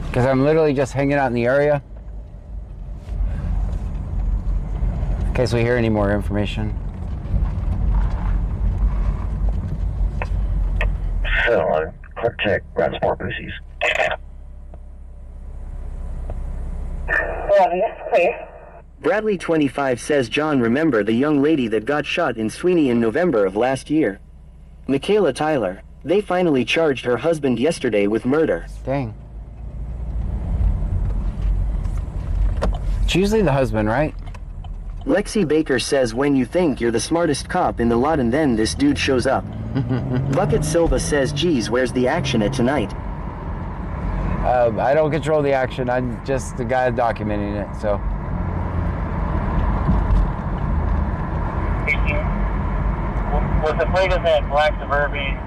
Because I'm literally just hanging out in the area. In case we hear any more information. So, Clark Tech, Ransmore Boosies. Bradley 25 says John remember the young lady that got shot in Sweeney in November of last year. Michaela Tyler. They finally charged her husband yesterday with murder. Dang. It's usually the husband, right? Lexi Baker says when you think you're the smartest cop in the lot and then this dude shows up. Bucket Silva says geez, where's the action at tonight? I don't control the action. I'm just the guy documenting it, so. Was the plaintiff at Black Suburban,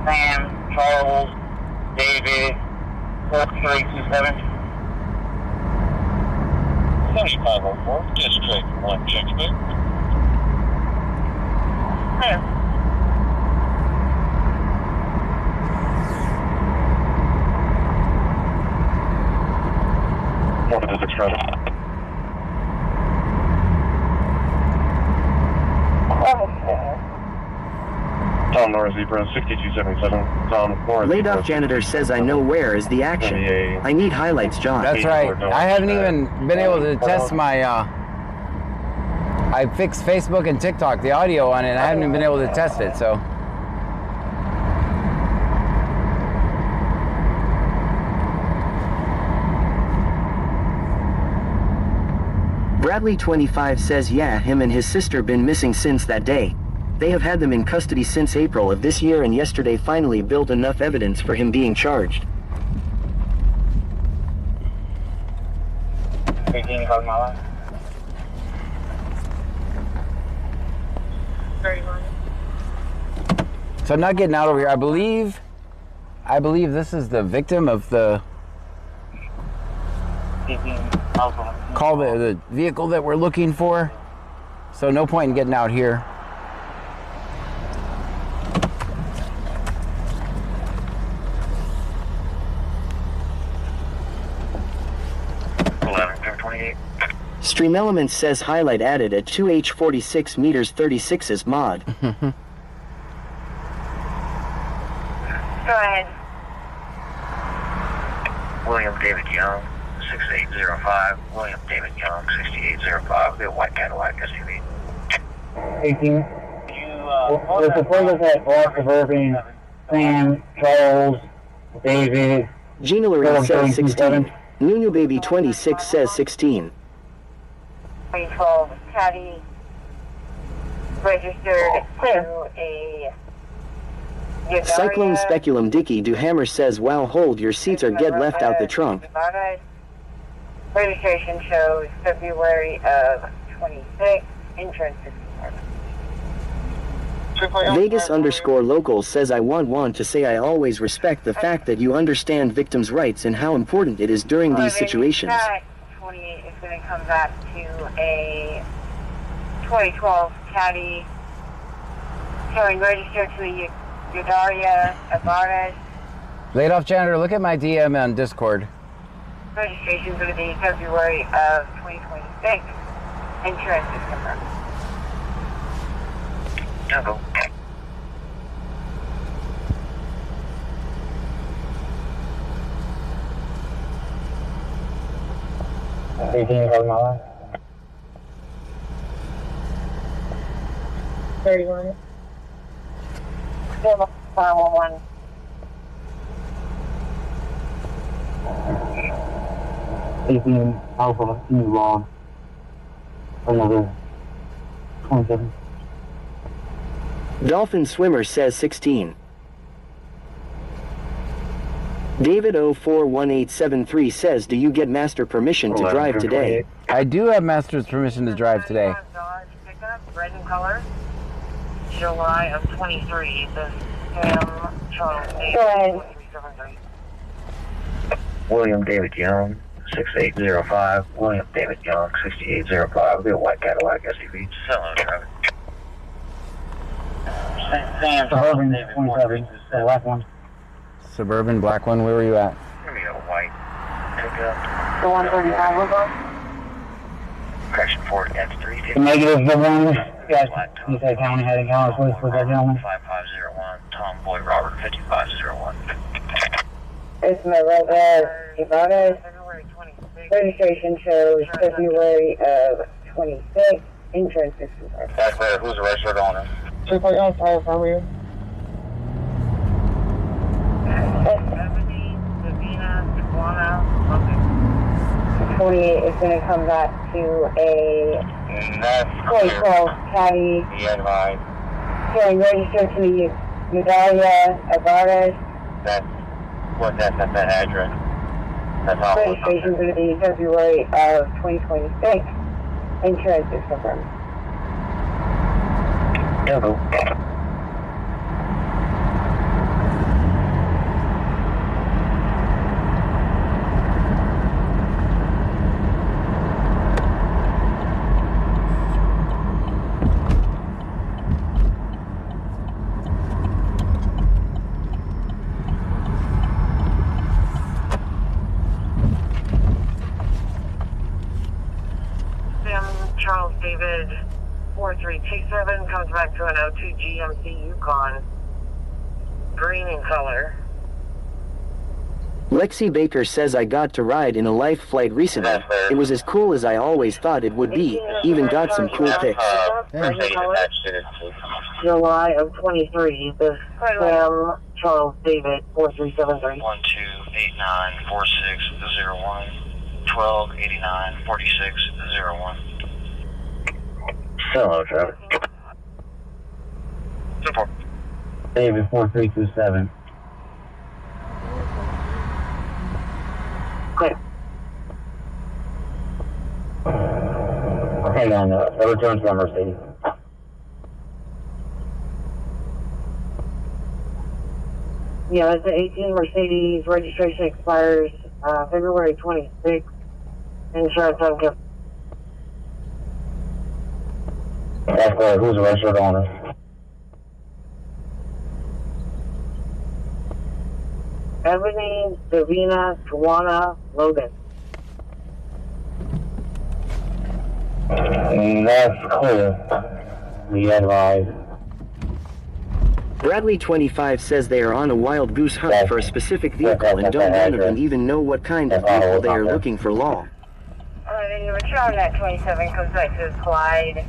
Sam, Charles, David, 4327? 7504, District 1 checkpoint. There. More than 6 road. Tom Nora Zebra 6277. Tom Nora Laid Zebra. off janitor says I know where is the action. I need highlights, John. That's right. I haven't even been able to test my, I fixed Facebook and TikTok, the audio on it, and I haven't even been able to test it, so. Bradley 25 says yeah, him and his sister been missing since that day. They have had them in custody since April of this year and yesterday finally built enough evidence for him being charged. 31. So I'm not getting out over here. I believe this is the victim of the call, the vehicle that we're looking for. So no point in getting out here. Stream Elements says highlight added at 2H46 meters 36 is mod. Go ahead. William David Young, 6805. William David Young, 6805. The white Cadillac SUV. 18. Was the plaintiff at Black Suburban, Sam, Charles, David? Gina Lorraine says 16. Nunu Baby 26 says 16. 2012 Caddy registered to a Cyclone Speculum Dicky do Hammer says wow, hold your seats or get left out the trunk. Registration shows February of 26. Insurance is Vegas _local says I want to say I always respect the fact that you understand victims' rights and how important it is during these situations. 28 is going to come back to a 2012 Caddy showing registered to a Yudaria Avares. Laid off janitor, look at my DM on Discord. Registration is going to be February of 2026. Insurance is confirmed. 18, hold my line. 31. 511. Alpha, you wrong. Another 27. Dolphin Swimmer says 16. David 041873 says, do you get master permission to drive today? I do have master's permission to drive today. Dodge pickup, red in color. July of 23. The Sam Charles David 4373. William David Young, 6805. William David Young, 6805. Be a white Cadillac SUV. Hello, traffic. Sam Suburban 27. The last one. Suburban black one, where were you at? Give me a white pickup. The 135 Logo. Correction Ford X3. Negative the one. Yes, you said county heading Collins, please, for that gentleman. 5501. Tom Boyd Robert 5501. It's my Ibarra. Registration shows February of 26. Insurance is confirmed. That's clear. Who's the registered owner? 3.05 from you. 48 is going to come back to a Coy Falls Caddy. Carrying registered to the Medallia Ibarra. That's that address. That's all. Registration is going to be February of 2026. Insurance is confirmed. Hello. Charles David 4327 comes back to an 02 GMC Yukon, green in color. Lexi Baker says, I got to ride in a life flight recently. It was as cool as I always thought it would be. Even got some cool pics. July of 23, the Sam Charles David 4373. 12894601. 12894601. Hello, Trevor. Support. David 4327. Clear. Hang on, the returns from Mercedes. Yeah, it's an 18 Mercedes. Registration expires February 26th. Insurance uncovered. That's clear. Who's the registered owner? Ebony, Davina, Tawana, Logan. That's clear. We advise. Bradley 25 says they are on a wild goose hunt for a specific vehicle and don't none of them even know what kind of vehicle they are looking for. Law. Then you return that 27 comes back to Clyde,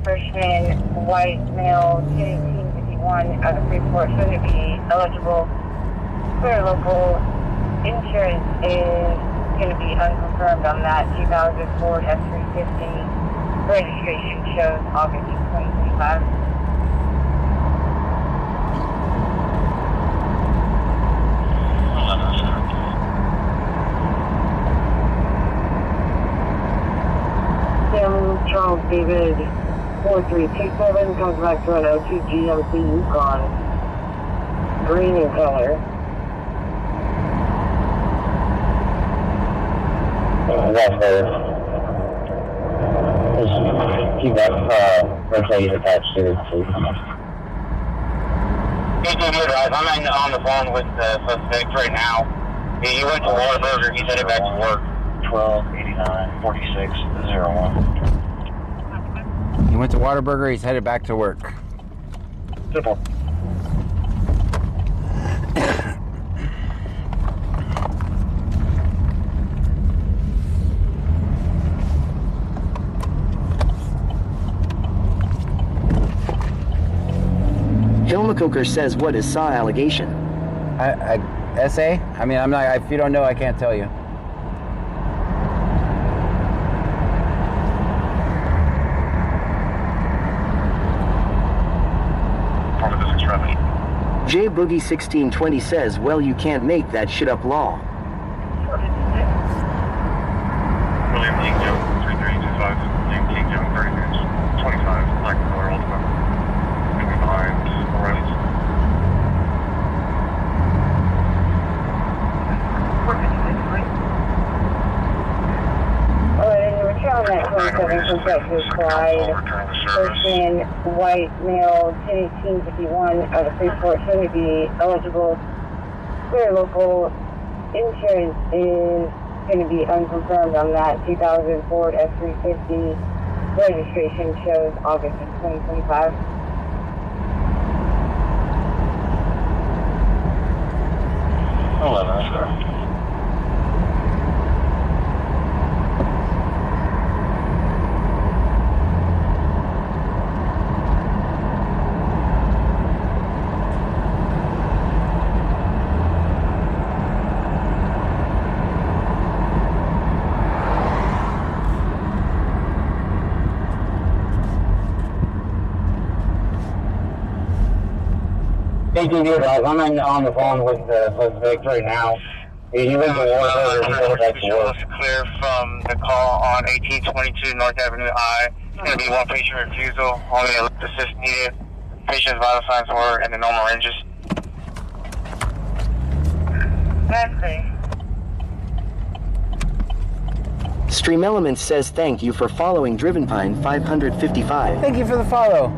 freshman, white male, 1851 out of Freeport, soon to be eligible for local. Insurance is going to be unconfirmed on that 2000 Ford F350. Registration shows August 2025. Sam Charles David 4327 comes back to an 02 GMC Yukon, green in color. That's clear. Just keep that Mercedes attached to the seat. He's doing good, right? I'm on the phone with the suspect right now. He went to Whataburger. He's headed back to work. 12894601. He went to Whataburger, he's headed back to work. Simple. Schumacher says what is SAW allegation? SA? I mean, I'm not. If you don't know, I can't tell you. J Boogie 1620 says, well, you can't make that shit up law. William King Young, 3325. William King Young, 30 minutes. 25, black and color ultimate. Maybe behind O'Reilly's. Return that 27 from Texas Clyde. Person, white, male, 10-18-51 out of Freeport, soon to be eligible. Clear local insurance is going to be unconfirmed on that. 2000 Ford F-350 registration shows August of 2025. I'm on the phone with Vic right now. You went to war. Clear from the call on 1822 North Avenue I. It's going to be one patient refusal. Only a lift assist needed. Patient's vital signs were in the normal ranges. Stream Elements says thank you for following Driven Pine 555. Thank you for the follow.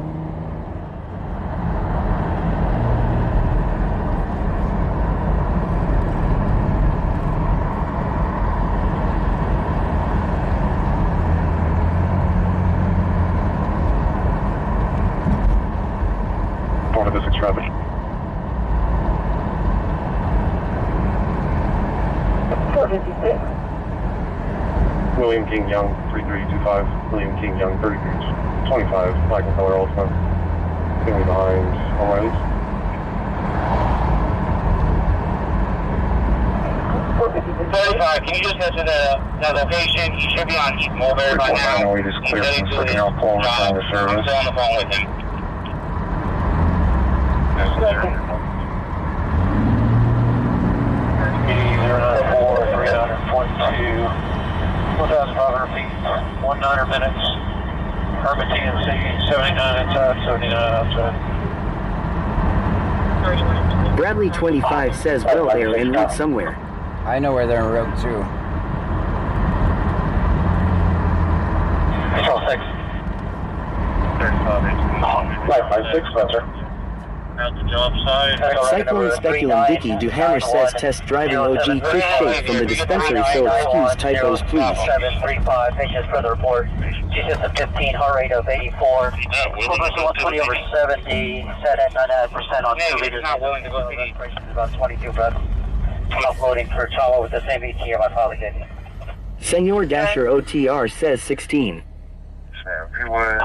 William King Young, 3325. William King Young, 3325. Black and color ultimate. Going to be behind O'Reilly's. 35, can you just get to the location? He should be on East Mulberry by now. He's heading to his job. I'm still on the phone with him. .4, 1,500 feet, 19 minutes. Herman TNC, 79 inside, 79 outside. Bradley 25 says, well, they're en route somewhere. I know where they're en route to. Control 6. 556, Spencer. At the job site. Cyclone Speculum Dicky Duhammer says test driving OG Chris Shake from the dispensary, so excuse typos please. 735, patients for the report. G-System 15, heart rate of 84. Pressure 120 over 70, set at 99% on 2 liters. Pressure is about 22 breaths. Uploading for Chalo with the same ETA my father gave me. Senor Dasher OTR says 16. If you would,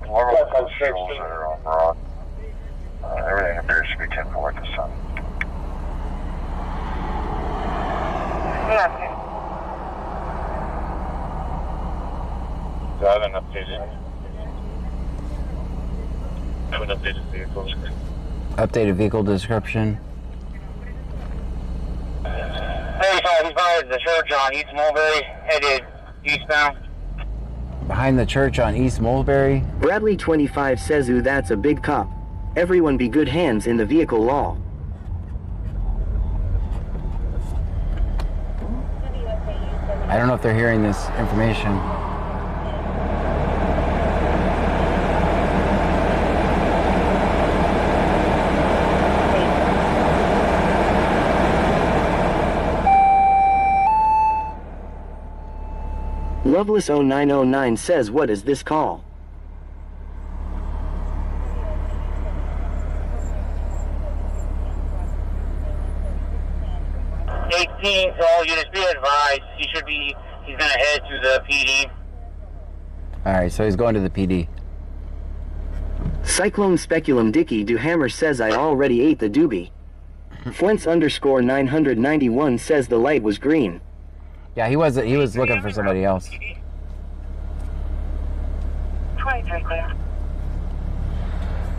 Laurel controls that are on broad. Everything appears to be 10-4 at this time. So I haven't updated vehicle description. Updated vehicle description. 35, he's by the church on East Mulberry, headed eastbound. Behind the church on East Mulberry. Bradley 25 says, ooh, that's a big cop. Everyone be good hands in the vehicle law. I don't know if they're hearing this information. Loveless 0909 says, what is this call? So all units be advised, he's going to head to the PD. Alright, so he's going to the PD. Cyclone Speculum Dicky Do Hammer says I already ate the doobie. Fuentz _991 says the light was green. Yeah, he was looking for somebody else. 23 clear.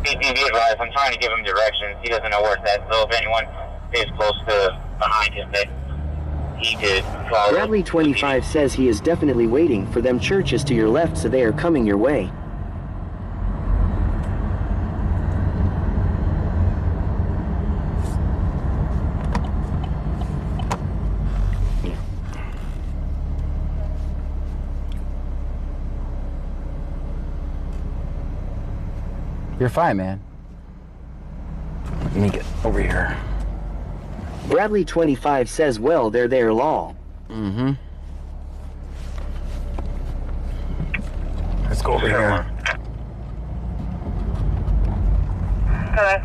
He advised, I'm trying to give him directions. He doesn't know where it's at, so if anyone is close to behind him, that he did follow. Bradley 25 says he is definitely waiting for them churches to your left, so they are coming your way. You're fine, man. Let me get over here. Bradley 25 says, well, they're there, lol. Mm-hmm. Let's go over here. Hello.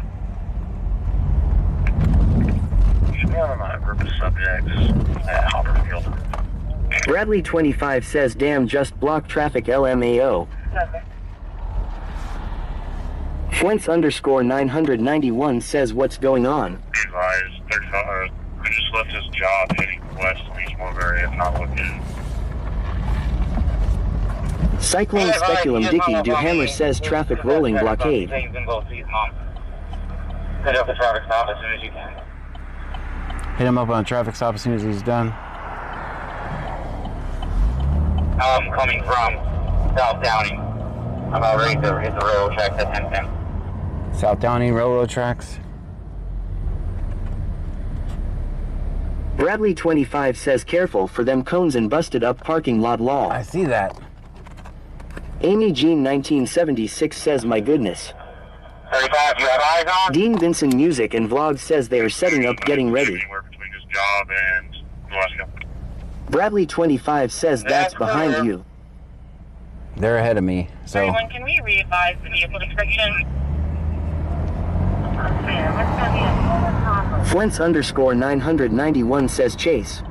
Purpose subjects at Hopperfield. Bradley 25 says, damn, just block traffic LMAO. Okay. Fuentz _991 says, what's going on? Be advised, I just left his job heading west in the East Mulberry, if not looking. Cyclone Speculum Dicky Do Hammer says traffic rolling blockade. You can go see his mom. Set up the traffic stop as soon as you can. Hit him up on a traffic stop as soon as he's done. I'm coming from South Downing. I'm about ready to hit the railroad tracks at 10:10. South Downing railroad tracks. Bradley 25 says careful for them cones and busted up parking lot lol. I see that. Amy Jean 1976 says my goodness. 35, you have eyes on? Dean Vincent Music and Vlog says they are setting up getting ready. Anywhere between his job and Alaska. Bradley 25 says that's behind you. They're ahead of me, so. Everyone, can we re-advise the vehicle description? Fuentz _991 says chase.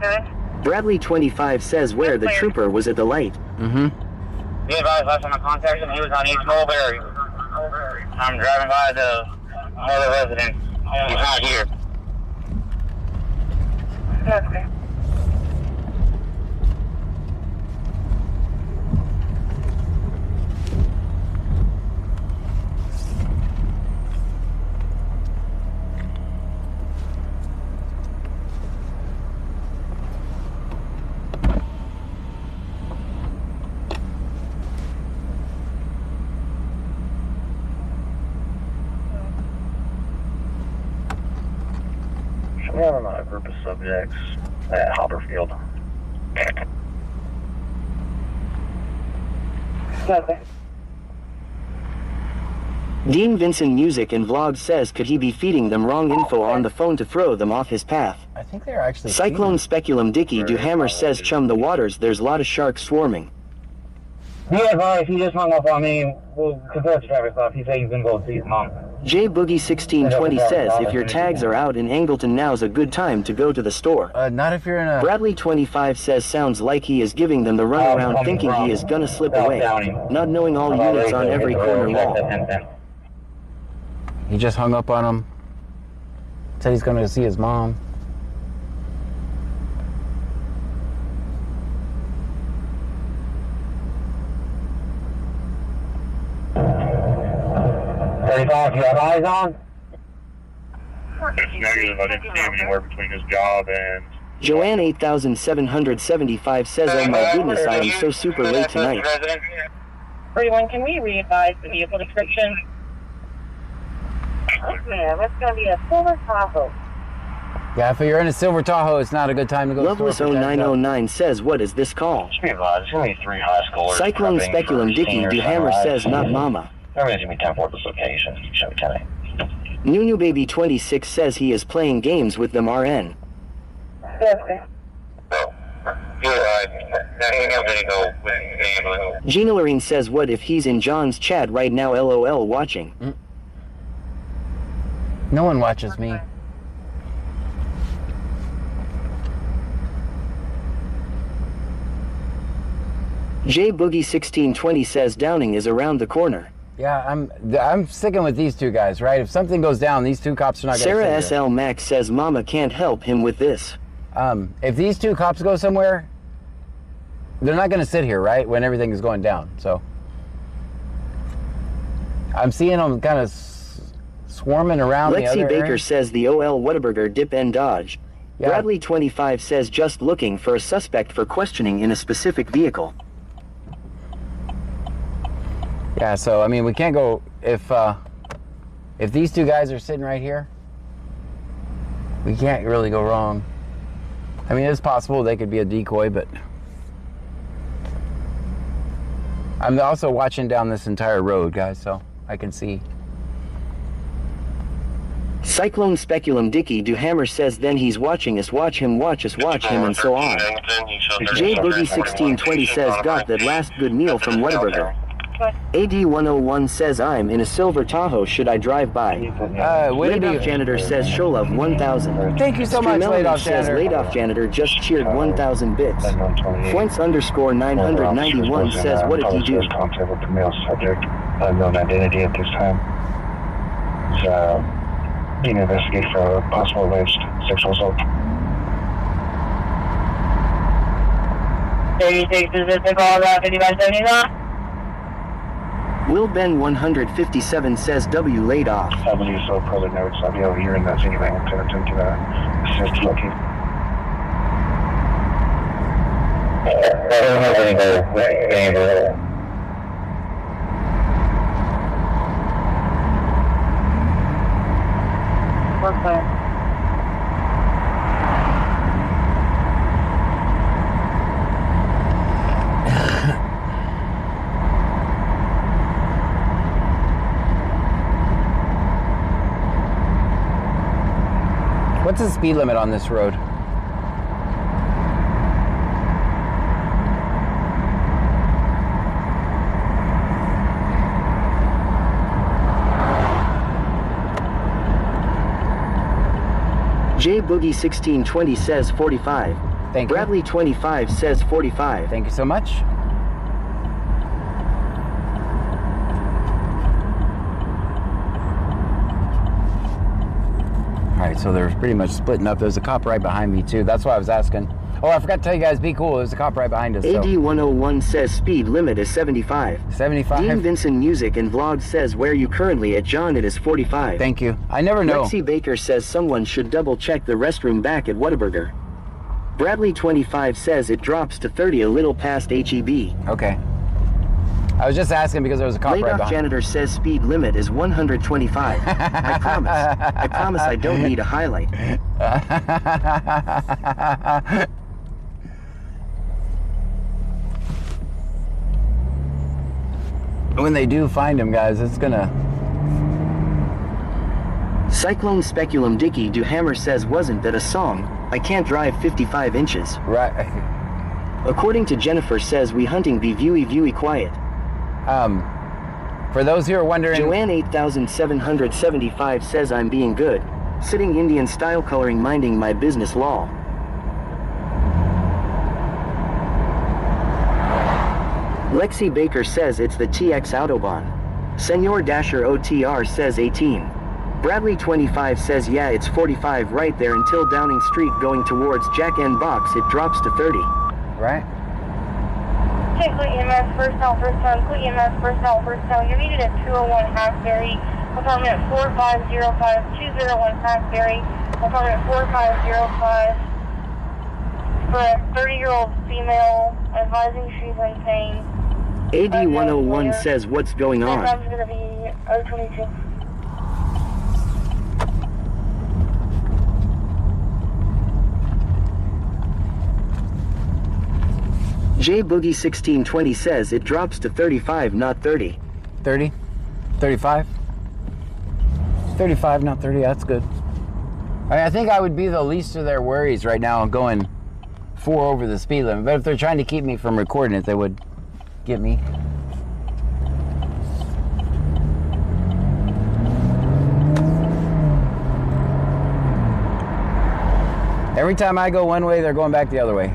Good. Bradley 25 says where the trooper was at the light. Mm-hmm. Be advised, last time I contacted him, he was on East Mulberry. I'm driving by the other residence. He's not here. Okay. Purpose subjects at Hopperfield. Okay. Dean Vincent Music and Vlog says could he be feeding them wrong info on the phone to throw them off his path. I think they're actually. Cyclone Speculum Dicky Do Hammer says chum the waters, there's a lot of sharks swarming. Be advised, he just hung up on me. We'll consider the traffic stop. He said he's gonna go see his mom. J Boogie 1620 says if your tags are out in Angleton, now's a good time to go to the store. Not if you're in a. Bradley 25 says sounds like he is giving them the runaround thinking he is gonna slip away, not knowing all units on every corner wall. He just hung up on him. Said he's gonna see his mom. You have eyes on? It's negative. I didn't see him anywhere between his job and. Joanne 8775 says, oh my goodness, I am so super late tonight. Everyone, can we re-advise the vehicle description? Okay, that's going to be a Silver Tahoe. Yeah, if you're in a Silver Tahoe, it's not a good time to go. Loveless 0909 says, what is this call? Be advised, there's only 3 high schoolers. Cyclone Speculum Dicky Do Hammer says, not mama. Everything's gonna be 10-4 this location. Show me 10-8. Nunu Baby 26 says he is playing games with them RN. Okay. Gina Lorene says, what if he's in John's chat right now, LOL watching? No one watches me. J Boogie 1620 says Downing is around the corner. Yeah, I'm sticking with these two guys, right? If something goes down, these two cops are not going to Sarah SL Max says Mama can't help him with this. If these two cops go somewhere, they're not going to sit here, right? When everything is going down. So I'm seeing them kind of swarming around the other Lexi Baker area. says the OL Whataburger dip and dodge. Yeah. Bradley 25 says just looking for a suspect for questioning in a specific vehicle. Yeah, so I mean, we can't go if these two guys are sitting right here. We can't really go wrong. I mean, it's possible they could be a decoy, but I'm also watching down this entire road, guys, so I can see. Cyclone Speculum Dicky Duhammer says then he's watching us, watch him, watch us, watch him, and so on. J Boogie 1620 says got that last good meal from Whataburger. AD 101 says I'm in a silver Tahoe, should I drive by? Laid-off Janitor says Sholov 1000. Thank you so much, Laid-off says Janitor. Laid-off Janitor just cheered 1000 bits. Points _ 991 says what did he do? Contact with the male subject, unknown identity at this time. It's being investigated for possible alleged sexual assault. 36 is the call about 5579. Will Ben 157 says W laid off. I believe so, per the notes. I'll be over here in the city van to assist looking. What's the speed limit on this road? J Boogie 1620 says 45. Thank you. Bradley 25 says 45. Thank you so much. All right, so they're pretty much splitting up. There's a cop right behind me too. That's why I was asking. Oh, I forgot to tell you guys, be cool. There's a cop right behind us. So. AD 101 says speed limit is 75. 75. Dean Vincent Music and Vlog says where you currently at John it is 45. Thank you. I never know. Lexi Baker says someone should double check the restroom back at Whataburger. Bradley 25 says it drops to 30 a little past HEB. Okay. I was just asking because there was a cop right Laid-off behind. Janitor says speed limit is 125. I promise I don't need a highlight. When they do find him, guys, it's gonna... Cyclone Speculum Dicky Duhammer says wasn't that a song? I can't drive 55 inches. Right. According to Jennifer says we hunting be viewy quiet. For those who are wondering... Joanne 8775 says I'm being good. Sitting Indian style coloring minding my business law. Lexi Baker says it's the TX Autobahn. Senor Dasher OTR says 18. Bradley 25 says yeah it's 45 right there until Downing Street going towards Jack N Box it drops to 30. Right. Okay, Cle EMS, first town, Cle EMS, first town. You're needed at 201 Hackberry, apartment 4505, 201 Hackberry, apartment 4505. For a 30-year-old female, advising she's in pain. AD 101 says what's going on? Time's going to be 022. J Boogie 1620 says it drops to 35, not 30. 30? 35? 35, not 30. That's good. I think I would be the least of their worries right now going 4 over the speed limit. But if they're trying to keep me from recording it, they would get me. Every time I go one way, they're going back the other way.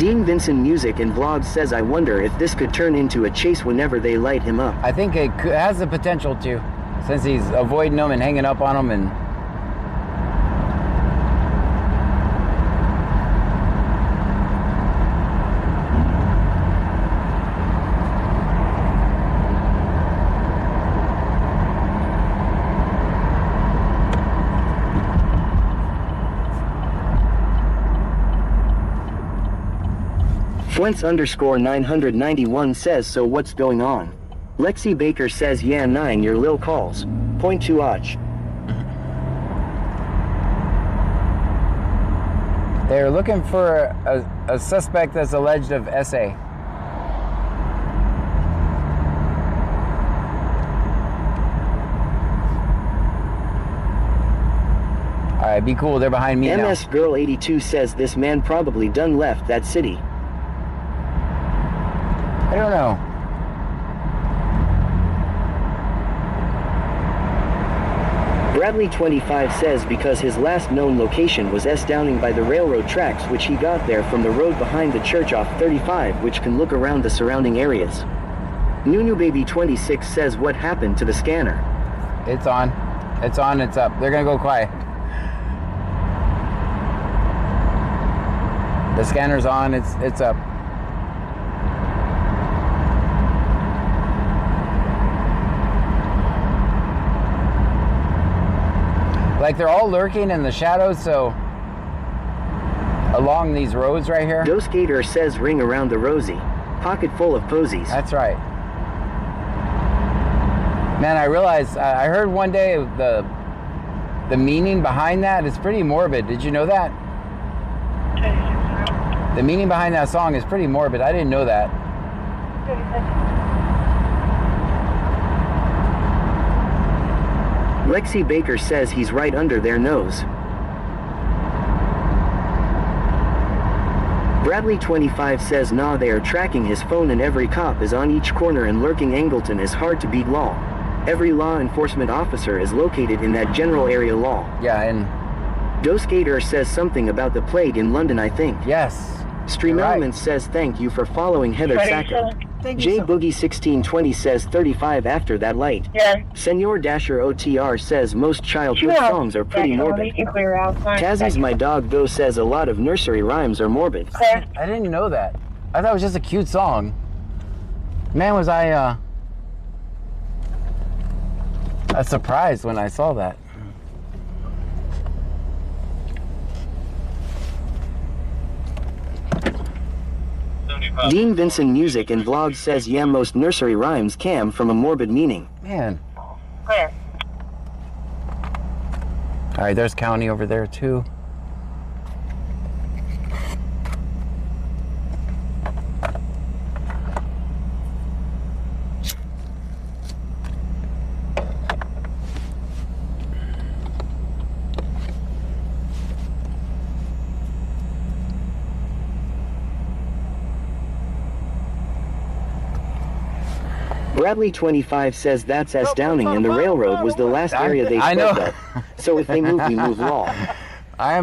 Dean Vincent Music and Vlogs says, I wonder if this could turn into a chase whenever they light him up. I think it has the potential to, since he's avoiding them and hanging up on them and... Fuents_991 says, so what's going on? Lexi Baker says, yeah 9 your lil calls. Point to Ach. They're looking for a suspect that's alleged of SA. Alright, be cool, they're behind me now. MS Girl 82 says this man probably done left that city. I don't know. Bradley 25 says because his last known location was S Downing by the railroad tracks, which he got there from the road behind the church off 35, which can look around the surrounding areas. Nunu Baby 26 says, what happened to the scanner? It's on. It's on, it's up. They're gonna go quiet. The scanner's on, it's up. Like they're all lurking in the shadows, so along these roads right here. Dose Gator says ring around the rosy. Pocket full of posies. That's right. Man, I realized, I heard one day the meaning behind that is pretty morbid. Did you know that? The meaning behind that song is pretty morbid. I didn't know that. Lexi Baker says he's right under their nose. Bradley 25 says nah, they are tracking his phone and every cop is on each corner and lurking. Angleton is hard to beat law. Every law enforcement officer is located in that general area law. Yeah, and... Dose Gator says something about the plague in London, I think. Yes. Stream Elements says thank you for following Heather Sacco. J Boogie 1620 says 35 after that light. Yeah. Senor Dasher OTR says most childhood songs are pretty morbid. Tazzy's My Dog Though says a lot of nursery rhymes are morbid. I didn't know that. I thought it was just a cute song. Man, was I surprised when I saw that. Dean Vincent Music and Vlogs says yeah, most nursery rhymes came from a morbid meaning. Man. Clear. Alright, there's County over there too. Bradley 25 says that's S Downing and the railroad was the last area they spread that. So if they move, we move law. I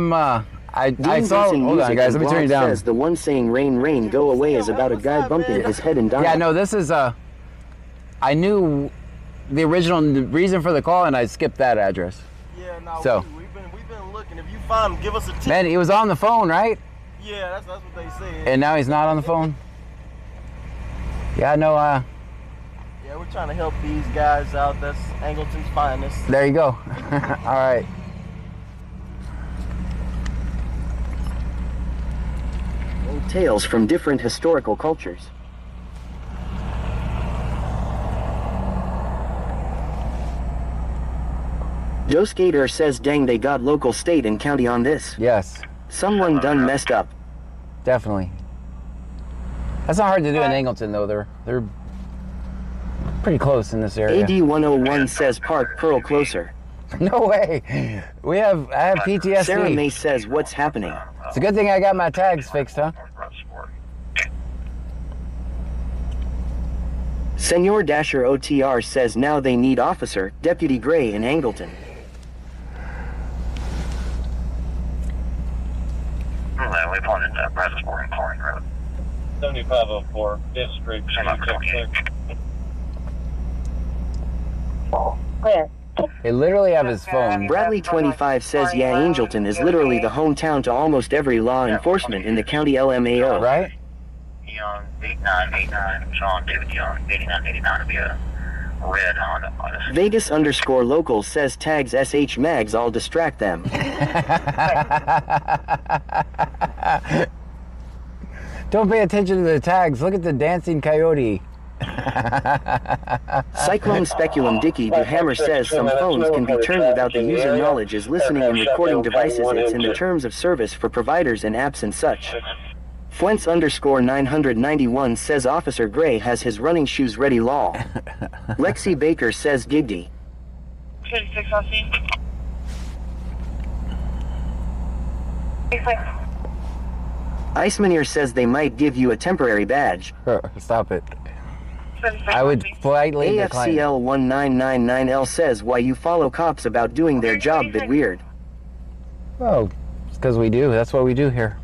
saw, hold on guys, let me turn you down. Says the one saying rain, rain, go away is about a guy bumping his head and dying. Yeah, no, this is I knew the original reason for the call and I skipped that address. Yeah, no, so we've been looking. If you find him, give us a tip. Man, he was on the phone, right? Yeah, that's what they said. And now he's not on the phone? Yeah, no, yeah, we're trying to help these guys out. That's Angleton's finest. There you go. All right. Old tales from different historical cultures. Joe Skater says dang, they got local, state, and county on this. Yes. Someone done messed up. Definitely. That's not hard to do in Angleton though. They're pretty close in this area. AD 101 says park Pearl closer. No way. I have PTSD. Sarah May says what's happening. It's a good thing I got my tags fixed, huh? Senor Dasher OTR says now they need officer, Deputy Gray in Angleton. We pulled into Pressport and Chlorine Road. 7504, District. Clear. They literally have his phone. Bradley 25 says, yeah, Angelton is literally the hometown to almost every law enforcement in the county LMAO. Right? Young, 8989, Sean David Young, 8989 will be a red Honda. Vegas_local says tags SH Mags, I'll distract them. Don't pay attention to the tags. Look at the dancing coyote. Cyclone Speculum Dicky the Hammer says some phones can be turned without the user knowledge as listening and recording devices. It's in the terms of service for providers and apps and such. Fuents_991 says Officer Gray has his running shoes ready law. Lexi Baker says Gigdy. 36 on scene. Icemaneer says they might give you a temporary badge. Stop it. I would politely decline. AFCL1999L says why you follow cops about doing their job bit weird. Oh, it's because we do. That's what we do here.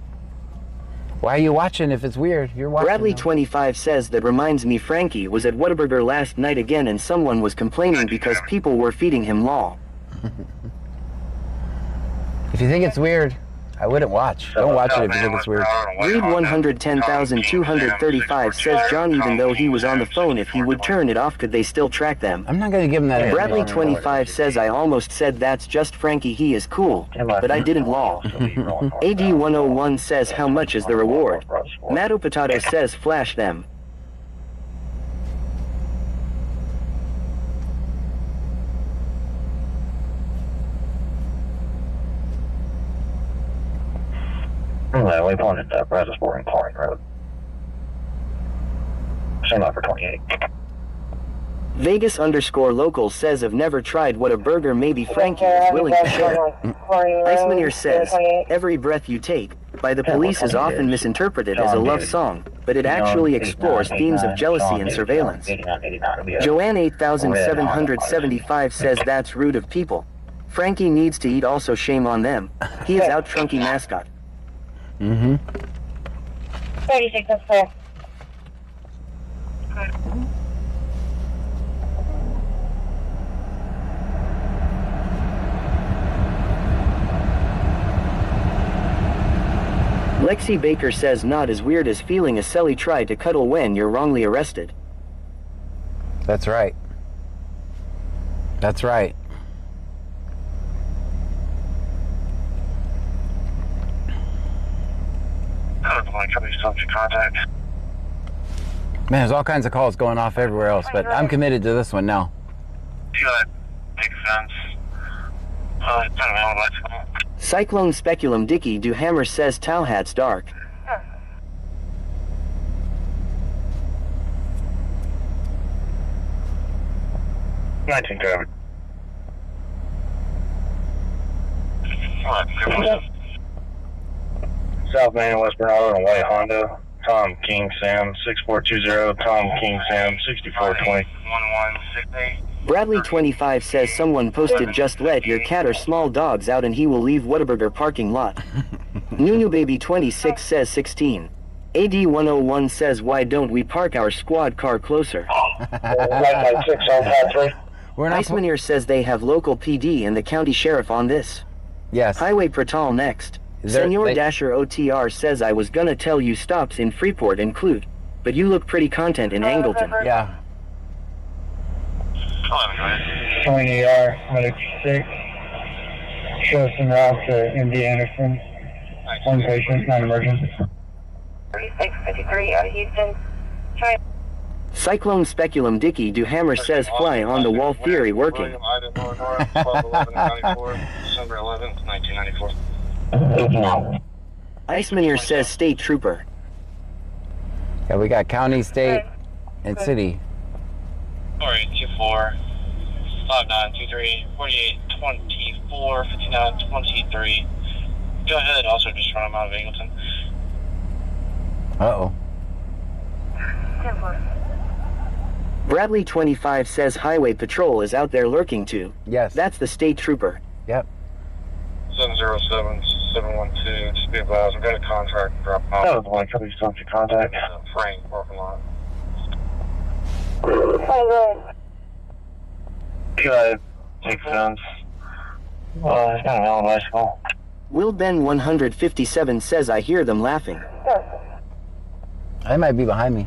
Why are you watching if it's weird? You're watching. Bradley 25 says that reminds me Frankie was at Whataburger last night again and someone was complaining because people were feeding him law. If you think it's weird, I wouldn't watch. Don't watch it if you think it's weird. Read 110,235 says John even though he was on the phone if he would turn it off could they still track them? I'm not going to give him that. Bradley 25 says I almost said that's just Frankie, he is cool, but I didn't law. AD 101 says how much is the reward? Matto Potato says flash them. Anyway, we pointed at Reservoir and Clark Road. Same up for 28. Vegas_local says I've never tried Whataburger, maybe Frankie is willing to share. Icemaneer says, every breath you take, by the police is often misinterpreted as a love song, but it actually explores themes of jealousy and surveillance. Joanne 8775 says that's rude of people. Frankie needs to eat, also shame on them. He is out Trunky mascot. 36, that's clear. Lexi Baker says not as weird as feeling a celly try to cuddle when you're wrongly arrested. That's right. That's right. Contact. Man, there's all kinds of calls going off everywhere else, but I'm committed to this one now. Take offense. Cyclone Speculum Dicky do Hammer says Towhat's dark. Nineteen covered. South Main, West Bernardo, and White Honda. Tom King Sam 6420. Tom King Sam 6420. 1168. Bradley 25 says someone posted just let your cat or small dogs out and he will leave Whataburger parking lot. Nunu Baby 26 says 16. AD 101 says why don't we park our squad car closer? Icemaneer says they have local PD and the county sheriff on this. Yes. Highway Patrol next. Senor Dasher OTR says I was gonna tell you stops in Freeport include, but you look pretty content in Angleton. Yeah. 20 ER, Medic 6. Show some route to MD Anderson. One patient, non-emergent. 3653 out of Houston. Try. Cyclone Speculum Dicky do Hammer says fly on the wall theory working. December 11th, 1994. Icemaneer says state trooper. Yeah, we got county, state, and city. 4824 5923 48 24 59 23. Go ahead, also just run them out of Angleton. Uh-oh. Bradley 25 says Highway Patrol is out there lurking too. Yes. That's the state trooper. Yep. 707-712, just be advised, we've got a contract drop off. That was one company still to contact. Frank, parking lot. Good. 6 cents. Well, it's kind of an bicycle. Will Ben 157 says I hear them laughing. They might be behind me.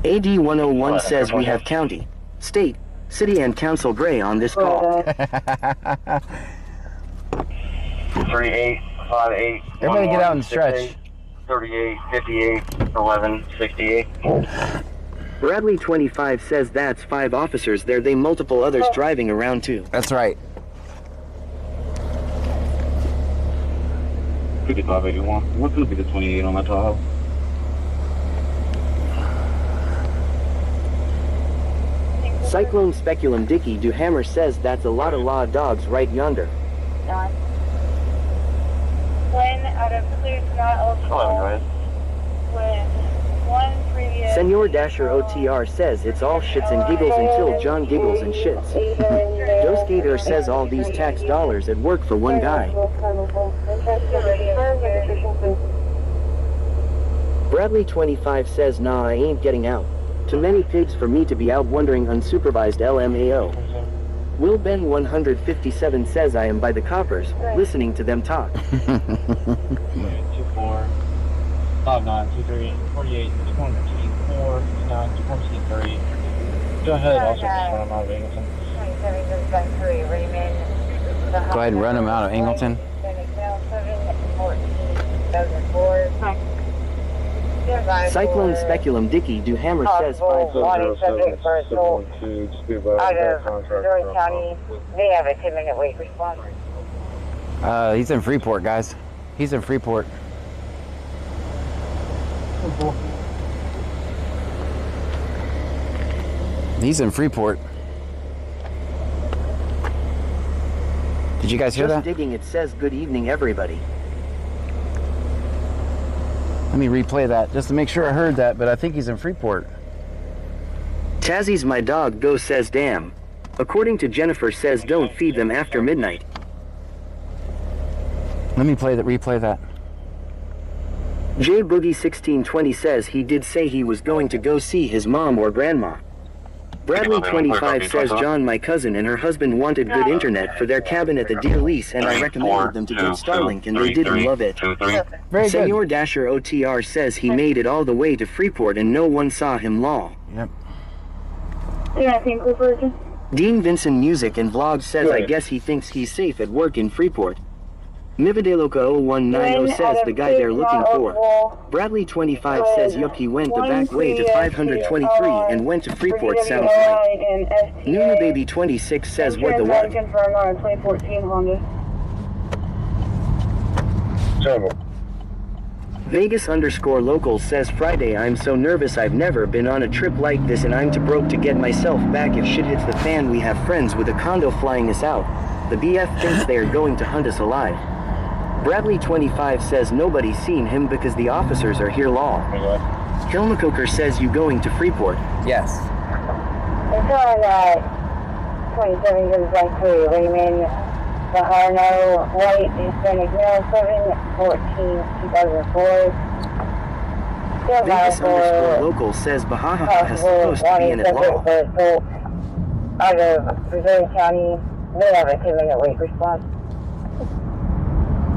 AD 101 says we have county, state, city, and council gray on this call. 3858. Everybody get out and stretch. 38, 58, 11, 68. Bradley 25 says that's 5 officers there, they multiple others driving around too. That's right. 5581. What could be the 28 on that Tahoe? Cyclone Speculum Dicky Duhammer says that's a lot of law dogs right yonder. One out of clear not eligible with one previous. Senor Dasher OTR says it's all shits and giggles until John giggles and shits. Joe Skater says all these tax dollars at work for one guy. Bradley 25 says nah, I ain't getting out. Too many pigs for me to be out wandering unsupervised LMAO. Will Ben 157 says I am by the coppers, listening to them talk. 24, 5923, 48, 24, 59, 243. Go ahead, also just run them out of Angleton. Go ahead and run them out of Angleton. Cyclone Speculum Dicky Duhammer says 5 subject for assault out of Missouri County. They have a 10-minute wait response. He's in Freeport, guys. He's in Freeport. He's in Freeport. Did you guys hear Just that? digging it says good evening everybody. Let me replay that just to make sure I heard that, but I think he's in Freeport. Tazzy's my dog go says damn. According to Jennifer says don't feed them after midnight. Let me replay that. J Boogie 1620 says he did say he was going to go see his mom or grandma. Bradley 25 says John, my cousin, and her husband wanted good internet for their cabin at the Deer Lease, and I recommended them to get Starlink, and they didn't love it. Very Senor good. Dasher OTR says he made it all the way to Freeport and no one saw him law. Yep. Dean Vincent Music and Vlog says I guess he thinks he's safe at work in Freeport. Mivadeloca 0190 says the guy they're looking for. Bradley 25 says yup, he went the back way to 523 and went to Freeport sounds like. Nunu Baby 26 says what the what? Confirm on 2014 Honda. Vegas_local says Friday I'm so nervous I've never been on a trip like this and I'm too broke to get myself back if shit hits the fan. We have friends with a condo flying us out. The BF thinks they are going to hunt us alive. Bradley 25 says nobody's seen him because the officers are here law. Kilmacoker says you going to Freeport. Yes. It's on 27 goes back to Raymond Bahano, White, Hispanic male, 7/14/2004. Vegas_local says Bahaha is supposed to be in it law. Out of Missouri County, they have a 10-minute wait response.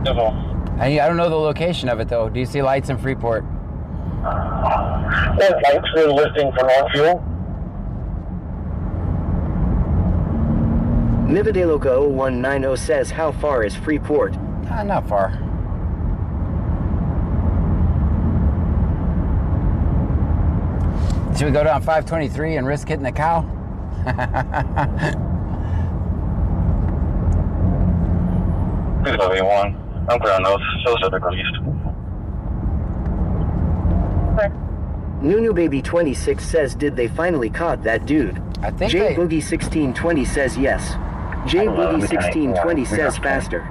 I don't know the location of it though. Do you see lights in Freeport? There's lights for the listing for non-fuel. Mivadeloca 0190 says how far is Freeport? Not far. Should we go down 523 and risk hitting the cow? One. I'm clear on those. So they're released. Nunu Baby 26 says did they finally caught that dude? I think J Boogie 1620 says yes. J Boogie 1620 says faster.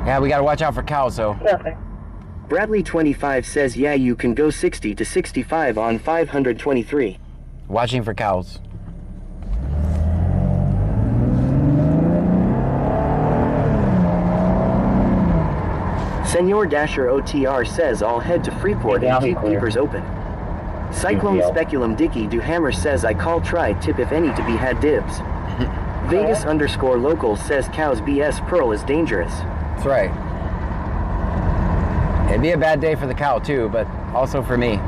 Yeah, we gotta watch out for cows though. Bradley25 says yeah, you can go 60 to 65 on 523. Watching for cows. Senor Dasher OTR says I'll head to Freeport and keep keepers open. Cyclone Speculum Dicky Duhammer says I call try tip if any to be had dibs. Vegas _ local says cows BS Pearl is dangerous. That's right. It'd be a bad day for the cow too, but also for me.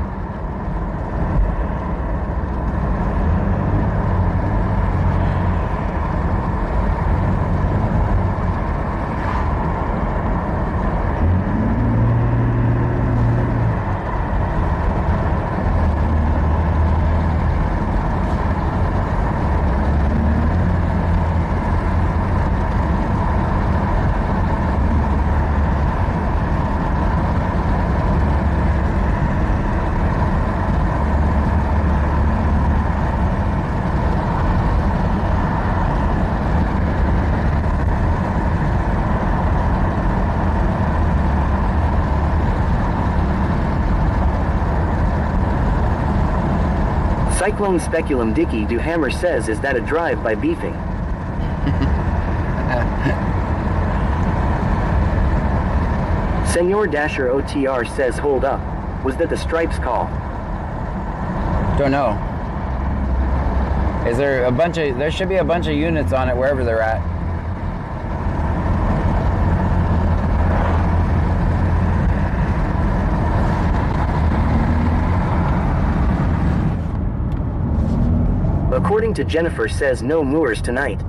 Cyclone Speculum Dicky Duhammer says is that a drive by beefing? Senor Dasher OTR says hold up. Was that the Stripes call? Don't know. Is there a bunch of, there should be a bunch of units on it wherever they're at. According to Jennifer says no moors tonight.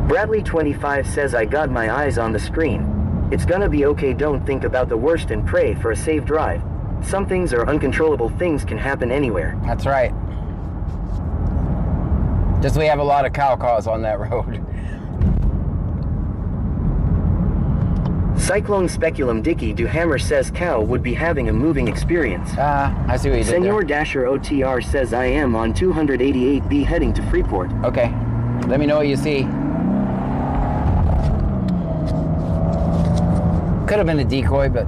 Bradley25 says I got my eyes on the screen. It's gonna be okay, don't think about the worst and pray for a safe drive. Some things are uncontrollable, things can happen anywhere. That's right. Just we have a lot of cow calls on that road. Cyclone Speculum Dicky Duhammer says cow would be having a moving experience. I see what you did Senor there. Dasher OTR says I am on 288B heading to Freeport. Okay, let me know what you see. Could have been a decoy, but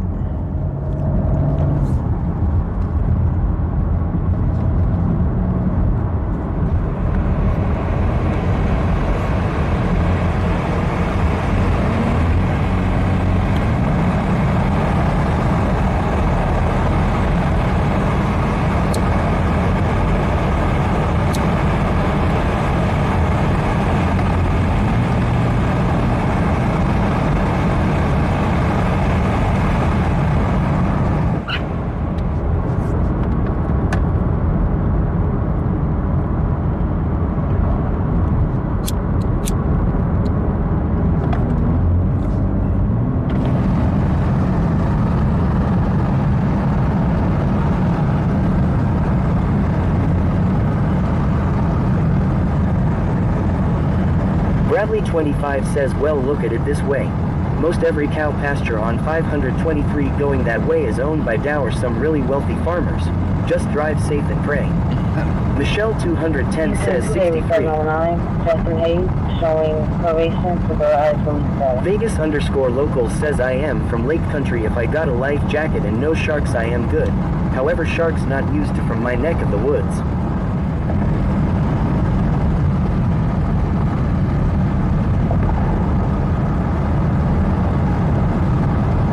Bradley25 says well, look at it this way. Most every cow pasture on 523 going that way is owned by Dow or some really wealthy farmers. Just drive safe and pray. Michelle 210 says 63. Justin Hayes, showing probation to garage from Vegas _ local says I am from Lake Country. If I got a life jacket and no sharks I am good. However, sharks not used to from my neck of the woods.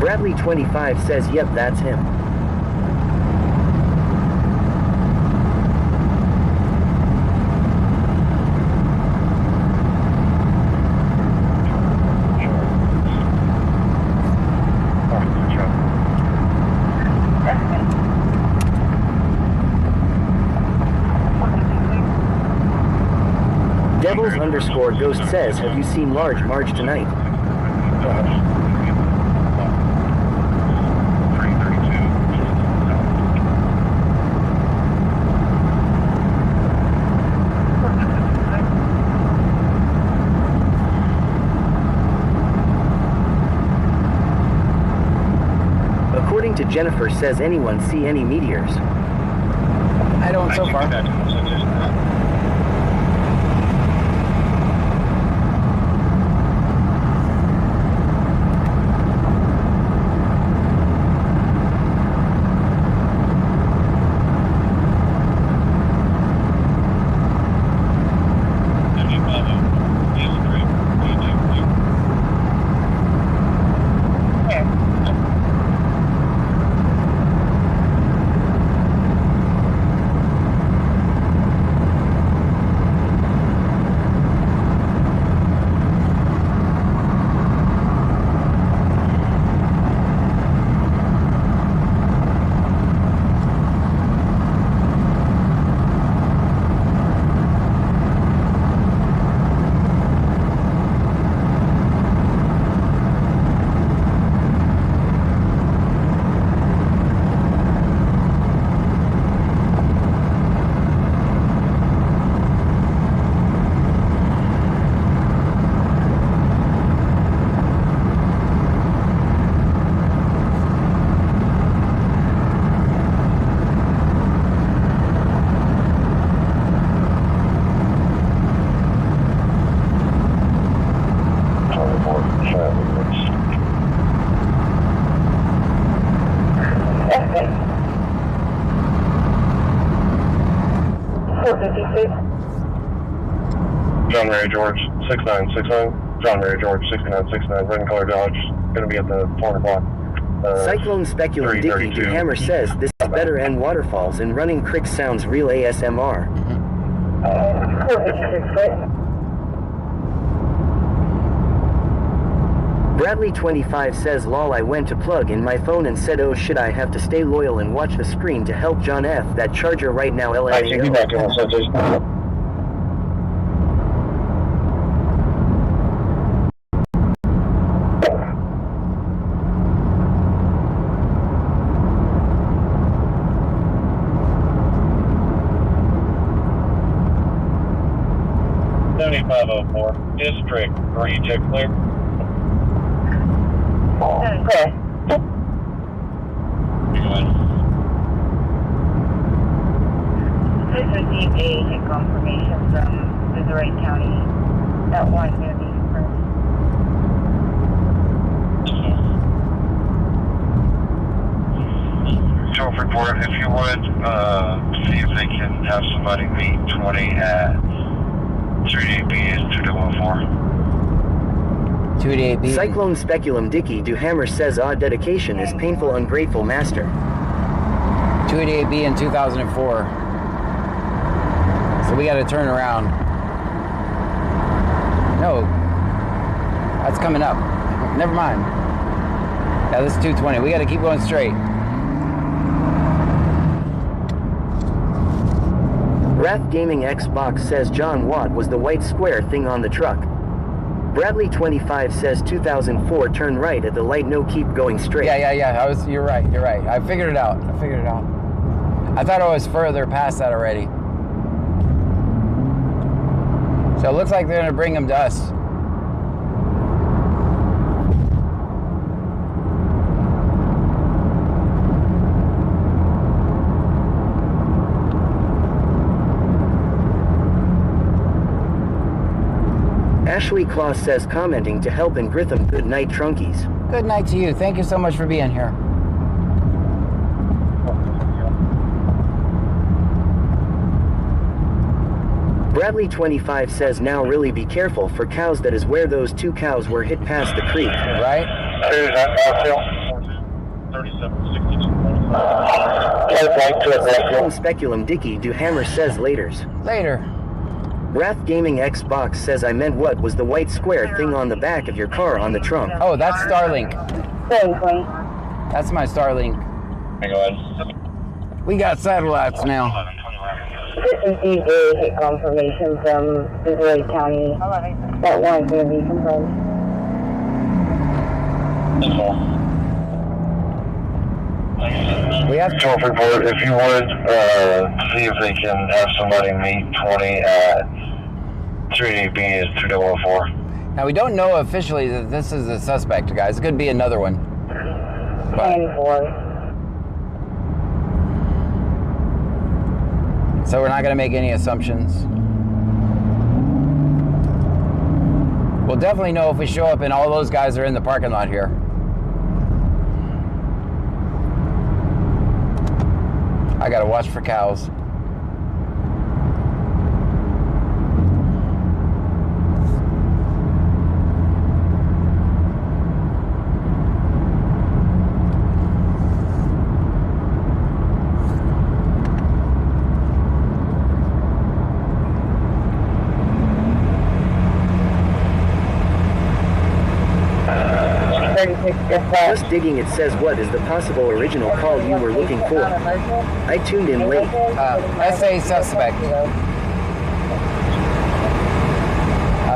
Bradley25 says yep, that's him. Devils _ Ghost says have you seen Large Marge tonight? According to Jennifer says anyone see any meteors? I don't so far. John Ray George 6969. John Ray George 6969. Red and color Dodge. Going to be at the 4 o'clock. Cyclone Speculum Dicky DeHammer says this is better and waterfalls and running crick sounds real ASMR. Bradley25 says lol, I went to plug in my phone and said oh shit, I have to stay loyal and watch the screen to help John F. that charger right now LMAO. District, are you check clear? Okay. This received a hit confirmation from Missouri County. That one's going to be confirmed. Sheriff report, if you would, see if they can have somebody meet 20 at 38B is 2214. 288B. Cyclone Speculum Dicky DeHammer says odd dedication is painful ungrateful master. 288B in 2004. So we got to turn around. No, that's coming up. Never mind. Yeah, this is 220. We got to keep going straight. Wrath Gaming Xbox says John Watt was the white square thing on the truck. Bradley25 says 2004 turn right at the light, no keep going straight. Yeah. You're right. I figured it out. I thought I was further past that already. So it looks like they're gonna bring them to us. Ashley Claus says commenting to help in Grytham, good night trunkies. Good night to you. Thank you so much for being here. Bradley25 says now really be careful for cows, that is where those two cows were hit past the creek. Right? Speculum Dicky DeHammer says laters. Later. Wrath Gaming Xbox says I meant what was the white square thing on the back of your car on the trunk. Oh, that's Starlink. That's my Starlink. We got satellites now. This received a hit confirmation from Missouri County. That one's going to be confirmed. We have to report, if you would, see if they can have somebody meet 20 at 38B is 2214. Now we don't know officially that this is a suspect, guys. It could be another one. So we're not going to make any assumptions. We'll definitely know if we show up and all those guys are in the parking lot here. I got to watch for cows. Just digging, it says, what is the possible original call you were looking for? I tuned in late. SA suspect.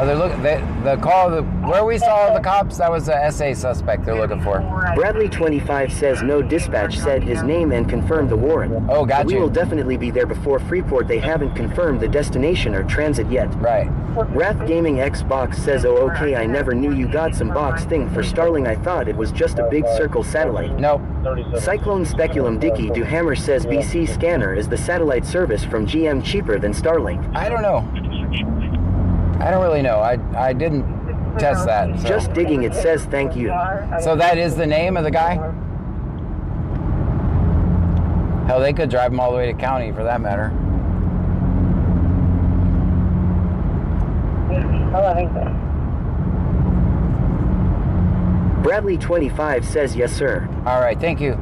They're looking. The call. Where we saw the cops, that was a SA suspect they're looking for. Bradley 25 says no dispatch said his name and confirmed the warrant. Oh, gotcha. We will definitely be there before Freeport. They haven't confirmed the destination or transit yet. Right. Wrath Gaming Xbox says, oh okay, I never knew you got some box thing for Starlink. I thought it was just a big circle satellite. Nope. Cyclone Speculum Dicky Duhammer says BC Scanner is the satellite service from GM cheaper than Starlink. I don't know. I don't really know. I didn't test that. So. Just digging, it says thank you. So that is the name of the guy? Hell, they could drive him all the way to county for that matter. Bradley 25 says yes sir. All right, thank you.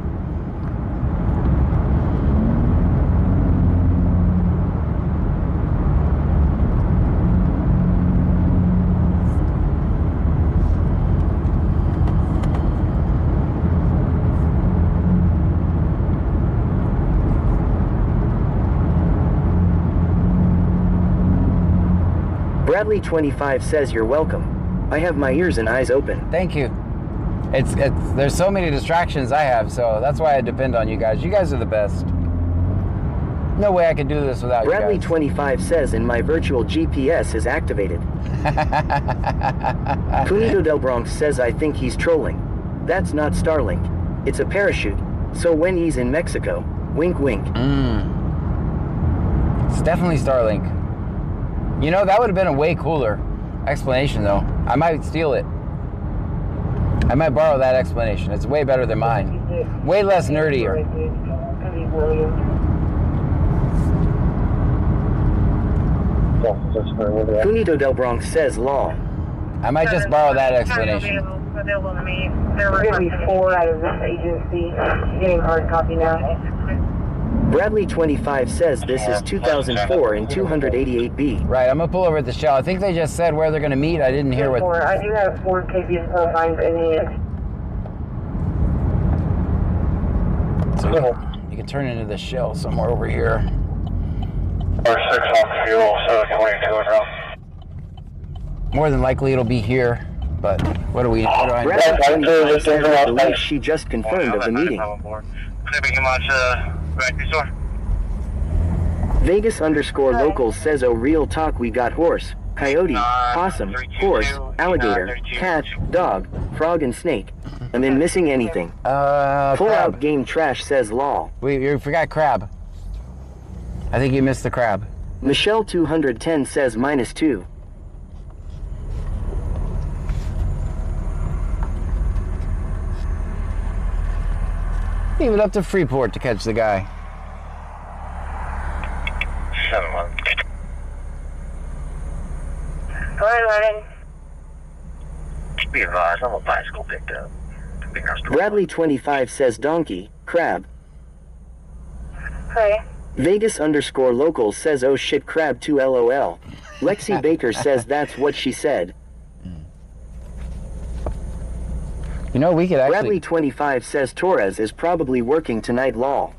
Bradley 25 says you're welcome. I have my ears and eyes open. Thank you. It's there's so many distractions I have, so that's why I depend on you guys. You guys are the best. No way I could do this without Bradley you guys. 25 says and my virtual GPS is activated. Punito Del Bronx says I think he's trolling. That's not Starlink. It's a parachute. So when he's in Mexico, wink wink. It's definitely Starlink. You know, that would have been a way cooler explanation, though. I might steal it. I might borrow that explanation. It's way better than mine. Way less nerdier. Punito Del Bronx says law. I might just borrow that explanation. There were going to be 4 out of this agency. Getting hard copy now. Bradley 25 says this is 2004 and 288B. Right, I'm going to pull over at the Shell. I think they just said where they're going to meet. I didn't hear what... I do have 4 KPS profiles in here. So you can turn into the Shell somewhere over here. Or 6 on fuel, so can wait to it. More than likely it'll be here, but what do we... What do I Bradley 25 says I believe she just confirmed of the meeting. Vegas _locals says, oh real talk, we got horse, coyote, possum, horse, alligator, cat, dog, frog and snake. And then missing anything. Full out game trash says lol. You forgot crab. I think you missed the crab. Michelle 210 says -2. Leave it up to Freeport to catch the guy. 7-1. Go ahead, Lennon. Be advised, I'm a bicycle picked up. Bradley 25 says donkey, crab. Hey. Vegas _local says oh shit crab 2 LOL. Lexi Baker says that's what she said. You know, we could actually... Bradley 25 says Torres is probably working tonight lol.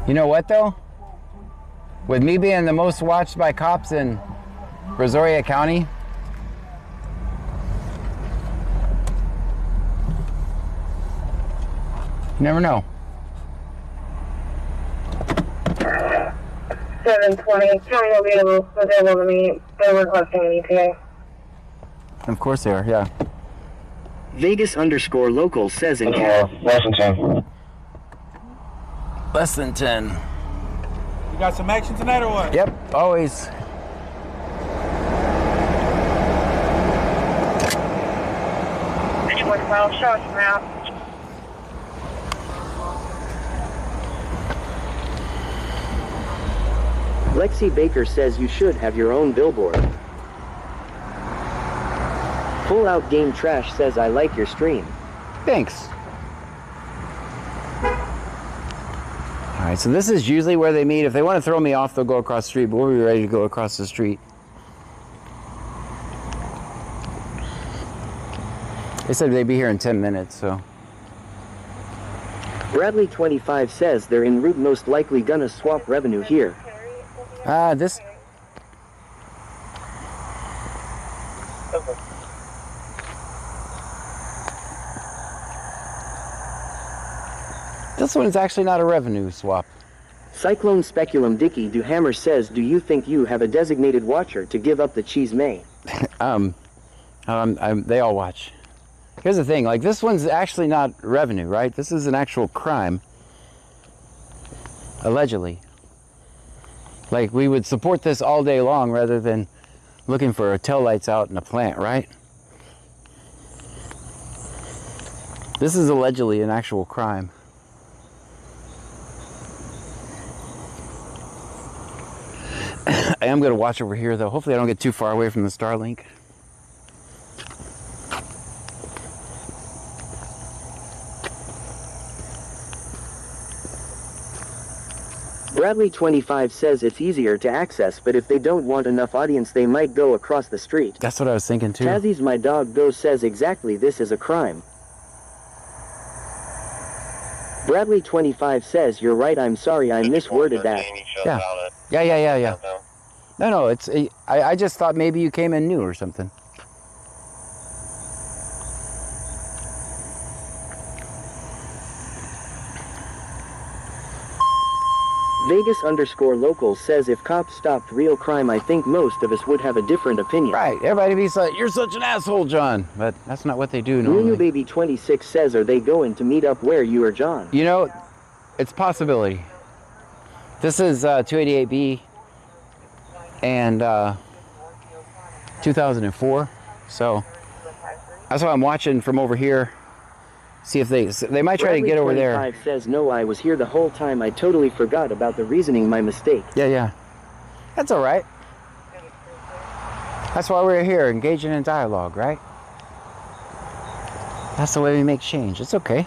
You know what though? With me being the most watched by cops in Brazoria County, you never know. 720. County will be available to meet. They're requesting an ETA. Of course they are, yeah. Vegas_local says in cap. Less than 10. Less than 10. You got some action tonight or what? Yep, always. Well, show us now. Lexi Baker says you should have your own billboard. Full Out Game Trash says I like your stream. Thanks. All right, so this is usually where they meet. If they want to throw me off, they'll go across the street, but we'll be ready to go across the street. They said they'd be here in 10 minutes, so. Bradley 25 says they're en route, most likely gonna swap revenue here. This one's actually not a revenue swap. Cyclone Speculum Dicky Duhammer says, do you think you have a designated watcher to give up the cheese may? They all watch. Here's the thing, like this one's actually not revenue, right? This is an actual crime. Allegedly. Like we would support this all day long rather than looking for tail lights out in a plant, right? This is allegedly an actual crime. I am going to watch over here though. Hopefully I don't get too far away from the Starlink. Bradley 25 says it's easier to access, but if they don't want enough audience, they might go across the street. That's what I was thinking too. Tazzy's My Dog Go says exactly this is a crime. Bradley 25 says you're right, I'm sorry I misworded that. Yeah. No, it's I just thought maybe you came in new or something. Vegas_local says if cops stopped real crime, I think most of us would have a different opinion. Right, everybody be like, you're such an asshole, John. But that's not what they do normally. New Baby 26 says, are they going to meet up where you are, John? You know, it's a possibility. This is 288B and 2004. So that's why I'm watching from over here. See if they might try to get over there. Bradley 25 says, no, I was here the whole time. I totally forgot about the reasoning, my mistake. Yeah. That's all right. That's why we're here, engaging in dialogue, right? That's the way we make change. It's okay.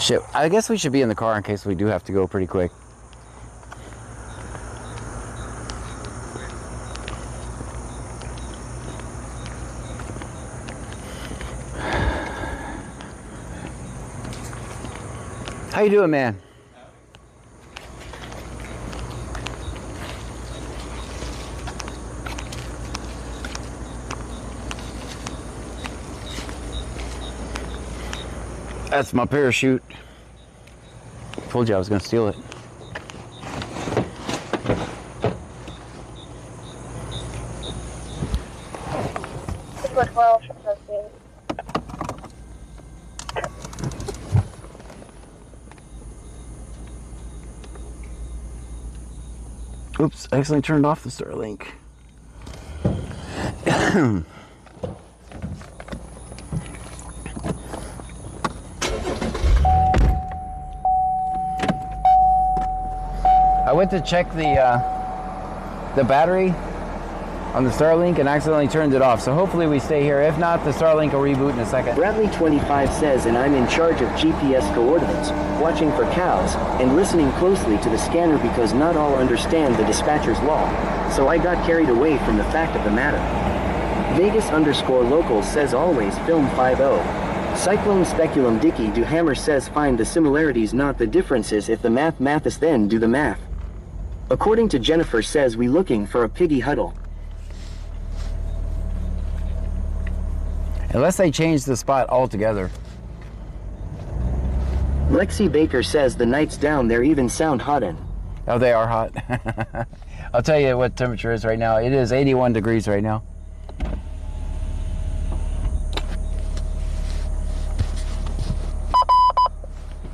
Shit, I guess we should be in the car in case we do have to go pretty quick. How you doing, man? That's my parachute. Told you I was gonna steal it. Oops, I accidentally turned off the Starlink. I went to check the battery on the Starlink and accidentally turned it off. So hopefully we stay here. If not, the Starlink will reboot in a second. Bradley 25 says, and I'm in charge of GPS coordinates, watching for cows, and listening closely to the scanner because not all understand the dispatcher's law. So I got carried away from the fact of the matter. Vegas_local says always film 5-0. Cyclone Speculum Dicky Duhammer says find the similarities, not the differences. If the math is then do the math. According to Jennifer says we looking for a piggy huddle. Unless they change the spot altogether. Lexi Baker says the nights down there even sound hot in. Oh, they are hot. I'll tell you what temperature is right now. It is 81 degrees right now.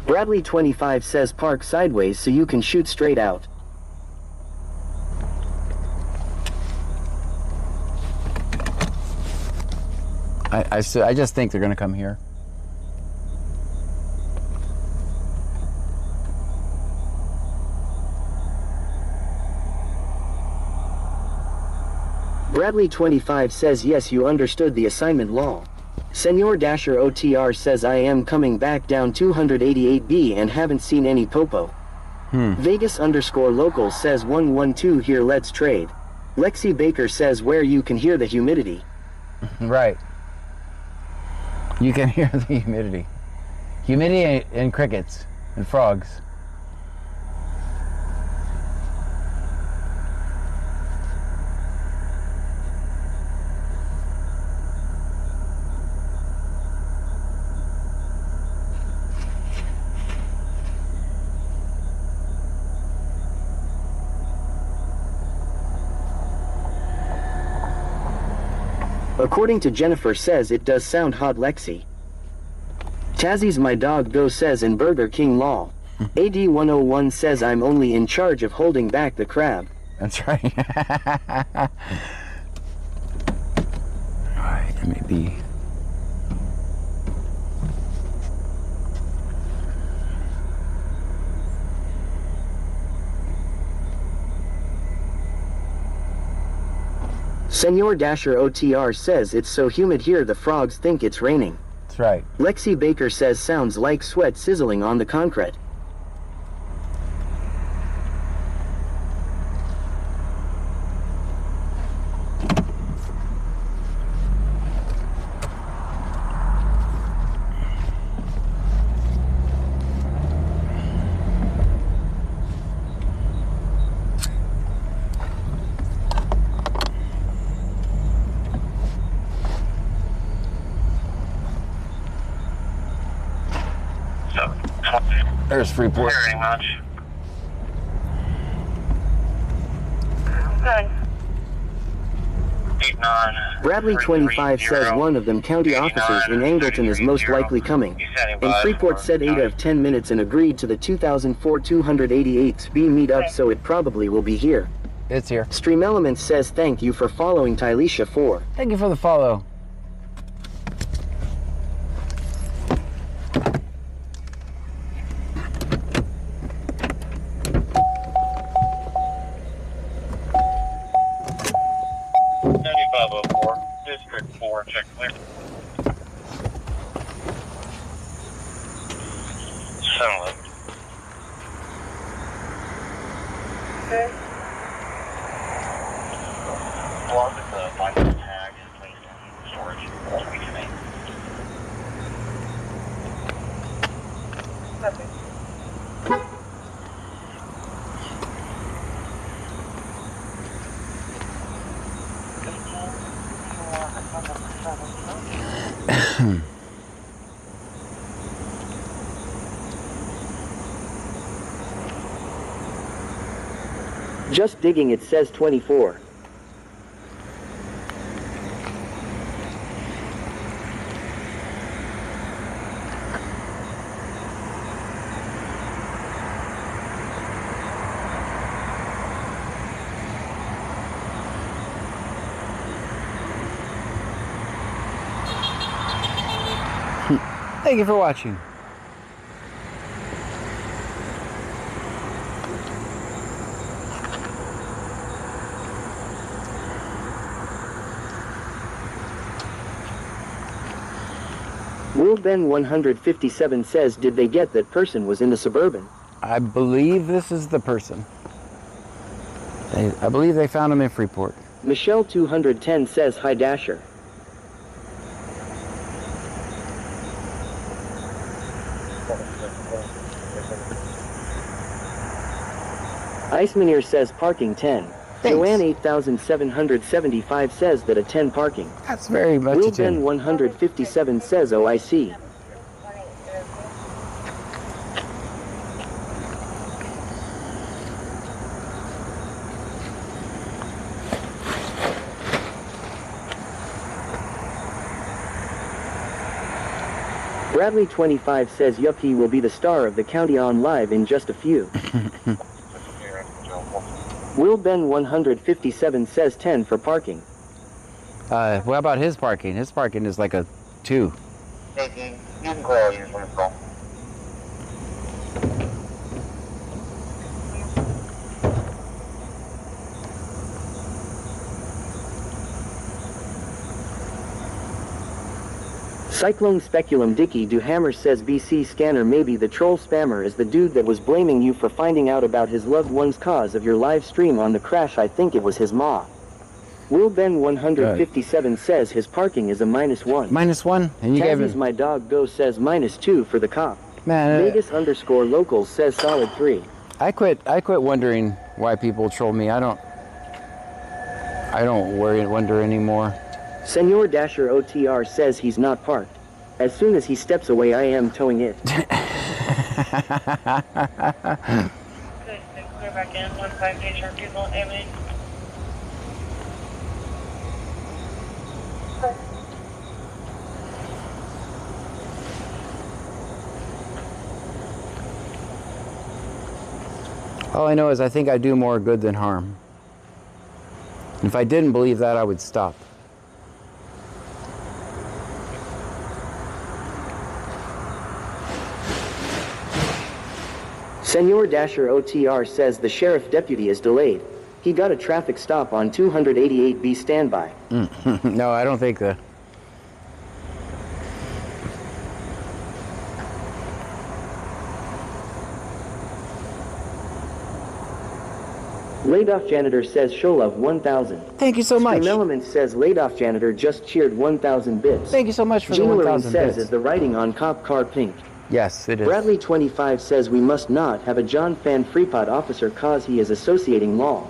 Bradley 25 says park sideways so you can shoot straight out. I just think they're going to come here. Bradley 25 says yes, you understood the assignment law. Senor Dasher OTR says I am coming back down 288B and haven't seen any popo. Vegas _ local says 112 here, let's trade. Lexi Baker says where you can hear the humidity. Right. You can hear the humidity. Humidity and crickets and frogs. According to Jennifer says it does sound hot, Lexi. Tazzy's my dog go says in Burger King law. AD 101 says I'm only in charge of holding back the crab. That's right. Alright, let me be. Senor Dasher OTR says it's so humid here the frogs think it's raining. That's right. Lexi Baker says sounds like sweat sizzling on the concrete. There's Freeport. Very much. Good. 89. Bradley 25 says one of them county officers in Angleton is most likely coming. And Freeport said 8 out of 10 minutes and agreed to the 2004 288B meetup, so it probably will be here. It's here. Stream Elements says thank you for following Tylisha 4. Thank you for the follow. District 4, check clear. 7 left. Okay. Log the license tag placed in storage. Copy. Just digging, it says 24. Thank you for watching. Will Ben 157 says did they get that person was in the Suburban? I believe this is the person. I believe they found him in Freeport. Michelle 210 says hi Dasher. Icemaneer says parking 10. Thanks. Joanne 8775 says that a 10 parking. That's very much Will a 10. Ben 157 says OIC. Bradley 25 says yup, he will be the star of the county on live in just a few. Will Ben 157 says 10 for parking. What about his parking? His parking is like a 2. You can call, use one call. Cyclone Speculum Dicky Duhammer says BC Scanner, maybe the troll spammer is the dude that was blaming you for finding out about his loved one's cause of your live stream on the crash. I think it was his ma. Will Ben 157 says his parking is a -1. -1? And you gave Tazzy's him... my dog go says -2 for the cop. Man, Vegas _locals says solid 3. I quit wondering why people troll me. I don't wonder anymore. Senor Dasher OTR says he's not parked. As soon as he steps away, I am towing it. Clear back in, 158 sharp people, aiming. All I know is I think I do more good than harm. If I didn't believe that, I would stop. Senor Dasher OTR says the sheriff deputy is delayed. He got a traffic stop on 288B standby. No, I don't think that. Laid off janitor says show love 1,000. Thank you so much. Stream Element says laid off janitor just cheered 1,000 bits. Thank you so much for Gina the Lorraine 1,000 says bits. is the writing on cop car pink. Yes, it is. Bradley 25 says we must not have a John Fan Freepod officer cause he is associating law.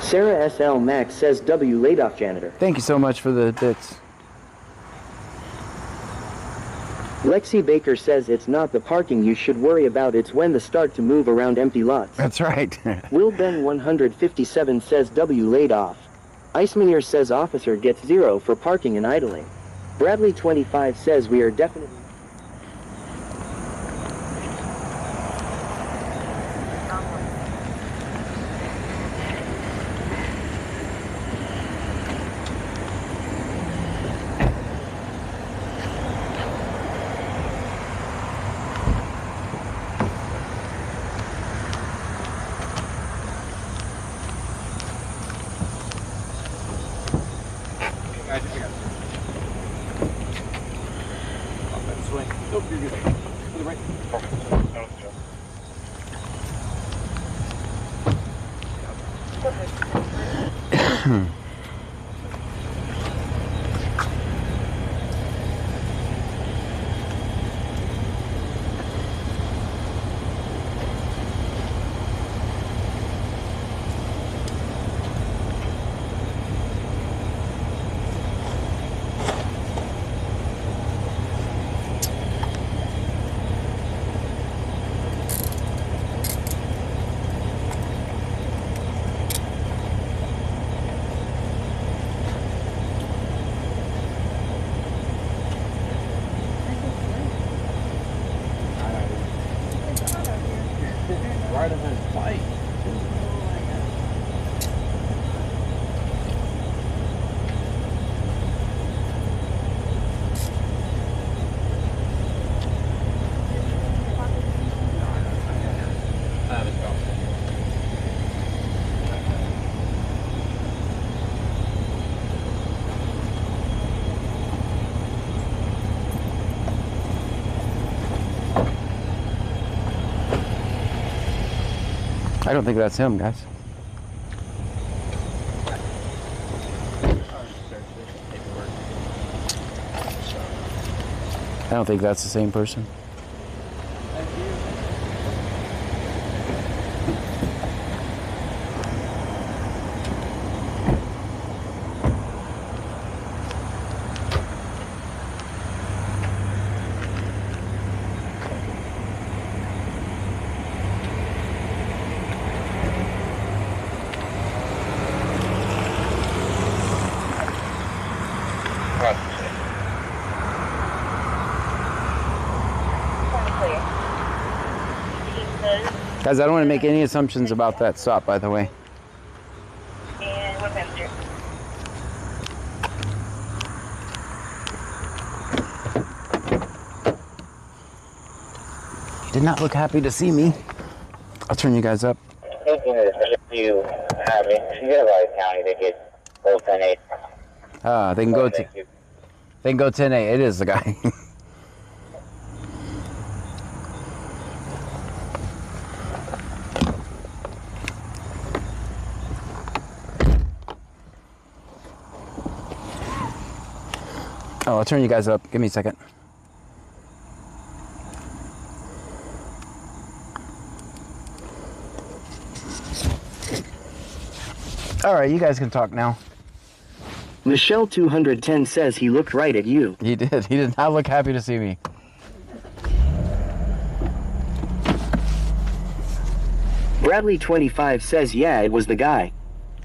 Sarah SL Max says W laid off janitor. Thank you so much for the bits. Lexi Baker says it's not the parking you should worry about, it's when they start to move around empty lots. That's right. Will Ben 157 says W laid off. Icemaneer says officer gets 0 for parking and idling. Bradley 25 says we are definitely... I don't think that's him, guys. I don't think that's the same person. Guys, I don't want to make any assumptions about that stop, by the way. And what passenger? You did not look happy to see me. I'll turn you guys up. Thinking that if you have it, if you get a lot of county, they get full 10-8. They can go to. They can go 10-8. It is the guy. Oh, I'll turn you guys up. Give me a second. All right, you guys can talk now. Michelle 210 says he looked right at you. He did. He did not look happy to see me. Bradley 25 says yeah, it was the guy.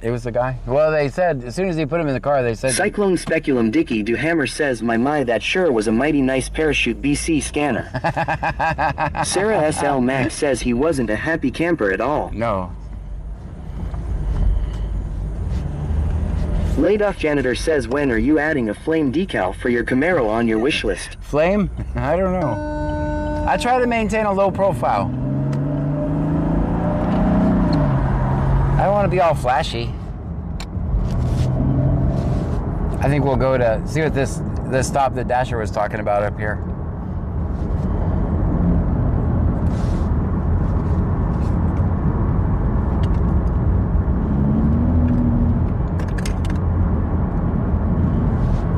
It was the guy? Well, they said, as soon as he put him in the car, they said... Cyclone Speculum Dicky Duhammer says, my, that sure was a mighty nice parachute BC scanner. Sarah SL Max says he wasn't a happy camper at all. No. Laid off janitor says, when are you adding a flame decal for your Camaro on your wish list? Flame? I don't know. I try to maintain a low profile. I don't want to be all flashy. I think we'll go to see what this stop that Dasher was talking about up here.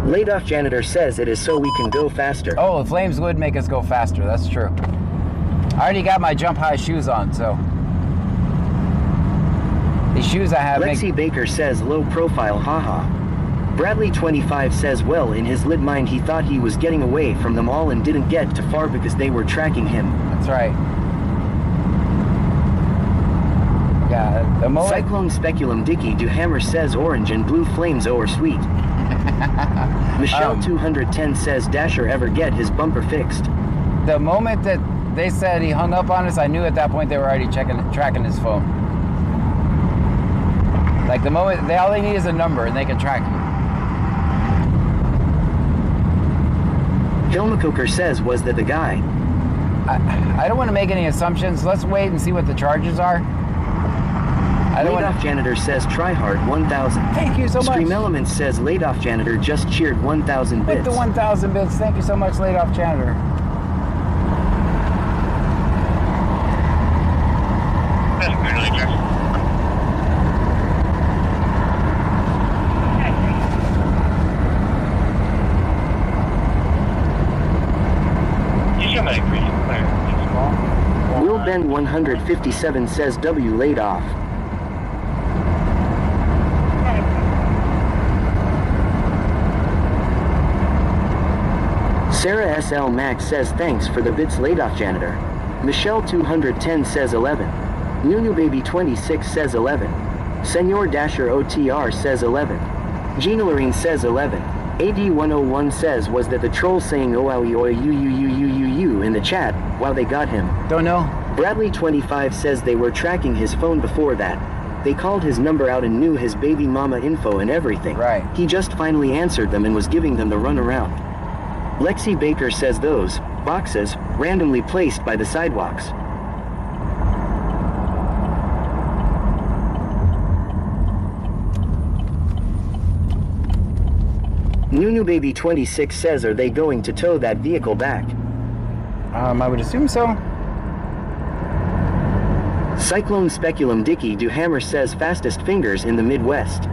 Laid off janitor says it is so we can go faster. Oh, the flames would make us go faster. That's true. I already got my jump high shoes on, so. These shoes I have Lexi Baker says low profile, haha. Bradley 25 says, well, in his lit mind he thought he was getting away from them all and didn't get too far because they were tracking him. That's right. Yeah, the moment... Cyclone Speculum Dicky Duhammer says orange and blue flames are sweet. Michelle 210 says Dasher ever get his bumper fixed. The moment that they said he hung up on us, I knew at that point they were already tracking his phone. Like the moment, all they need is a number and they can track you. Hilmacoker says, was that the guy? I don't want to make any assumptions. Let's wait and see what the charges are. Laid off janitor says try hard 1,000. Thank you so much. Stream Elements says laid off janitor just cheered 1,000 bits. With the 1,000 bits. Thank you so much, laid off janitor. Will Ben 157 says W laid off. Sarah SL Max says thanks for the bits laid off janitor. Michelle 210 says 11. Nunu Baby 26 says 11. Senor Dasher OTR says 11. Gina Lorene says 11. AD 101 says was that the troll saying owie oi you in the chat while they got him. Don't know. Bradley 25 says they were tracking his phone before that. They called his number out and knew his baby mama info and everything. Right. He just finally answered them and was giving them the runaround. Lexi Baker says those boxes randomly placed by the sidewalks. Nunu Baby 26 says, are they going to tow that vehicle back? I would assume so. Cyclone Speculum Dicky Duhammer says fastest fingers in the Midwest.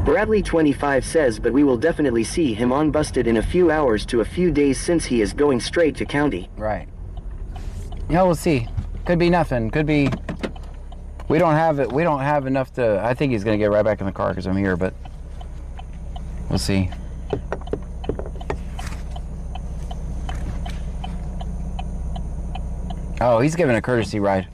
Bradley 25 says, but we will definitely see him on busted in a few hours to a few days since he is going straight to county. Right. Yeah, we'll see. Could be nothing. Could be. We don't have it. We don't have enough to. I think he's gonna get right back in the car because I'm here, but we'll see. Oh, he's giving a courtesy ride.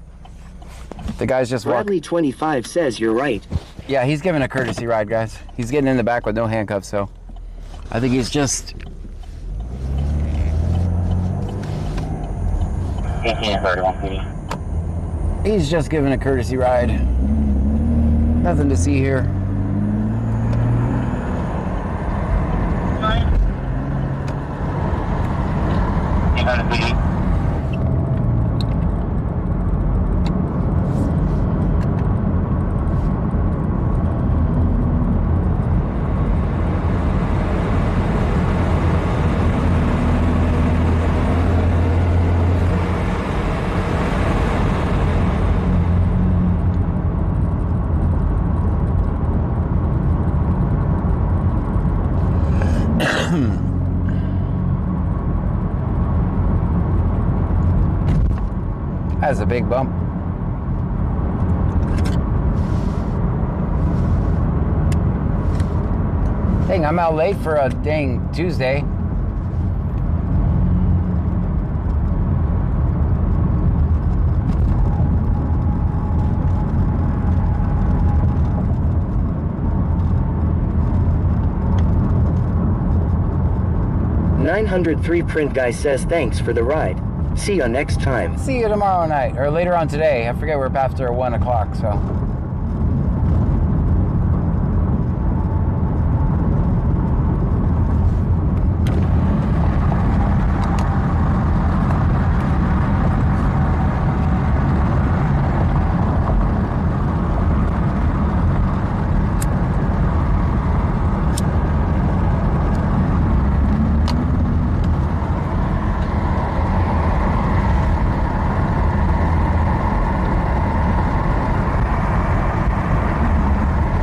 The guy's just walking. Bradley 25 says you're right. Yeah, he's giving a courtesy ride, guys. He's getting in the back with no handcuffs, so I think he's just... He's just giving a courtesy ride. Nothing to see here. That's a big bump. Dang, I'm out late for a dang Tuesday. $903 print guy says thanks for the ride. See you next time. See you tomorrow night, or later on today. I forget, we're up after 1 o'clock, so.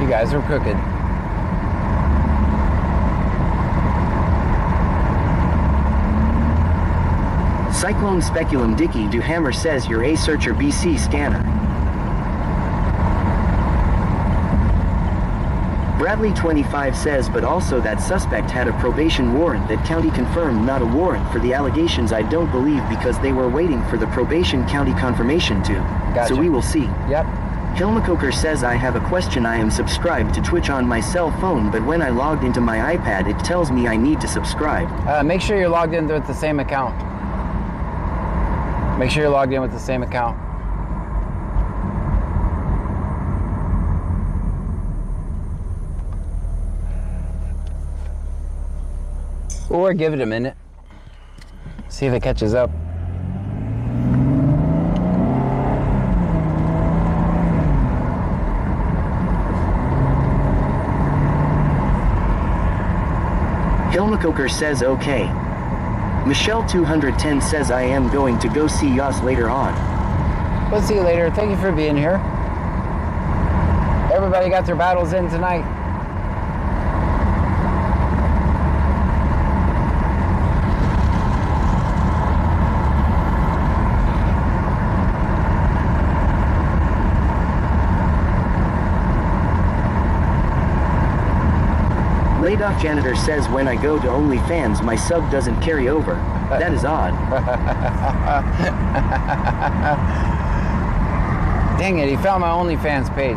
Guys are cooking. Cyclone Speculum Dicky Do Hammer says you're a searcher BC scanner. Bradley 25 says but also that suspect had a probation warrant that county confirmed, not a warrant for the allegations. I don't believe because they were waiting for the probation county confirmation too. Gotcha. So we will see. Yep. Hilmacoker says I have a question. I am subscribed to Twitch on my cell phone, but when I logged into my iPad it tells me I need to subscribe. Make sure you're logged in with the same account. Make sure you're logged in with the same account. Or give it a minute. See if it catches up. Hilmacoker says okay. Michelle 210 says I am going to go see Yas later on. We'll see you later. Thank you for being here. Everybody got their battles in tonight. Laid off janitor says when I go to OnlyFans my sub doesn't carry over. That is odd. Dang it, he found my OnlyFans page.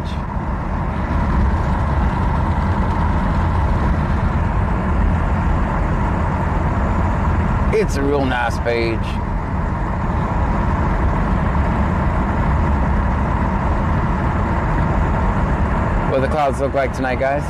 It's a real nice page. What do the clouds look like tonight, guys?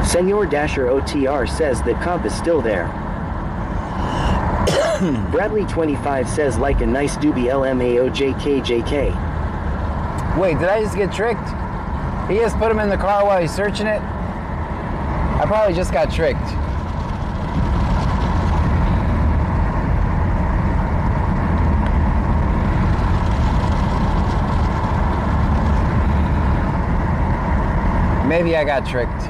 Senor Dasher OTR says that comp is still there. Bradley 25 says like a nice doobie LMAOJKJK. Wait, did I just get tricked? He just put him in the car while he's searching it? I probably just got tricked. Maybe I got tricked.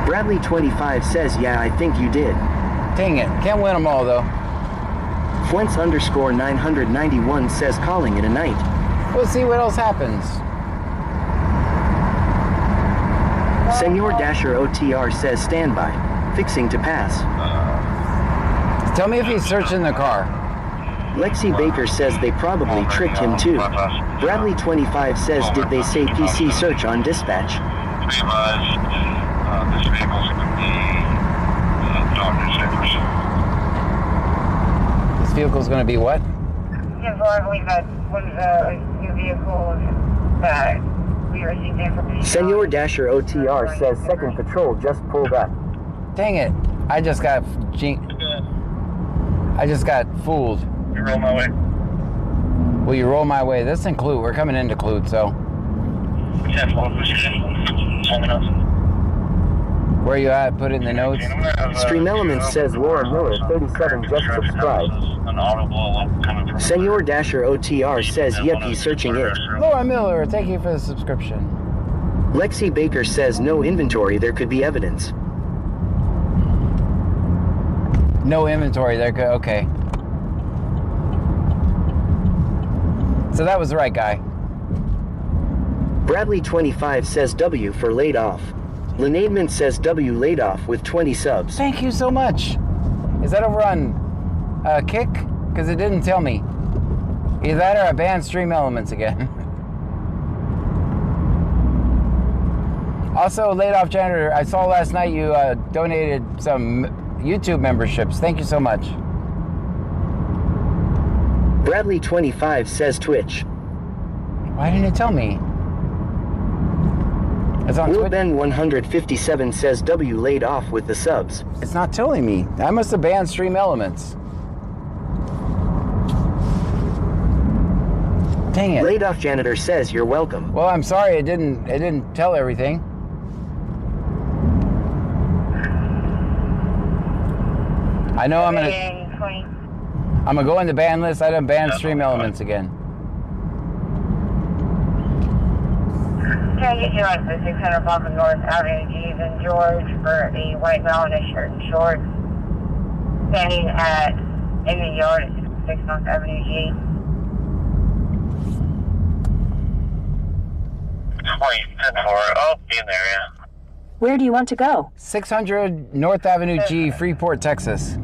Bradley 25 says, yeah, I think you did. Dang it. Can't win them all, though. Fuentz underscore 991 says, calling it a night. We'll see what else happens. Senor Dasher OTR says, standby. Fixing to pass. Tell me if he's searching the car. Lexi Baker says they probably tricked him too. Bradley 25 says, did they say PC search on dispatch? Be advised, this vehicle's going to be newspapers. This vehicle's going to be what? Yes, well, I believe that one of the new vehicles that we received information. Senor Dasher OTR says second patrol just pulled up. Dang it. I just got fooled. You roll my way. Will you roll my way? This is in Clute. We're coming into Clute, so. Where you at? Put it in the notes. Stream Elements says Laura Miller 37 just subscribed. Senor Dasher OTR says, yep, he's searching it. Laura Miller, thank you for the subscription. Lexi Baker says no inventory, there could be evidence. No inventory there. Okay. So that was the right guy. Bradley 25 says W for laid off. Lenadement says W laid off with 20 subs. Thank you so much. Is that over on Kick? Because it didn't tell me. Either that or I banned Stream Elements again. Also, laid off janitor, I saw last night you donated some YouTube memberships. Thank you so much. Bradley 25 says Twitch. Why didn't it tell me? It's on Twitch. Will Ben 157 says W laid off with the subs. It's not telling me. I must have banned Stream Elements. Dang it. Laid off janitor says you're welcome. Well, I'm sorry it didn't tell everything. I know I'm gonna go in the ban list. I done banned Stream Elements again. Can I get you on the 600 block of North Avenue G in George for a white male in a shirt and shorts standing in the yard at 6 North Avenue G? 20-10-4, I'll be in the area. Where do you want to go? 600 North Avenue G, Freeport, Texas.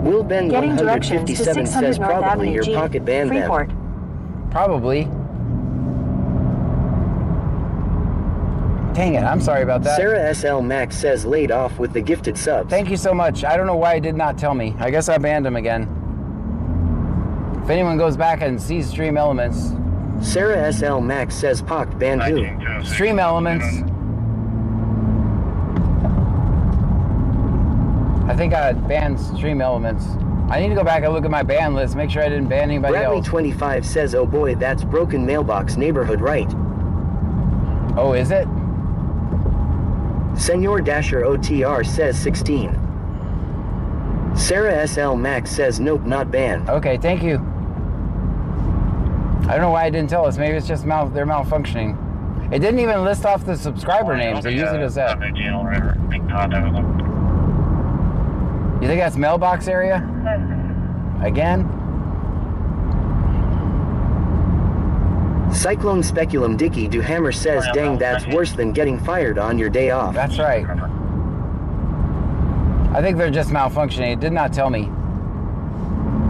Will Ben Getting directions to 157 600 says North probably Avenue your G, pocket band Freeport. Probably. Dang it, I'm sorry about that. Sarah SL Max says laid off with the gifted subs. Thank you so much. I don't know why it did not tell me. I guess I banned him again. If anyone goes back and sees Stream Elements. Sarah SL Max says Pock banned who? Stream Elements. I think I banned Stream Elements. I need to go back and look at my ban list, make sure I didn't ban anybody Bradley else. 25 says, oh boy, that's broken mailbox neighborhood right. Oh, is it? Senor Dasher OTR says 16. Sarah SL Max says nope, not banned. Okay, thank you. I don't know why it didn't tell us. Maybe it's just they're malfunctioning. It didn't even list off the subscriber names. It usually does that. You think that's mailbox area? Again? Cyclone Speculum Dicky Duhammer says, dang, that's worse than getting fired on your day off. That's right. I think they're just malfunctioning. It did not tell me.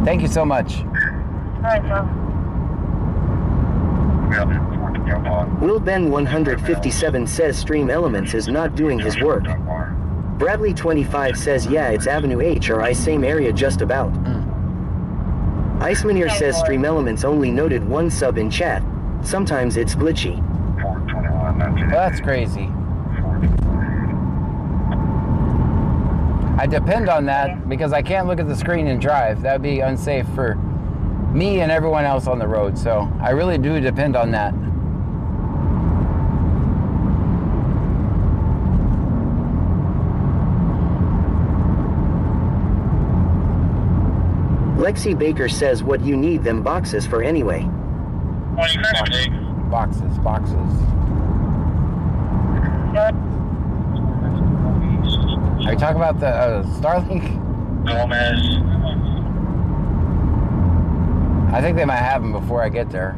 Thank you so much. Alright, Tom. Will Ben 157 says Stream Elements is not doing his work. Bradley 25 says, yeah, it's Avenue H or I same area just about. Icemaneer says Stream Elements only noted one sub in chat. Sometimes it's glitchy. Well, that's crazy. I depend on that because I can't look at the screen and drive. That would be unsafe for me and everyone else on the road. So I really do depend on that. Lexi Baker says what you need them boxes for anyway. Boxes. Are you talking about the Starlink? Gomez. I think they might have them before I get there.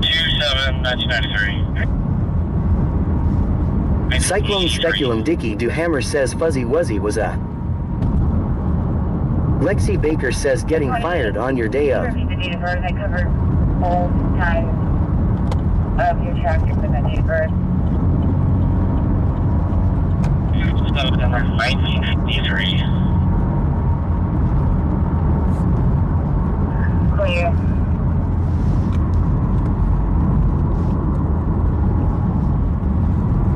27-1993. Cyclone Speculum Dicky Duhammer says Fuzzy Wuzzy was a. Lexi Baker says getting fired on your day of. I covered all times of your traffic with that date of birth. 1953. Clear.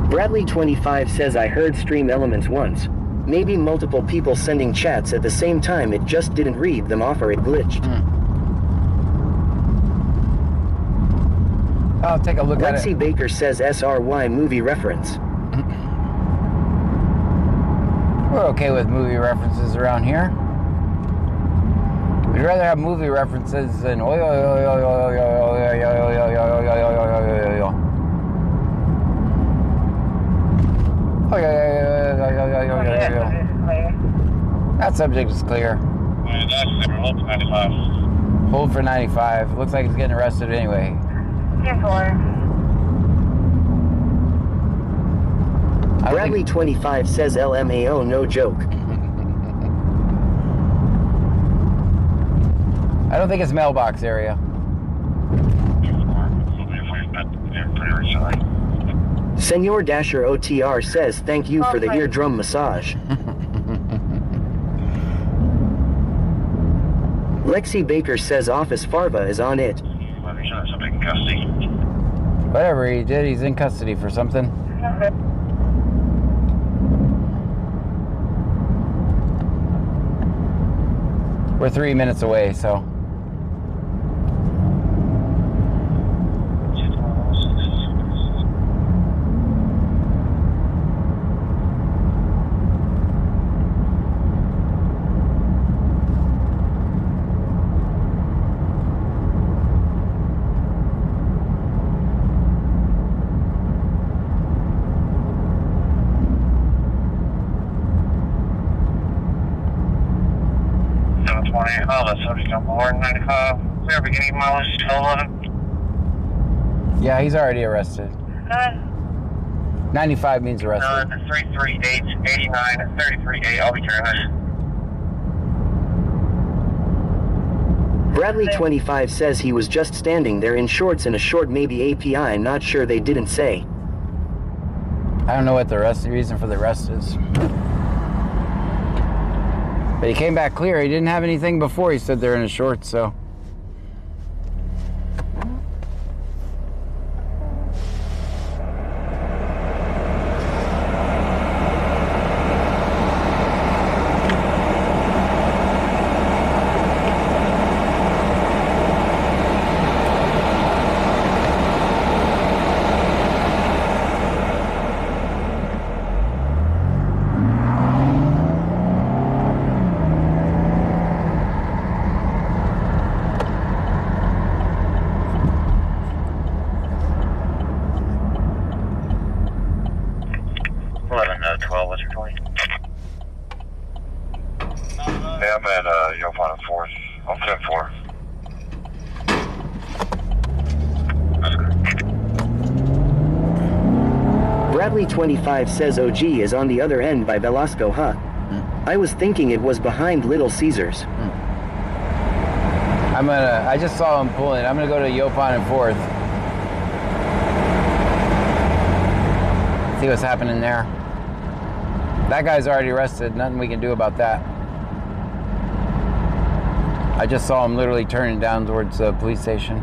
Bradley 25 says I heard Stream Elements once. Maybe multiple people sending chats at the same time, it just didn't read them off or it glitched. I'll take a look at it. Lexi Baker says SRY movie reference. We're okay with movie references around here. We'd rather have movie references than That subject is clear. Hold for 95. Hold for 95. Looks like he's getting arrested anyway. 10-4. Bradley 25 says LMAO, no joke. I don't think it's mailbox area. Senor Dasher OTR says thank you for the eardrum massage. Lexi Baker says Office Farva is on it. Whatever he did, he's in custody for something. We're 3 minutes away, so. Let's subject on board 95. Clear beginning mileage 1211. Yeah, he's already arrested. 95 means arrested. 338 89 338. I'll be carrying. Bradley 25 says he was just standing there in shorts and a short maybe API, not sure they didn't say. I don't know what the reason for the arrest is. But he came back clear. He didn't have anything before he stood there in his shorts, so. Yeah, I'm at Yopon and 4th. I'm 10-4. Bradley 25 says OG is on the other end by Velasco, huh? I was thinking it was behind Little Caesars. I just saw him pulling. I'm gonna go to Yopon and 4th. See what's happening there. That guy's already arrested. Nothing we can do about that. I just saw him literally turning down towards the police station.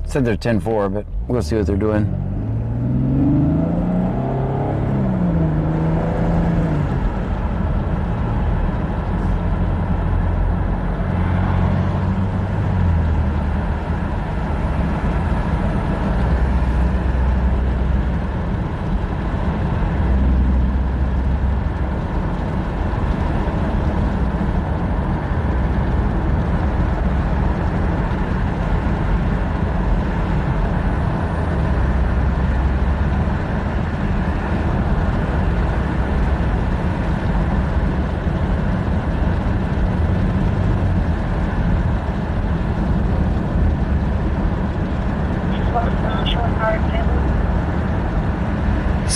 Said they're 10-4, but we'll see what they're doing.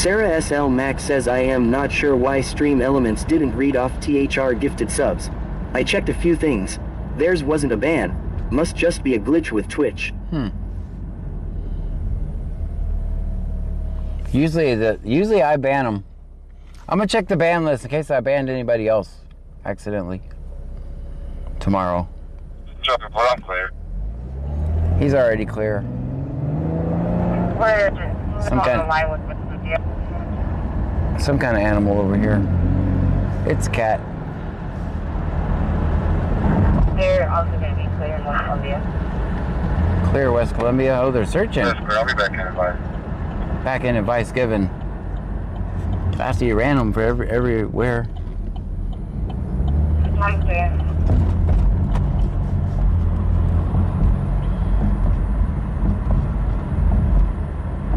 Sarah SL Max says I am not sure why Stream Elements didn't read off THR gifted subs. I checked a few things. Theirs wasn't a ban. Must just be a glitch with Twitch. Usually I ban them. I'm gonna check the ban list in case I banned anybody else accidentally tomorrow. Drop your I'm clear. He's already clear. Some kind of animal over here. It's a cat. They're also going to be clear in West Columbia. Clear West Columbia. Oh, they're searching. That's clear. I'll be back in advice. Back in advice given. After you ran them for everywhere. I'm clear.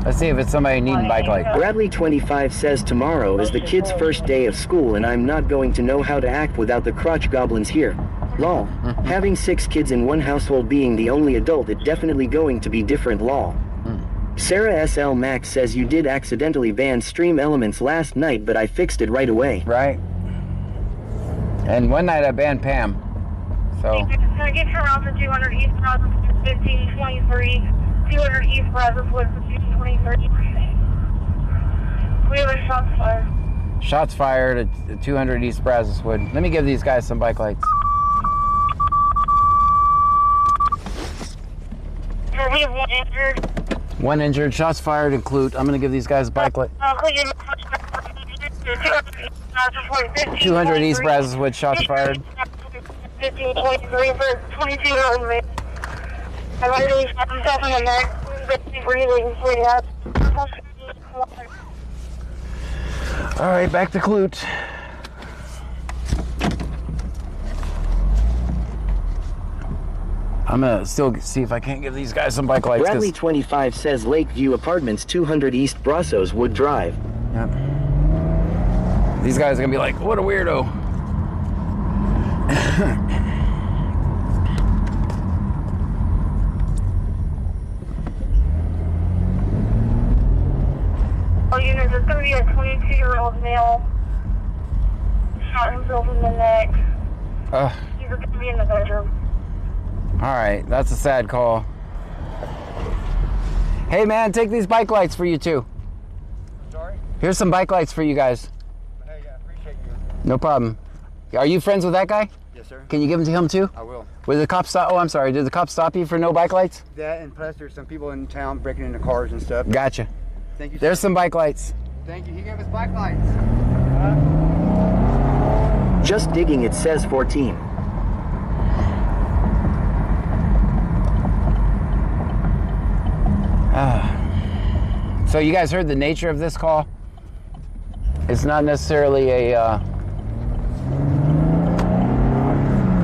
Let's see if it's somebody needing bike lights. Bradley 25 says tomorrow is the kid's first day of school and I'm not going to know how to act without the crotch goblins here. Lol. Having 6 kids in one household being the only adult, it definitely going to be different. Lol. Sarah SL Max says you did accidentally ban Stream Elements last night, but I fixed it right away. Right. And one night I banned Pam. So. Can I get her off the 200 East Brazos 1523, 200 East Brazos 1523. We have a shots fired. Shots fired at 200 East Brazoswood. Let me give these guys some bike lights. We have 1 injured. 1 injured. Shots fired at Clute. I'm gonna give these guys a bike light. 200 East Brazoswood. Shots fired. 1523 for 2200. I literally shot himself in the neck. Breathing pretty hard. All right, back to Clute. I'm gonna still see if I can't give these guys some bike lights. Bradley 25 says Lakeview Apartments 200 East Brazos Wood Drive. Yep. These guys are gonna be like, what a weirdo. All units, there's gonna be a 22-year-old male. Shot himself in the neck. He's gonna be in the bedroom. All right, that's a sad call. Hey man, take these bike lights for you too. Sorry? Here's some bike lights for you guys. Hey, yeah, appreciate you. No problem. Are you friends with that guy? Yes, sir. Can you give them to him too? I will. Did the cops stop? Oh, I'm sorry. Did the cops stop you for no bike lights? That and plus there's some people in town breaking into cars and stuff. Gotcha. Thank you. There's some bike lights. Thank you. He gave us bike lights. Just digging, it says 14. So you guys heard the nature of this call? It's not necessarily a,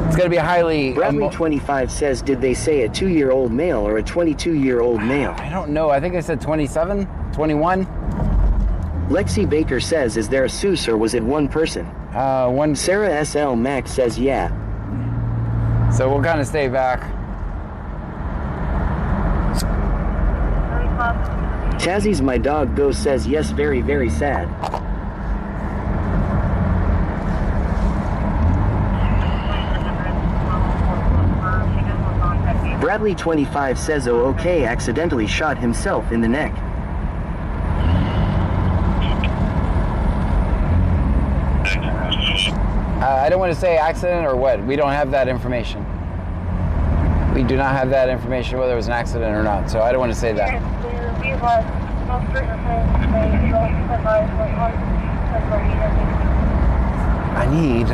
it's going to be a highly... Bradley 25 says, did they say a 2-year-old male or a 22-year-old male? I don't know. I think they said 27, 21. Lexi Baker says, is there a Seuss or was it one person? One. Sarah SL Max says, yeah. So we'll kind of stay back. Chazzy's my dog go says, yes, very, very sad. Bradley 25 says, oh okay, accidentally shot himself in the neck. I don't want to say accident or what. We don't have that information. We do not have that information whether it was an accident or not, so I don't want to say that. I need...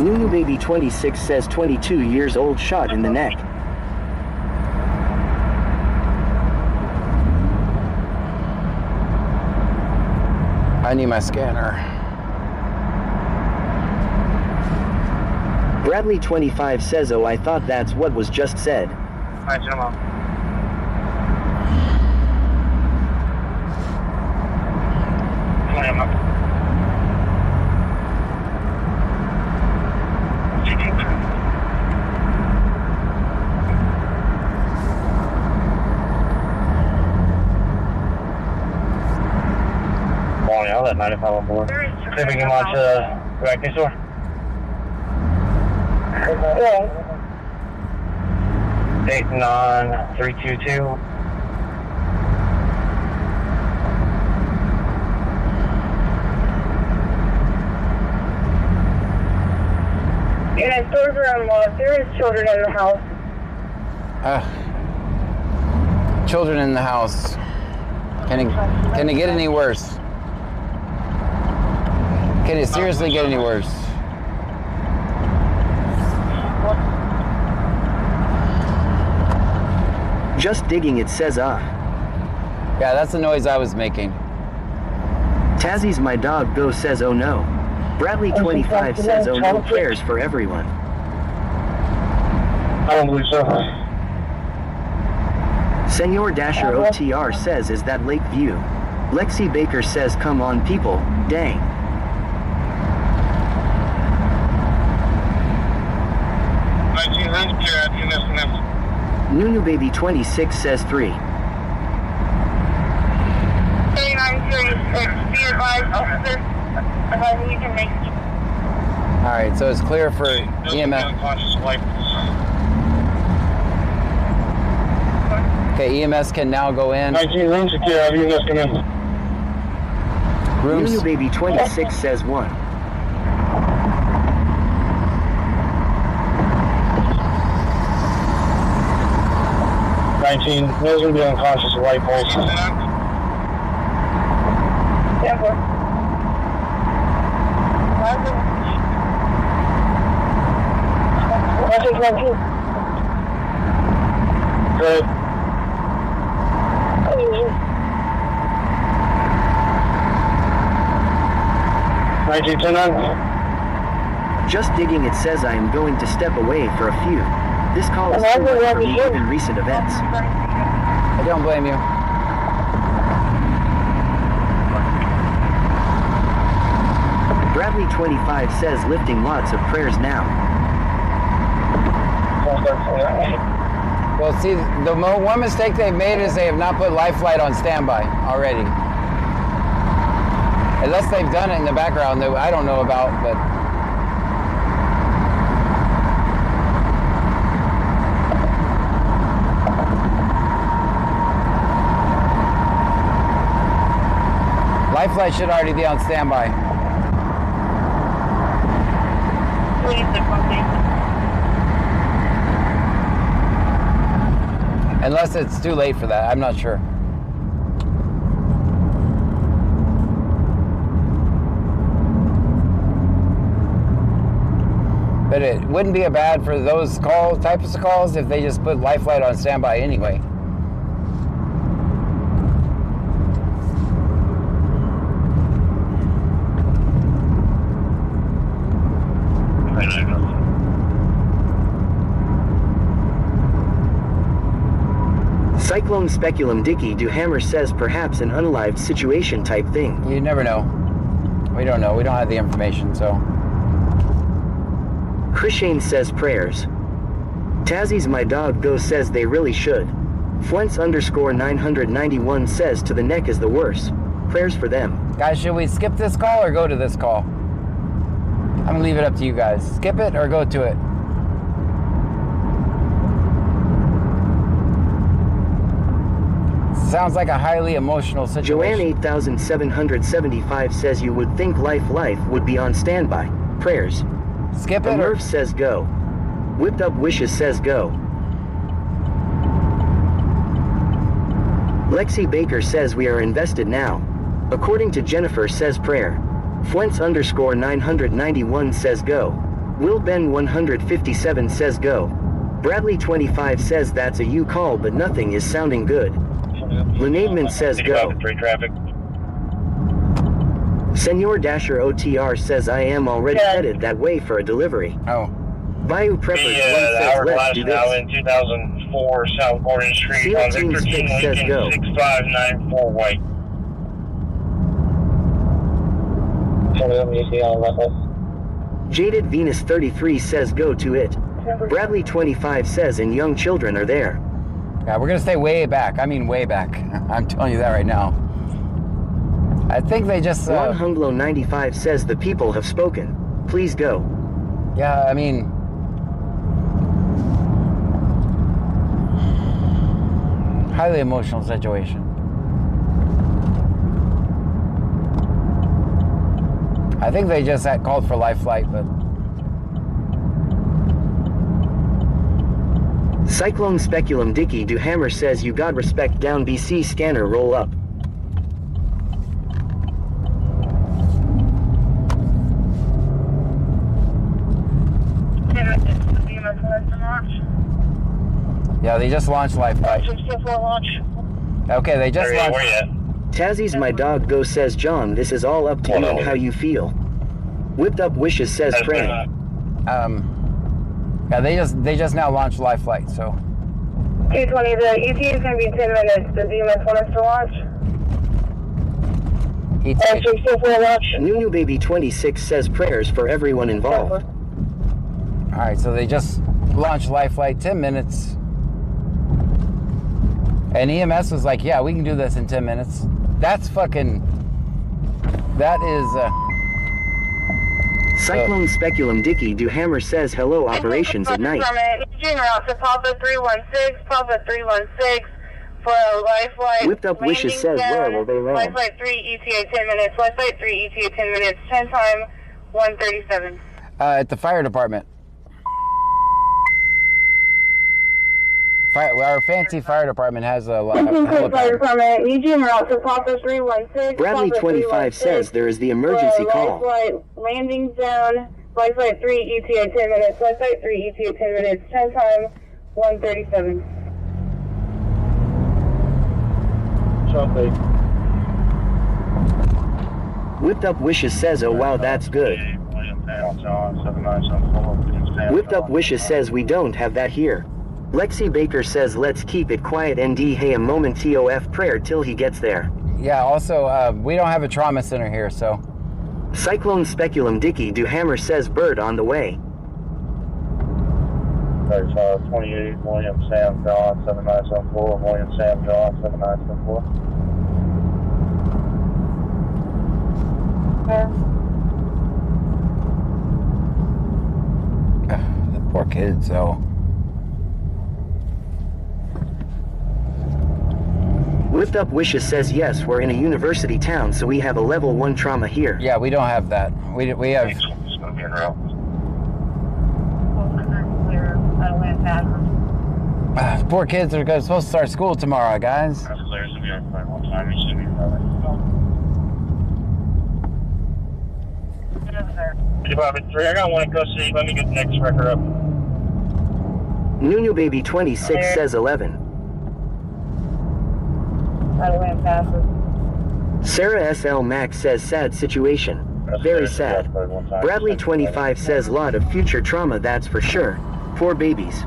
Nunu Baby 26 says 22 years old shot in the neck. I need my scanner. Bradley 25 says, oh, I thought that's what was just said. Alright, gentlemen. I'll let 95 on board. See if we can launch back next door. Yeah. 89322. And doors are unlocked. There is children in the house. Children in the house. Can it get any worse? Can it seriously get any worse? Just digging, it says Yeah, that's the noise I was making. Tazzy's my dog go says oh no. Bradley 25 says oh no, prayers for everyone. I don't believe so. Senor Dasher OTR says is that Lakeview. Lexi Baker says come on people, dang. Nunu Baby 26 says 3. 3936, be advised, officer. Advising you can make. Alright, so it's clear for EMS. Okay, EMS can now go in. 19 room secure, have EMS come in. Nunu Baby 26 says 1. Those will be unconscious light pulse. Yeah, boy. Good. 1910. Just digging, it says I am going to step away for a few. This call is too much for me given recent events. I don't blame you. Bradley 25 says lifting lots of prayers now. Well, see, the one mistake they've made is they have not put life flight on standby already. Unless they've done it in the background that I don't know about, but... Life flight should already be on standby. Unless it's too late for that, I'm not sure. But it wouldn't be a bad for those types of calls if they just put life flight on standby anyway. Cyclone Speculum Dicky do Hammer says perhaps an unalived situation type thing. You never know. We don't know. We don't have the information, so. Chris Shane says prayers. Tazzy's my dog go says they really should. Fuents _991 says to the neck is the worst. Prayers for them. Guys, should we skip this call or go to this call? I'm gonna leave it up to you guys. Skip it or go to it. Sounds like a highly emotional situation. Joanne 8775 says you would think life would be on standby. Prayers. Skip it. Merv says go. Whipped Up Wishes says go. Lexi Baker says we are invested now. According to Jennifer says prayer. Fuents _991 says go. Will Ben 157 says go. Bradley 25 says that's a you call but nothing is sounding good. Lenaidman says go. Senor Dasher OTR says I am already headed that way for a delivery. Oh. Bayou Preppers 1 says let's do now this. in 2004 South Gordon Street on Victor King says Lincoln go. 6594 white. Jaded Venus 33 says go to it. Bradley 25 says and young children are there. Yeah, we're gonna stay way back. I mean way back. I'm telling you that right now. I think they just... Juan Hunglo 95 says the people have spoken. Please go. Yeah, I mean... highly emotional situation. I think they just had called for life flight, but... Cyclone Speculum Dicky Do Hammer says you got respect down BC scanner roll up. Yeah, they just launched life flight. Okay, they just launched... Where you at? Tazzy's my dog go says John, this is all up to you and how you feel. Whipped Up Wishes says Fran. Yeah, they just now launched life flight, so... 220, the ETA is going to be 10 minutes. Does EMS want us to launch? Nunu Baby 26 says prayers for everyone involved. Alright, so they just launched life flight 10 minutes. And EMS was like, yeah, we can do this in 10 minutes. That's fucking... that is... Cyclone Speculum Dicky Do Hammer says hello operations at night. Junior out to Papa 316 for a life flight. Whipped Up Wishes says where will they land? Life flight 3 ETA 10 minutes. Life flight 3 ETA 10 minutes. 10 time 1:37. At the fire department. Our fancy fire department has a lot of fire department. Eugene route to Papa 316. Bradley 25 says there is the emergency call. Life flight landing zone. Life flight 3 ETA 10 minutes. Life flight 3 ETA 10 minutes. 10 time 1:37. Whipped Up Wishes says, oh wow, that's good. Whipped Up Wishes says we don't have that here. Lexi Baker says let's keep it quiet ND hey a moment TOF prayer till he gets there. Yeah, also, we don't have a trauma center here, so... Cyclone Speculum Dicky Do Hammer says bird on the way. 28 William Sam John 7974, William Sam John 7974. The poor kids, though. Whipped Up Wishes says yes, we're in a university town, so we have a level 1 trauma here. Yeah, we don't have that. We have... poor kids are supposed to start school tomorrow, guys. That's clear, so we are quite one time. You should be running. 3, I got one go see. Let me get the next record up. Nunu Baby 26 says 11. Sarah SL Max says sad situation. Very sad. Bradley 25 says lot of future trauma, that's for sure. Poor babies.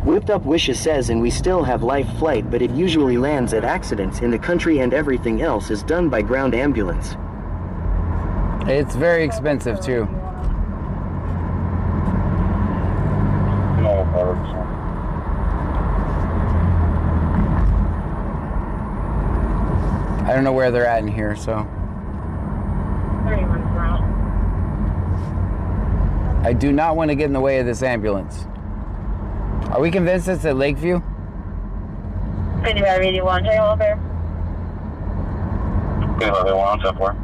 Whipped Up Wishes says and we still have life flight, but it usually lands at accidents in the country and everything else is done by ground ambulance. It's very expensive too. I don't know where they're at in here, so. I do not want to get in the way of this ambulance. Are we convinced it's at Lakeview? 5581, check all there. 5581, 10-4.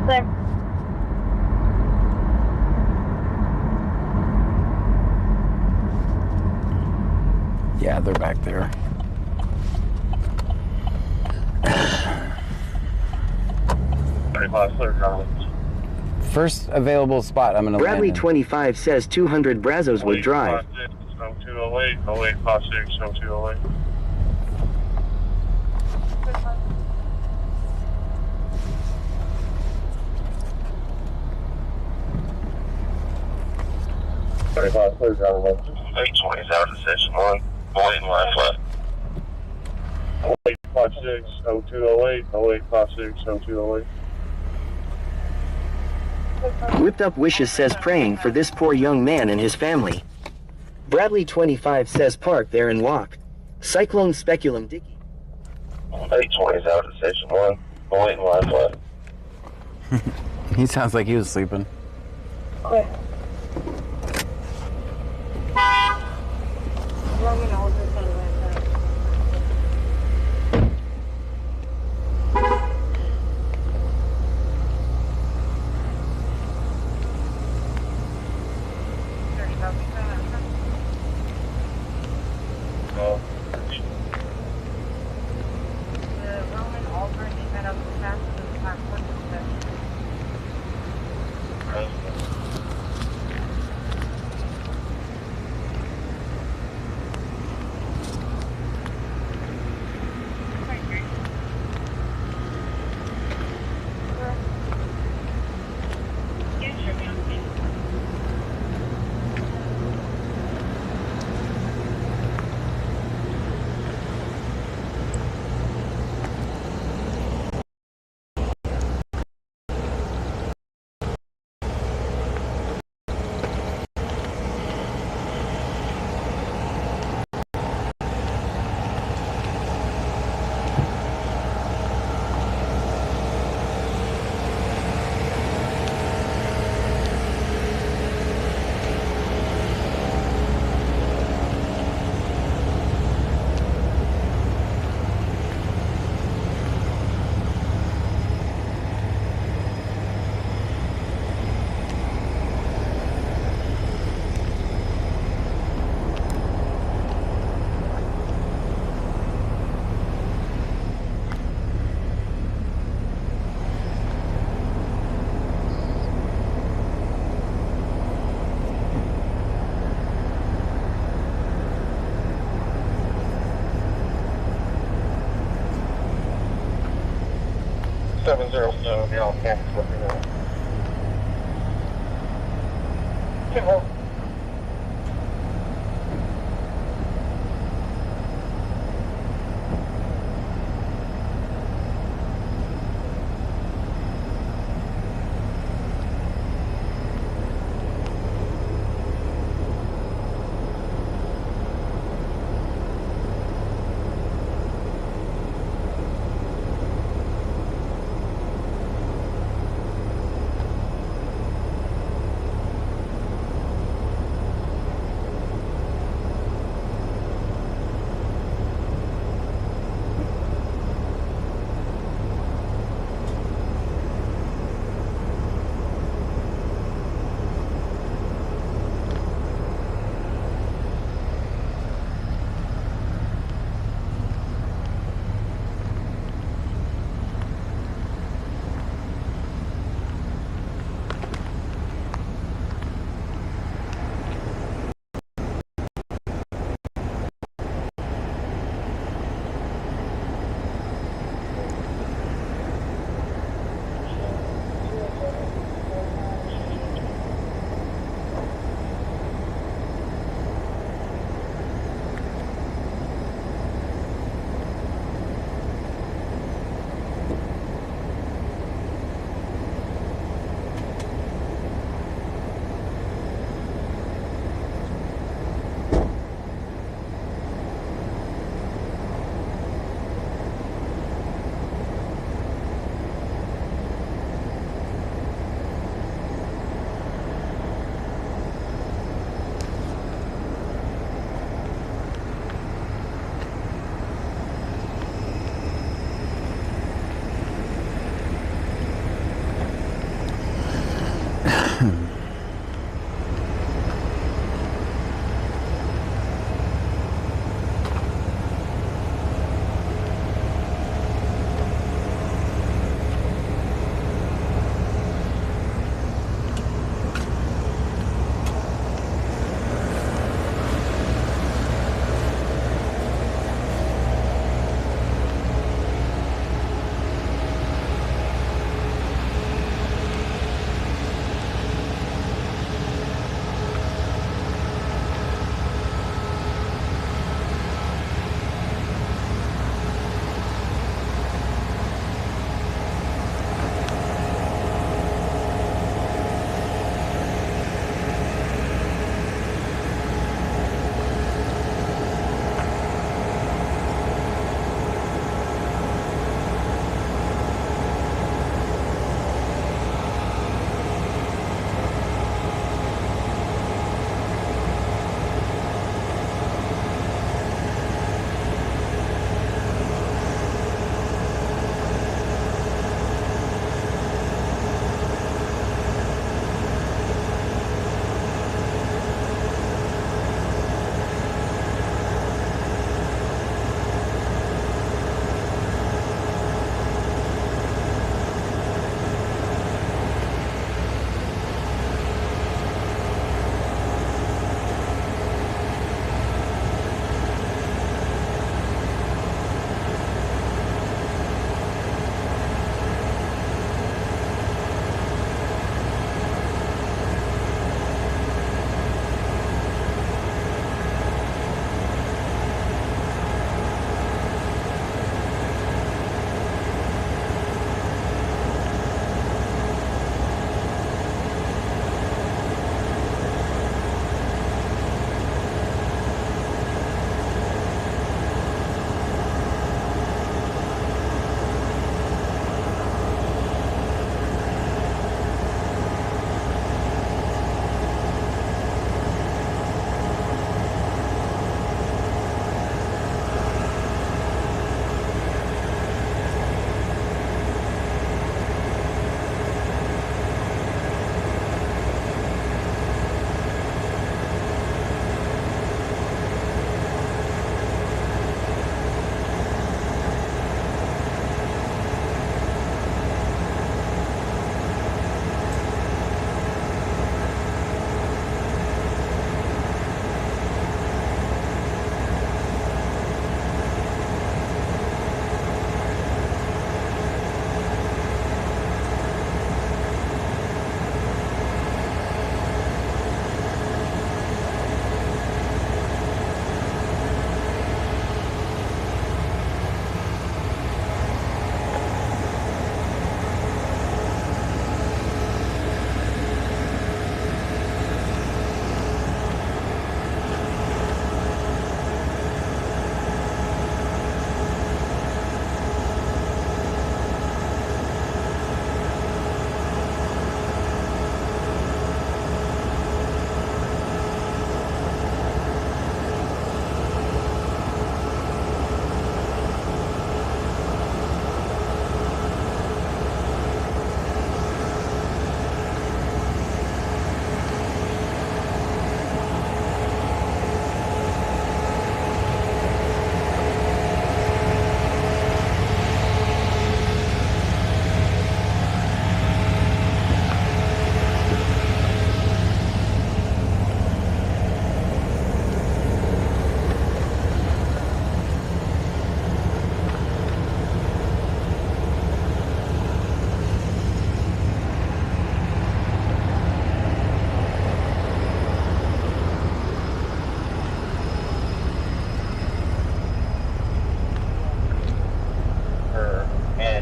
Same. Yeah, they're back there. First available spot, I'm gonna Bradley land in. 25 says 200 Brazos would drive. 0208, 0856, 0208. Please drive away. 827 decision 1, Boyd and left left. 0856, 0208, 0856, 0208. Whipped Up Wishes says praying for this poor young man and his family. Bradley 25 says park there and walk. Cyclone Speculum Dicky. 820 is out at station 1. Waiting line left. He sounds like he was sleeping. Okay. Yeah, I'll cancel what you know.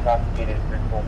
Prosecuted principal.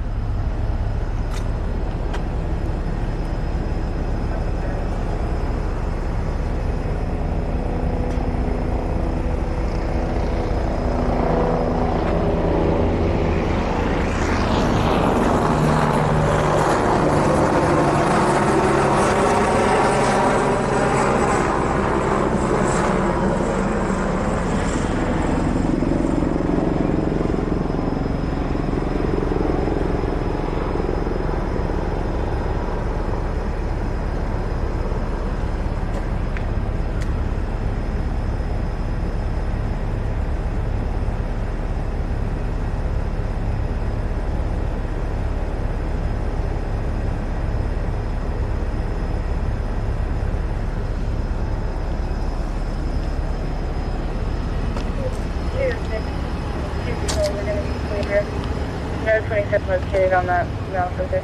No 27 was carried on that ground further.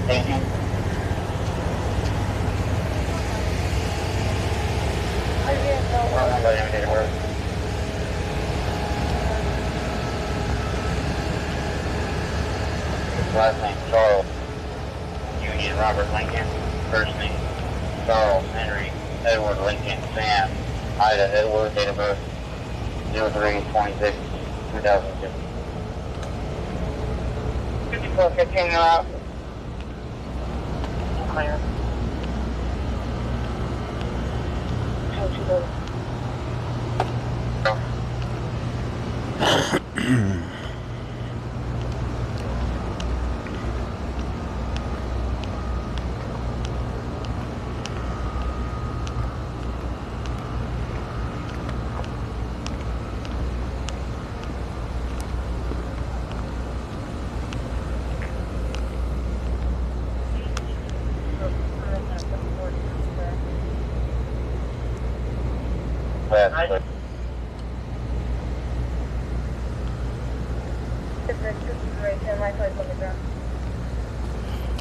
Thank you. Last name Charles, Union Robert Lincoln. First name Charles Henry Edward Lincoln Sam Ida Edward. Date of birth 03/26/2002. 5415 out. Clear.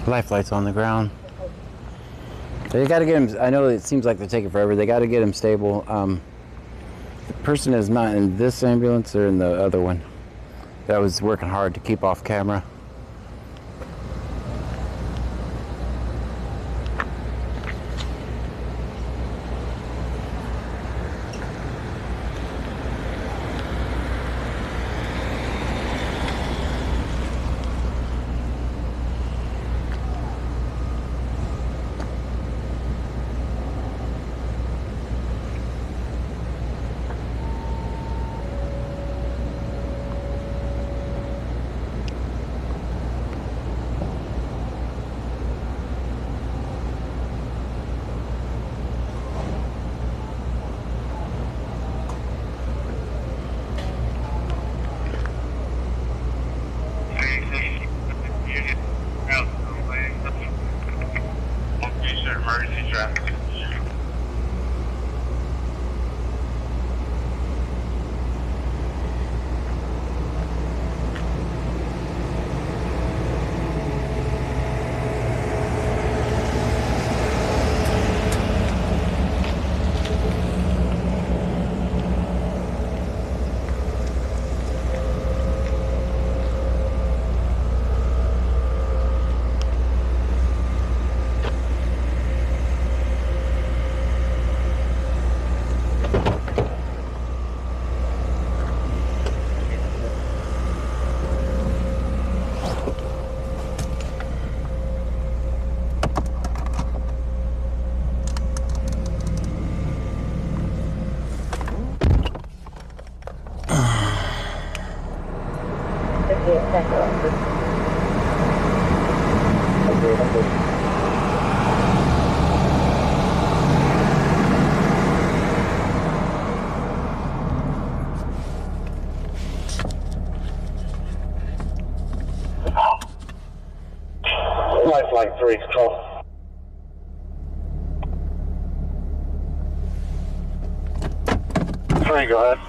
Life light's on the ground. They got to get him. I know it seems like they're taking forever. They got to get him stable. The person is not in this ambulance or in the other one. That was working hard to keep off camera. Lifeline 3, control. Three, go ahead.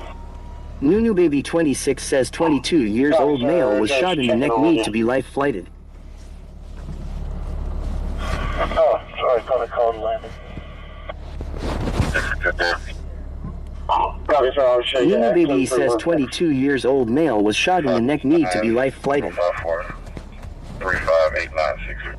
Nunu Baby 26 says 22 years old male was shot in the neck knee to be life flighted. Oh, sorry, thought I called and landed. Copy, sir, I'll show you. Nunu Baby says 22 years old male was shot in the neck knee to be life flighted. 35896.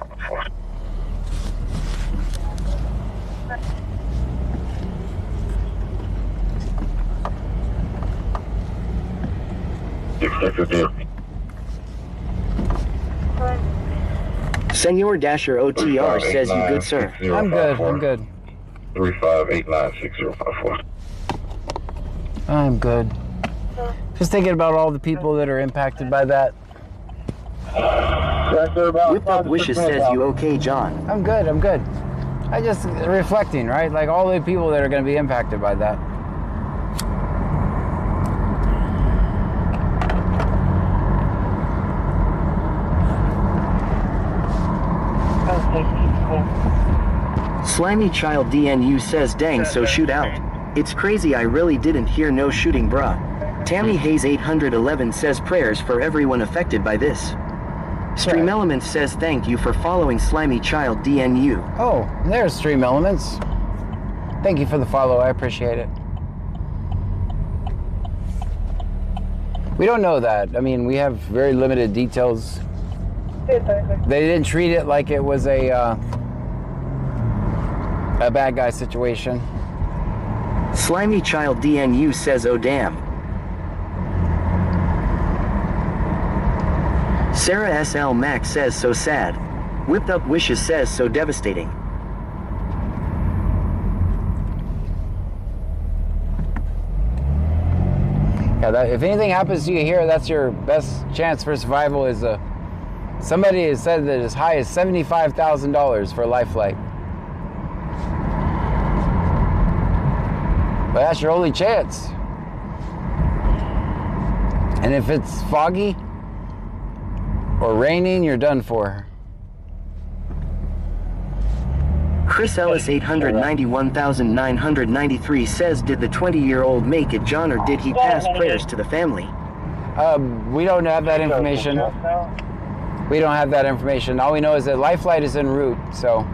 Senor Dasher OTR says you good, sir. I'm good. I'm good. 3589654. I'm good. Just thinking about all the people that are impacted by that. Whipped Up Wishes says you okay, John. I'm good. I'm good. I just reflecting, right? Like all the people that are going to be impacted by that. Slimy Child DNU says dang, so shoot out. It's crazy, I really didn't hear no shooting, bruh. Tammy Hayes 811 says prayers for everyone affected by this. Stream Elements says thank you for following Slimy Child DNU. Oh, there's Stream Elements. Thank you for the follow, I appreciate it. We don't know that. I mean, we have very limited details. They didn't treat it like it was a bad guy situation. Slimy Child DNU says oh damn. Sarah SL Max says so sad. Whipped Up Wishes says so devastating. Yeah, if anything happens to you here, that's your best chance for survival. Is somebody has said that as high as $75,000 for a life flight. But that's your only chance. And if it's foggy or raining, you're done for. Chris Ellis 891,993 says, did the 20-year-old make it, John, or did he pass prayers to the family? We don't have that information. We don't have that information. All we know is that life flight is en route, so.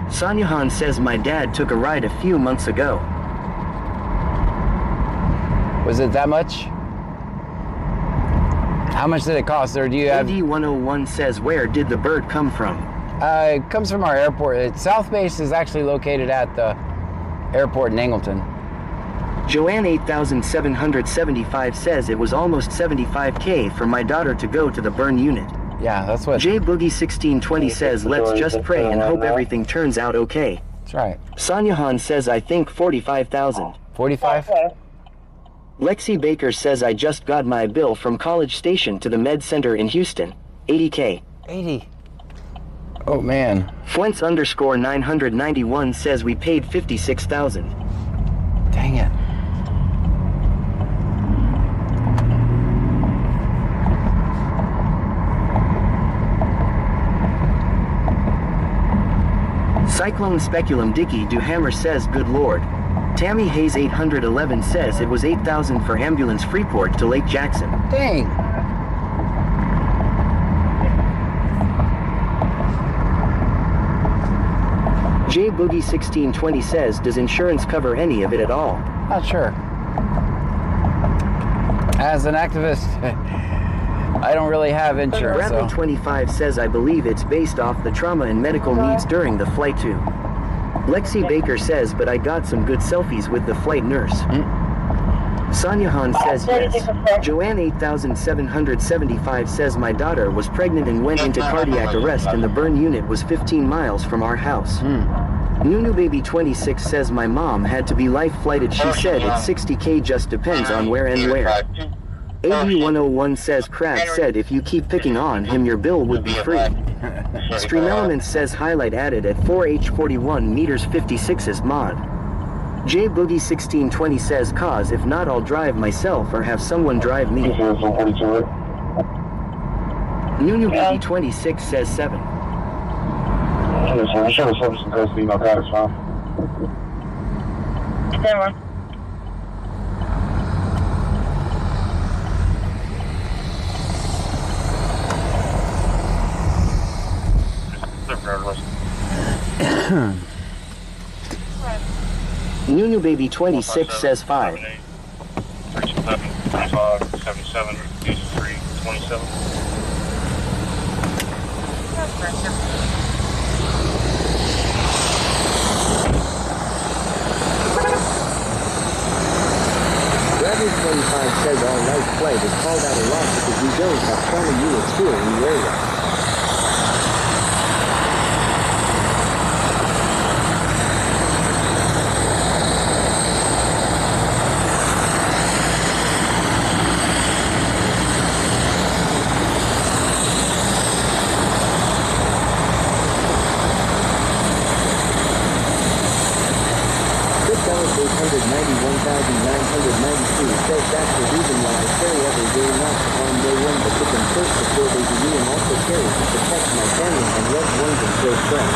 Sanyahan says my dad took a ride a few months ago. Was it that much? How much did it cost, or do you have? AD101 says, where did the bird come from? It comes from our airport. South Base is actually located at the airport in Angleton. Joanne 8775 says it was almost $75K for my daughter to go to the burn unit. Yeah, that's what. J Boogie 1620 says, let's just pray and hope everything turns out okay. That's right. Sanyahan says, I think 45,000. 45? Lexi Baker says, I just got my bill from College Station to the Med Center in Houston. 80K. 80. Oh, man. Fuents _991 says we paid 56,000. Dang it. Cyclone Speculum Dicky Duhammer says, good lord. Tammy Hayes 811 says it was 8,000 for ambulance Freeport to Lake Jackson. Dang. J Boogie 1620 says, does insurance cover any of it at all? Not sure. As an activist, I don't really have insurance. Bradley 25 says, I believe it's based off the trauma and medical needs during the flight too. Lexi Baker says, but I got some good selfies with the flight nurse. Sanyahan says yes. Joanne 8775 says my daughter was pregnant and went into cardiac arrest and the burn unit was 15 miles from our house. Nunu Baby 26 says my mom had to be life flighted. She said it's 60K, just depends on where and where. AD101 says Crab said if you keep picking on him your bill would be free. Stream Elements says highlight added at 4H41 meters 56 is mod. J Boogie 1620 says cause if not I'll drive myself or have someone drive me. Nunu Baby 26 says 7. I'm sure the service and custody email that is fine. 10-1. Nunu Baby 26 says 5. 327, 77, 83, 27. Bradley 25 says all nice play was called out a lot because we don't have trauma units here in the area. Says that's the reason why I carry every day, not on day one, but put them first before they do me, and also carry to protect my family and loved ones and close friends.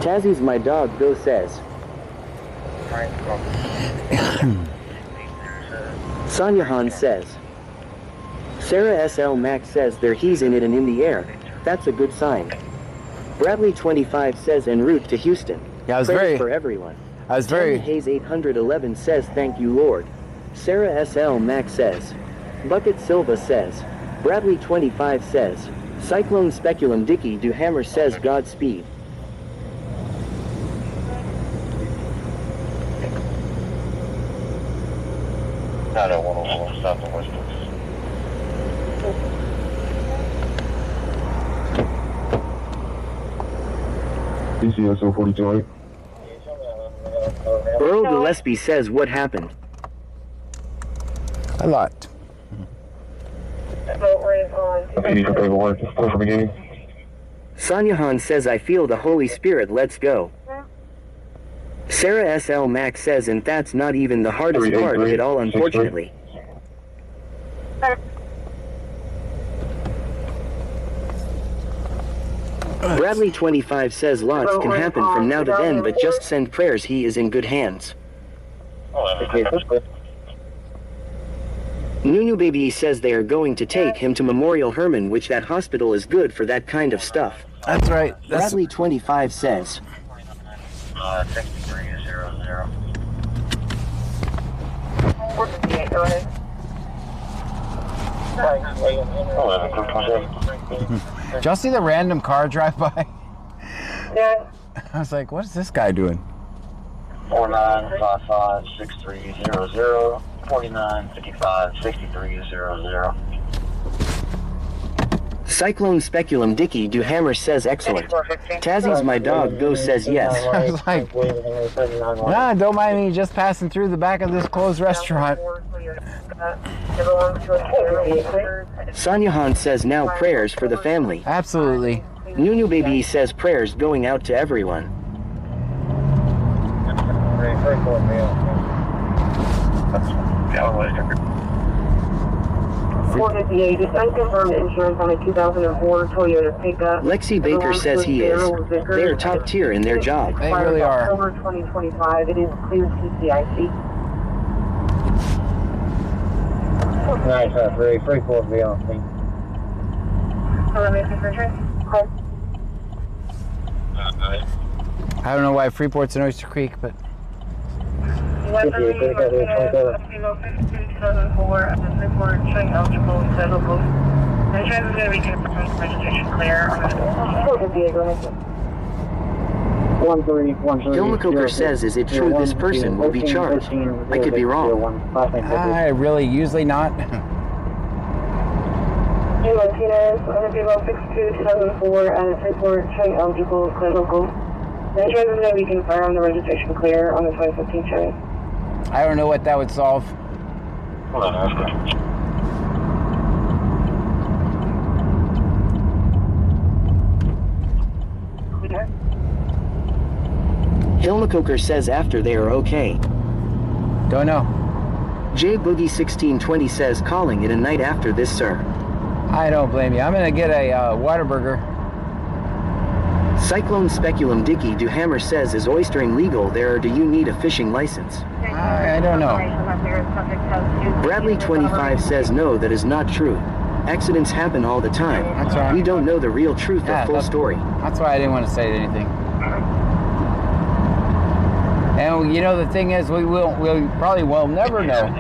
Tazzy's my dog go says. Sonia Han says. Sarah SL Max says there he's in it and in the air. That's a good sign. Bradley 25 says en route to Houston. Yeah, I was Prayers very for everyone. I was very Hayes 811 says thank you Lord. Sarah SL Max says. Bucket Silva says. Bradley 25 says. Cyclone Speculum Dicky Duhammer says Godspeed. Not at 104 south of West. DCSO 42. Earl Gillespie says what happened. a lot. Sonia Han says I feel the Holy Spirit, let's go. Sarah SL Max says and that's not even the hardest part of it all unfortunately. Bradley 25 says lots can happen from now to then, but just send prayers he is in good hands. Nunu Baby says they are going to take him to Memorial Hermann, which that hospital is good for that kind of stuff. That's right. Bradley 25 says. 6300. Go ahead. Did y'all see the random car drive by? Yeah. I was like, what is this guy doing? 4955-6300, 4955-6300. Cyclone Speculum Dicky Duhammer says excellent. Tazzy's my dog Go says yes. I was like, nah, don't mind me just passing through the back of this closed restaurant. Sonia Han says now prayers for the family. Absolutely. Nunu Baby says prayers going out to everyone. 458, just unconfirmed insurance on a 2004 Toyota pickup. Lexi Baker says he is. They are top tier in their job. They really are. October 2025, it is cleared TCIC. Nice, that's very free for me on me. Hello, Mr. Fisher. Call. I don't know why Freeport's in Oyster Creek, but... Hilma Coker says, is it true this person will be charged? I could be wrong. I really usually not. Martinez, below 6274 and Freeport train eligible, clear local. The insurance is going to be confirmed, the registration clear on the 2015 Chevy. I don't know what that would solve. Hold on, Oscar. Hilma Coker says after they are okay. Don't know. J Boogie 1620 says calling it a night after this, sir. I don't blame you. I'm gonna get a Whataburger. Cyclone Speculum Dicky Duhammer says, is oystering legal there or do you need a fishing license? I don't know. Bradley 25 says no, that is not true. Accidents happen all the time. That's right. We don't know the real truth or full story. That's why I didn't want to say anything. And you know the thing is, we probably will never know.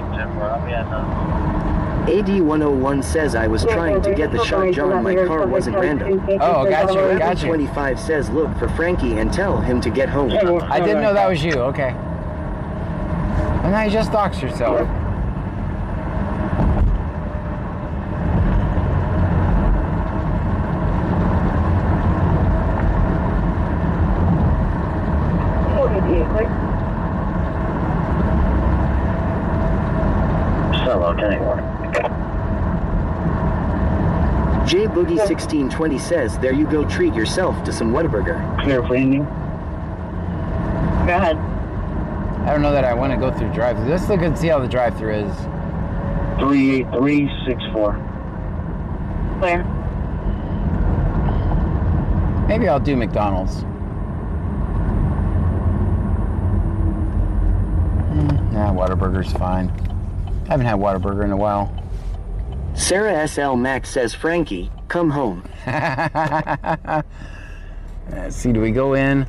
AD101 says I was trying to get the shot John, my car wasn't random. Oh, gotcha, Bradley 25 says look for Frankie and tell him to get home. I didn't know that was you, okay. And now you just doxed yourself. J Boogie 1620 says, there you go, treat yourself to some Whataburger. Clear for ending. Go ahead. I don't know that I want to go through drive-thru. Let's look and see how the drive-thru is. 38364. Clear. Maybe I'll do McDonald's. Whataburger's fine. I haven't had Whataburger in a while. Sarah SL Max says, Frankie, come home. Let's see, do we go in?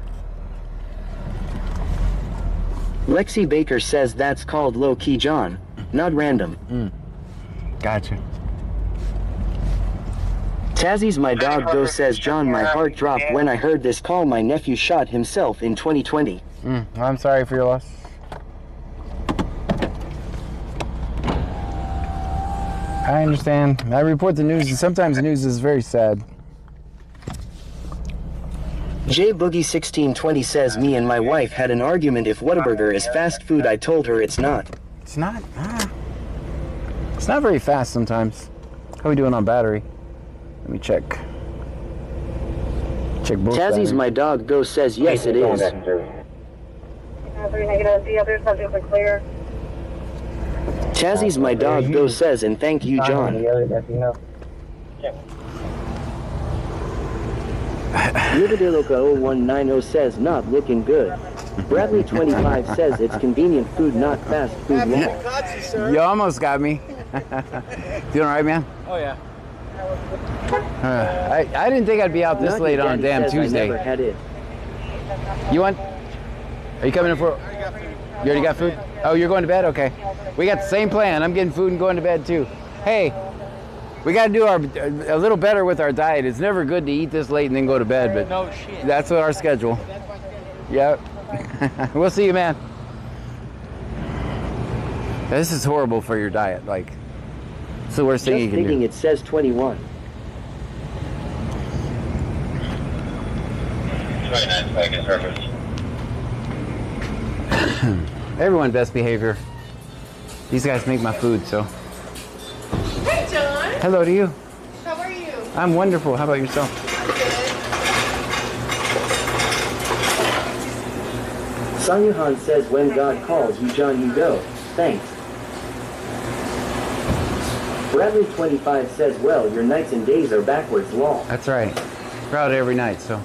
Lexi Baker says that's called low-key John, not random. Gotcha. Tazzy's My Dog Go says, John, my heart dropped when I heard this call. My nephew shot himself in 2020. I'm sorry for your loss. I understand. I report the news, and sometimes the news is very sad. J Boogie 1620 says, me and my wife had an argument if Whataburger is fast food. I told her it's not. It's not? It's not very fast sometimes. How are we doing on battery? Let me check. Check both Tazzy's batteries. My Dog Go says, yes, it is. 3 negative, the other subjects are clear. Tazzy's My Dog Go says, and thank you, John. Libidiloka 0190 says, not looking good. Bradley 25 says, it's convenient food, not fast food. You almost got me. Doing all right, man? Oh, yeah. I didn't think I'd be out this late on a damn Tuesday. I never had it. You want? Are you coming in for? You already got food? Oh, you're going to bed? Okay. We got the same plan. I'm getting food and going to bed too. Hey, we got to do a little better with our diet. It's never good to eat this late and then go to bed, but No shit. that's what our schedule. Yep. We'll see you, man. This is horrible for your diet. Like, it's the worst thing you Just can thinking do. it says 21. 29 seconds, service. Everyone best behavior. These guys make my food, so. Hey, John. Hello to you. How are you? I'm wonderful. How about yourself? Sanyuhan says, when God calls you, John, you go. Thanks. Bradley 25 says, well, your nights and days are backwards, lol. That's right. We're out every night, so.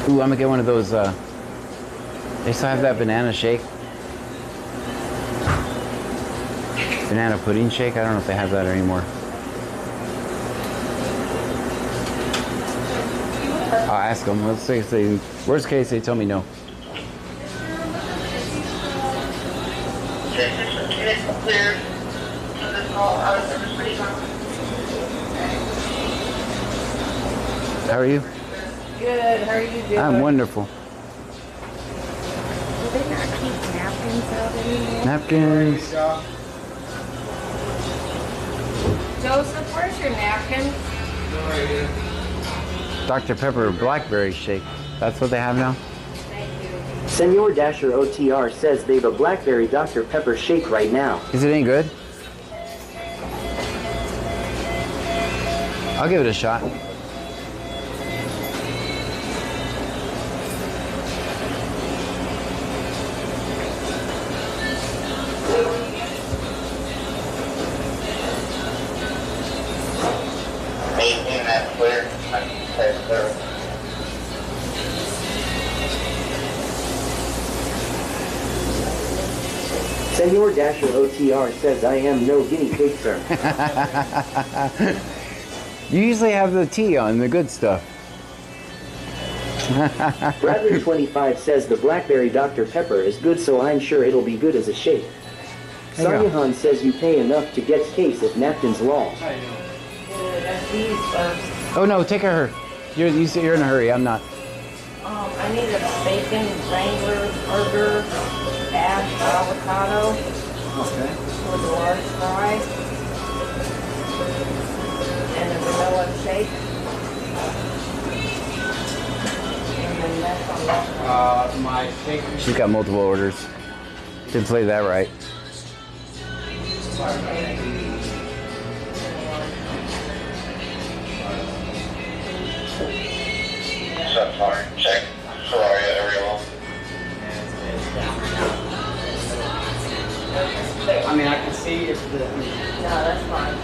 Ooh, I'm gonna get one of those, they still have that banana shake. Banana pudding shake? I don't know if they have that anymore. I'll ask them. Let's say, worst case, they tell me no. How are you? Good. How are you doing? I'm wonderful. Do they not keep napkins out anymore? Napkins. Joseph, where's your napkin? Dr. Pepper blackberry shake. That's what they have now? Senor Dasher OTR says they've a blackberry Dr. Pepper shake right now. Is it any good? I'll give it a shot. That's clear. That's clear. Senor Dasher OTR says I am no guinea pig, sir. You usually have the tea on, the good stuff. Bradley 25 says the blackberry Dr. Pepper is good, so I'm sure it'll be good as a shake. There you go. Sanyahan says you pay enough to get case if napkins law. Oh no, take her. You're in a hurry. I'm not. I need a bacon wrangler burger, mashed avocado. Okay. With a large fry. And a vanilla shake. And then that's on that. My shake. She's got multiple orders. Didn't play that right. Sorry, check. Ferrari area well. I mean, I can see if the. No, that's fine.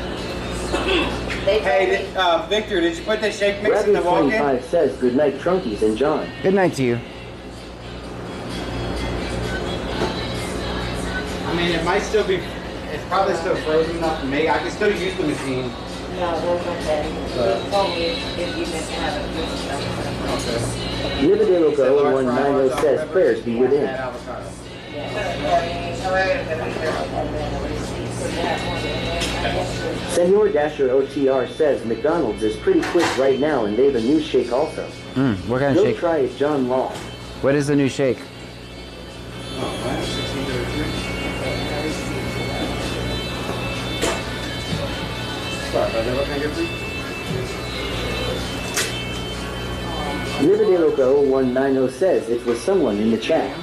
Hey, Victor, did you put that shake mix in the Rabbit walk-in? 25 says good night, Trunkies and John. Good night to you. I mean, it might still be. It's probably still frozen enough to make. I can still use the machine. No, there's okay. He told me if you didn't have it, you should Nibadero 0190 says prayers be with him. Senor Dasher OTR says McDonald's is pretty quick right now and they've a new shake also. What kind of Go shake? try it, John Law. What is the new shake? Nibadero 0190 says it was someone in the chat.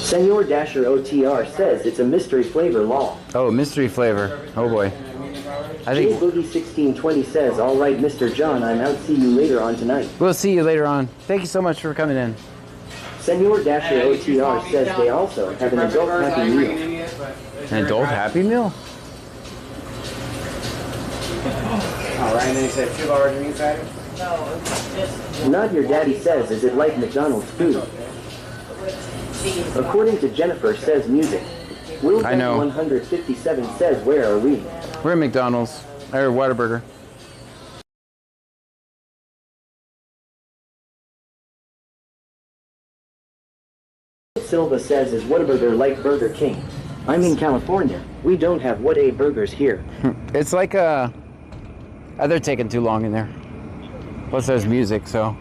Senor Dasher OTR says it's a mystery flavor law. Oh, mystery flavor. Oh boy. I J think Boogie 1620 says, all right, Mr. John, I'm out. See you later on tonight. we'll see you later on. Thank you so much for coming in. Senor Dasher OTR says they also have an adult happy meal. An adult happy meal? All right, and then he said 2 large meat patties. No, it's just. Not your daddy says, is it like McDonald's food? According to Jennifer says music. Will I know. 157 says, where are we? We're at McDonald's. Or Whataburger. Silva says, is Whataburger like Burger King? I'm in California. We don't have What-A burgers here. It's like a... they're taking too long in there. Plus there's music, so...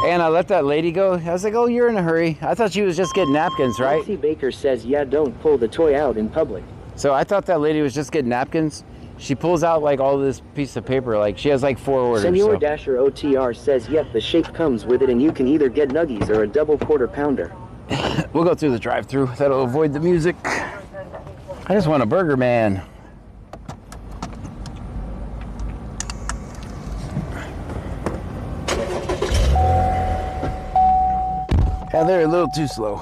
And I let that lady go. I was like, oh, you're in a hurry. I thought she was just getting napkins, right? Nancy Baker says, yeah, don't pull the toy out in public. So I thought that lady was just getting napkins. She pulls out like all this piece of paper. Like she has like 4 orders. Senor So. Dasher OTR says, yep, the shake comes with it and you can either get nuggies or a double quarter pounder. We'll go through the drive-thru. That'll avoid the music. I just want a burger, man. Yeah, they're a little too slow.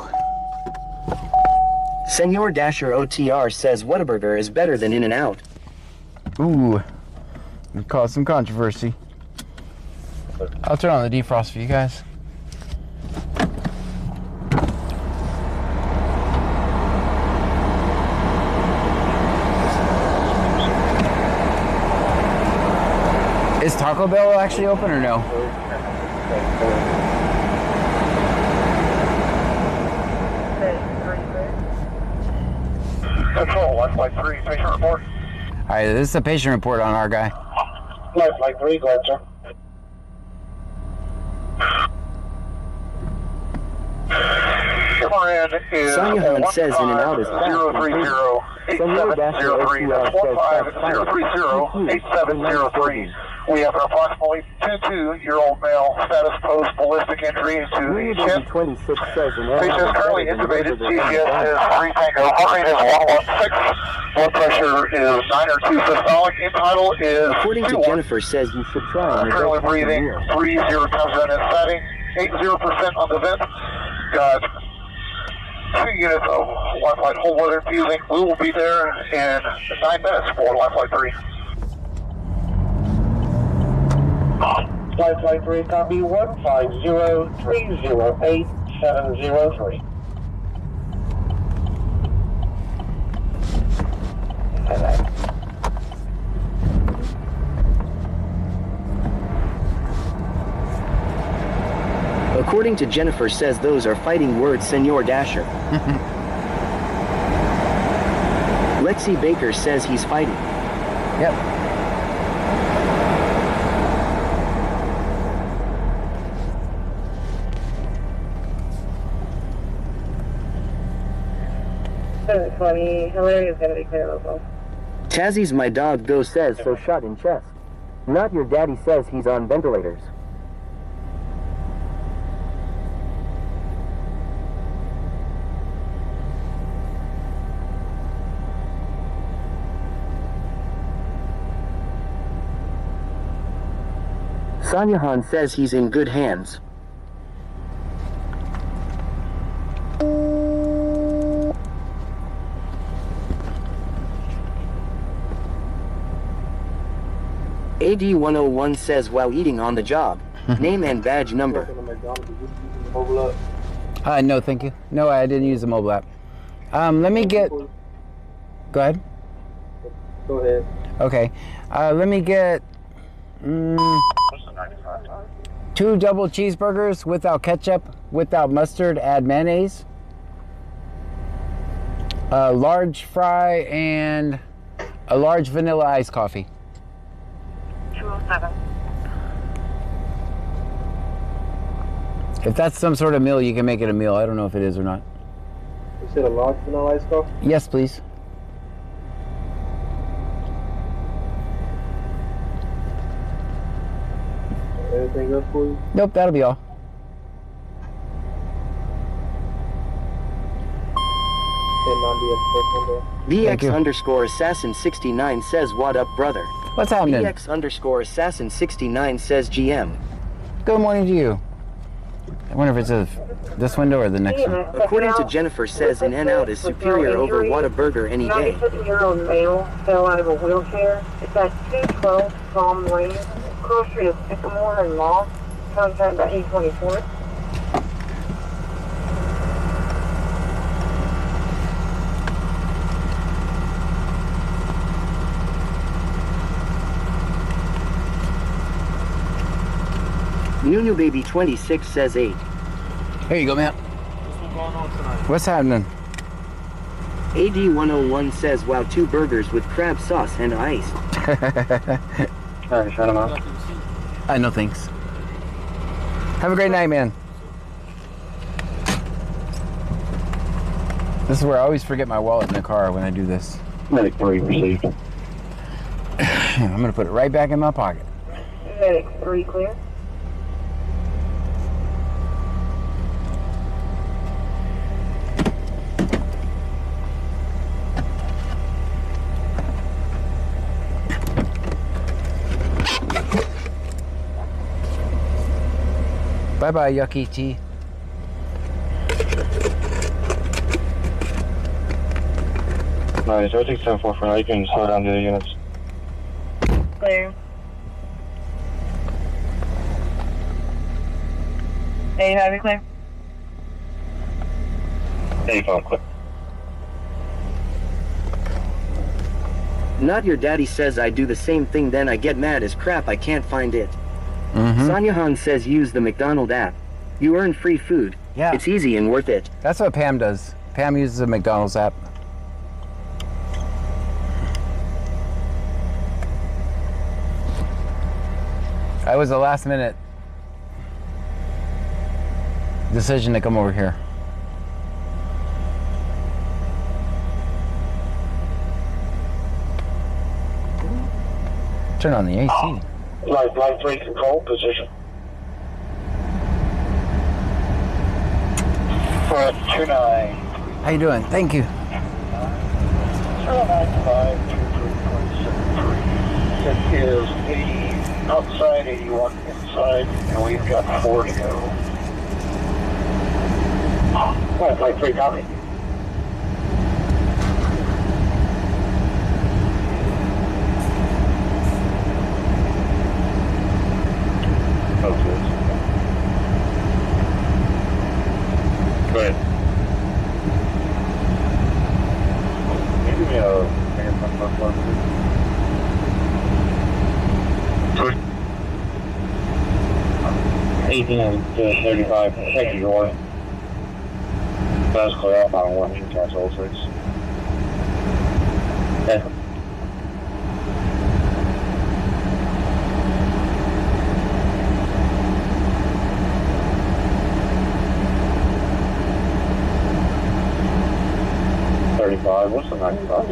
Senor Dasher OTR says Whataburger is better than In-N-Out. Ooh, it caused some controversy. I'll turn on the defrost for you guys. Is Taco Bell actually open or no? Control, Lifeline 3, patient report. All right, this is a patient report on our guy. Lifeline 3, go ahead, sir. Sonia Hunt says In-N-Out is fast. 030 Senor Dasher OTR says fast. 030-8703. We have an approximately 22-year-old male, status post ballistic injury to the chin. 26 says Patient is currently intubated. CPS is 3 Tango. Heart rate is 116. Blood pressure is 9 or 2 systolic. Internal is According to 2-1. Jennifer says you should try an Currently adult happy breathing. meal. 30 times on setting. 80% on the vent. Got 2 units of Lifeline whole weather infusing. We will be there in 9 minutes for Lifeline 3. Lifeline 3, copy 150-308-703. According to Jennifer says those are fighting words, Senor Dasher. Lexi Baker says he's fighting. Yep. Hillary is going to be clear local. Tazzy's my dog go says so shot in chest. Not your daddy says he's on ventilators. Sonia Han says he's in good hands. AD101 says while eating on the job. Name and badge number. No, thank you. No, I didn't use the mobile app. Let me get... Go ahead. Go ahead. Okay. Let me get... 2 double cheeseburgers without ketchup, without mustard, add mayonnaise. A large fry and a large vanilla iced coffee. 207. If that's some sort of meal, you can make it a meal. I don't know if it is or not. You said a large vanilla iced coffee? Yes, please. Anything else for you? Nope, that'll be all. VX_Assassin69 says what up, brother? What's happening? VX_Assassin69 says GM. Good morning to you. I wonder if it's this window or the next one. According to Jennifer, says in and out is superior over Whataburger any day. 97-year-old male fell out of a wheelchair. It's at 212 Palm Lane, cross street of Sycamore and Moss. Contact by 824. Nunu Baby 26 says 8. Here you go, man. What's going on tonight? What's happening? AD101 says wow, 2 burgers with crab sauce and ice. Alright, shut him out. No thanks. Have a great night, man. This is where I always forget my wallet in the car when I do this. Medic 3 received. I'm gonna put it right back in my pocket. Medic 3 clear. Bye-bye, Yucky Tea. Nice, I take 10-4 for now. You can slow down the other units. Clear. Hey, have you clear? 85 clear. Not your daddy says I do the same thing, then I get mad as crap I can't find it. Sonia Han says use the McDonald app. You earn free food. Yeah. It's easy and worth it. That's what Pam does. Pam uses the McDonald's app. That was a last minute decision to come over here. Turn on the AC. Light 3 control position. 29. How you doing? Thank you. 095 That is 80 outside, 81 inside, and we've got 4 to go. Light 3 copy. Go ahead. Maybe Good. 18 to 35. Thank you, Roy. That's clear out on 1. You can cancel 6. Okay. What's the 95?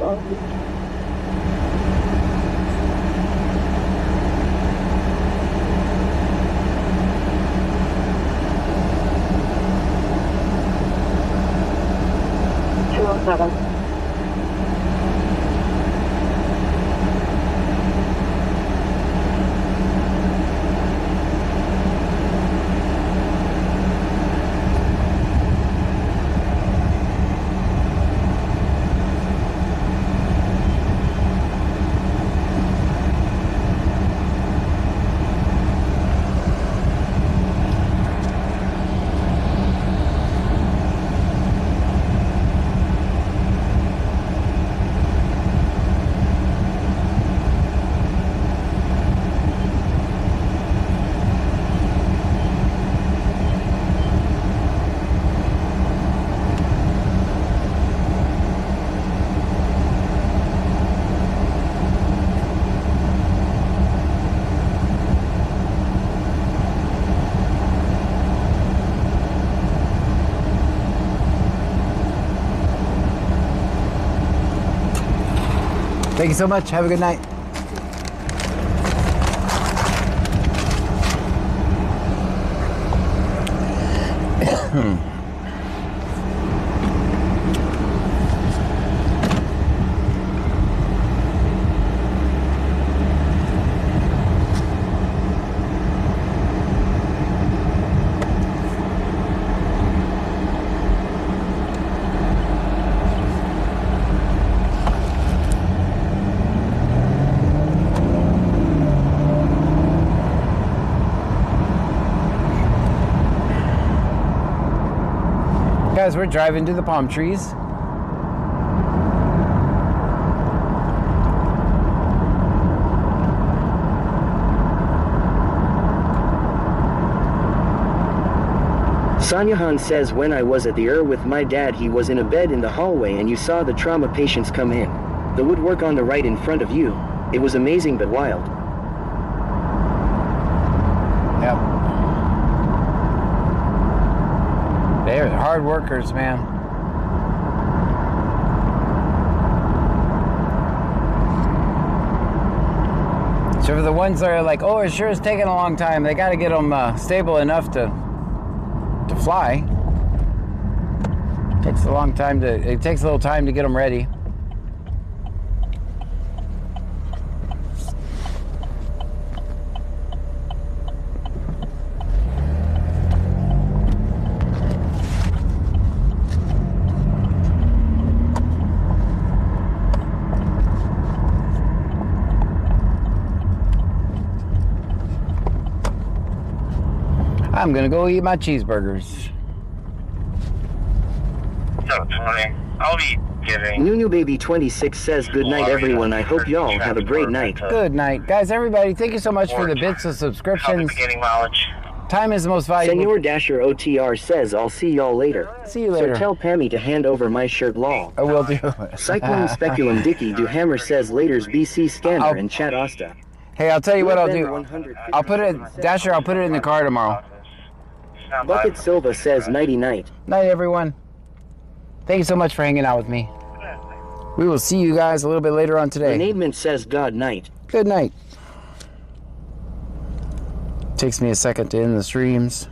Thank you so much. Have a good night. Guys, we're driving to the palm trees. Sanyahan says when I was at the with my dad, he was in a bed in the hallway and you saw the trauma patients come in. The woodwork on the right in front of you. It was amazing but wild. Yep. They're hard workers, man. So for the ones that are like, oh, it sure is taking a long time, they got to get them stable enough to fly. It takes a long time to. It takes a little time to get them ready. I'm gonna go eat my cheeseburgers. So, Tony, I'll be giving. Nunu Baby 26 says good night everyone. I hope y'all have a great night. Good night. Guys, everybody, thank you so much for the bits of subscriptions. Time is the most valuable. Senor Dasher OTR says I'll see y'all later. See you later. So tell Pammy to hand over my shirt law. I will do. Cyclone Speculum Dicky Do Hammer says laters BC Scanner and Chat Asta. Hey, I'll tell you what I'll do. I'll put it, Dasher, I'll put it in the car tomorrow. Bucket Silva says nighty night. Night, everyone. Thank you so much for hanging out with me. We will see you guys a little bit later on today. Renadement says God night. Good night. Takes me a second to end the streams.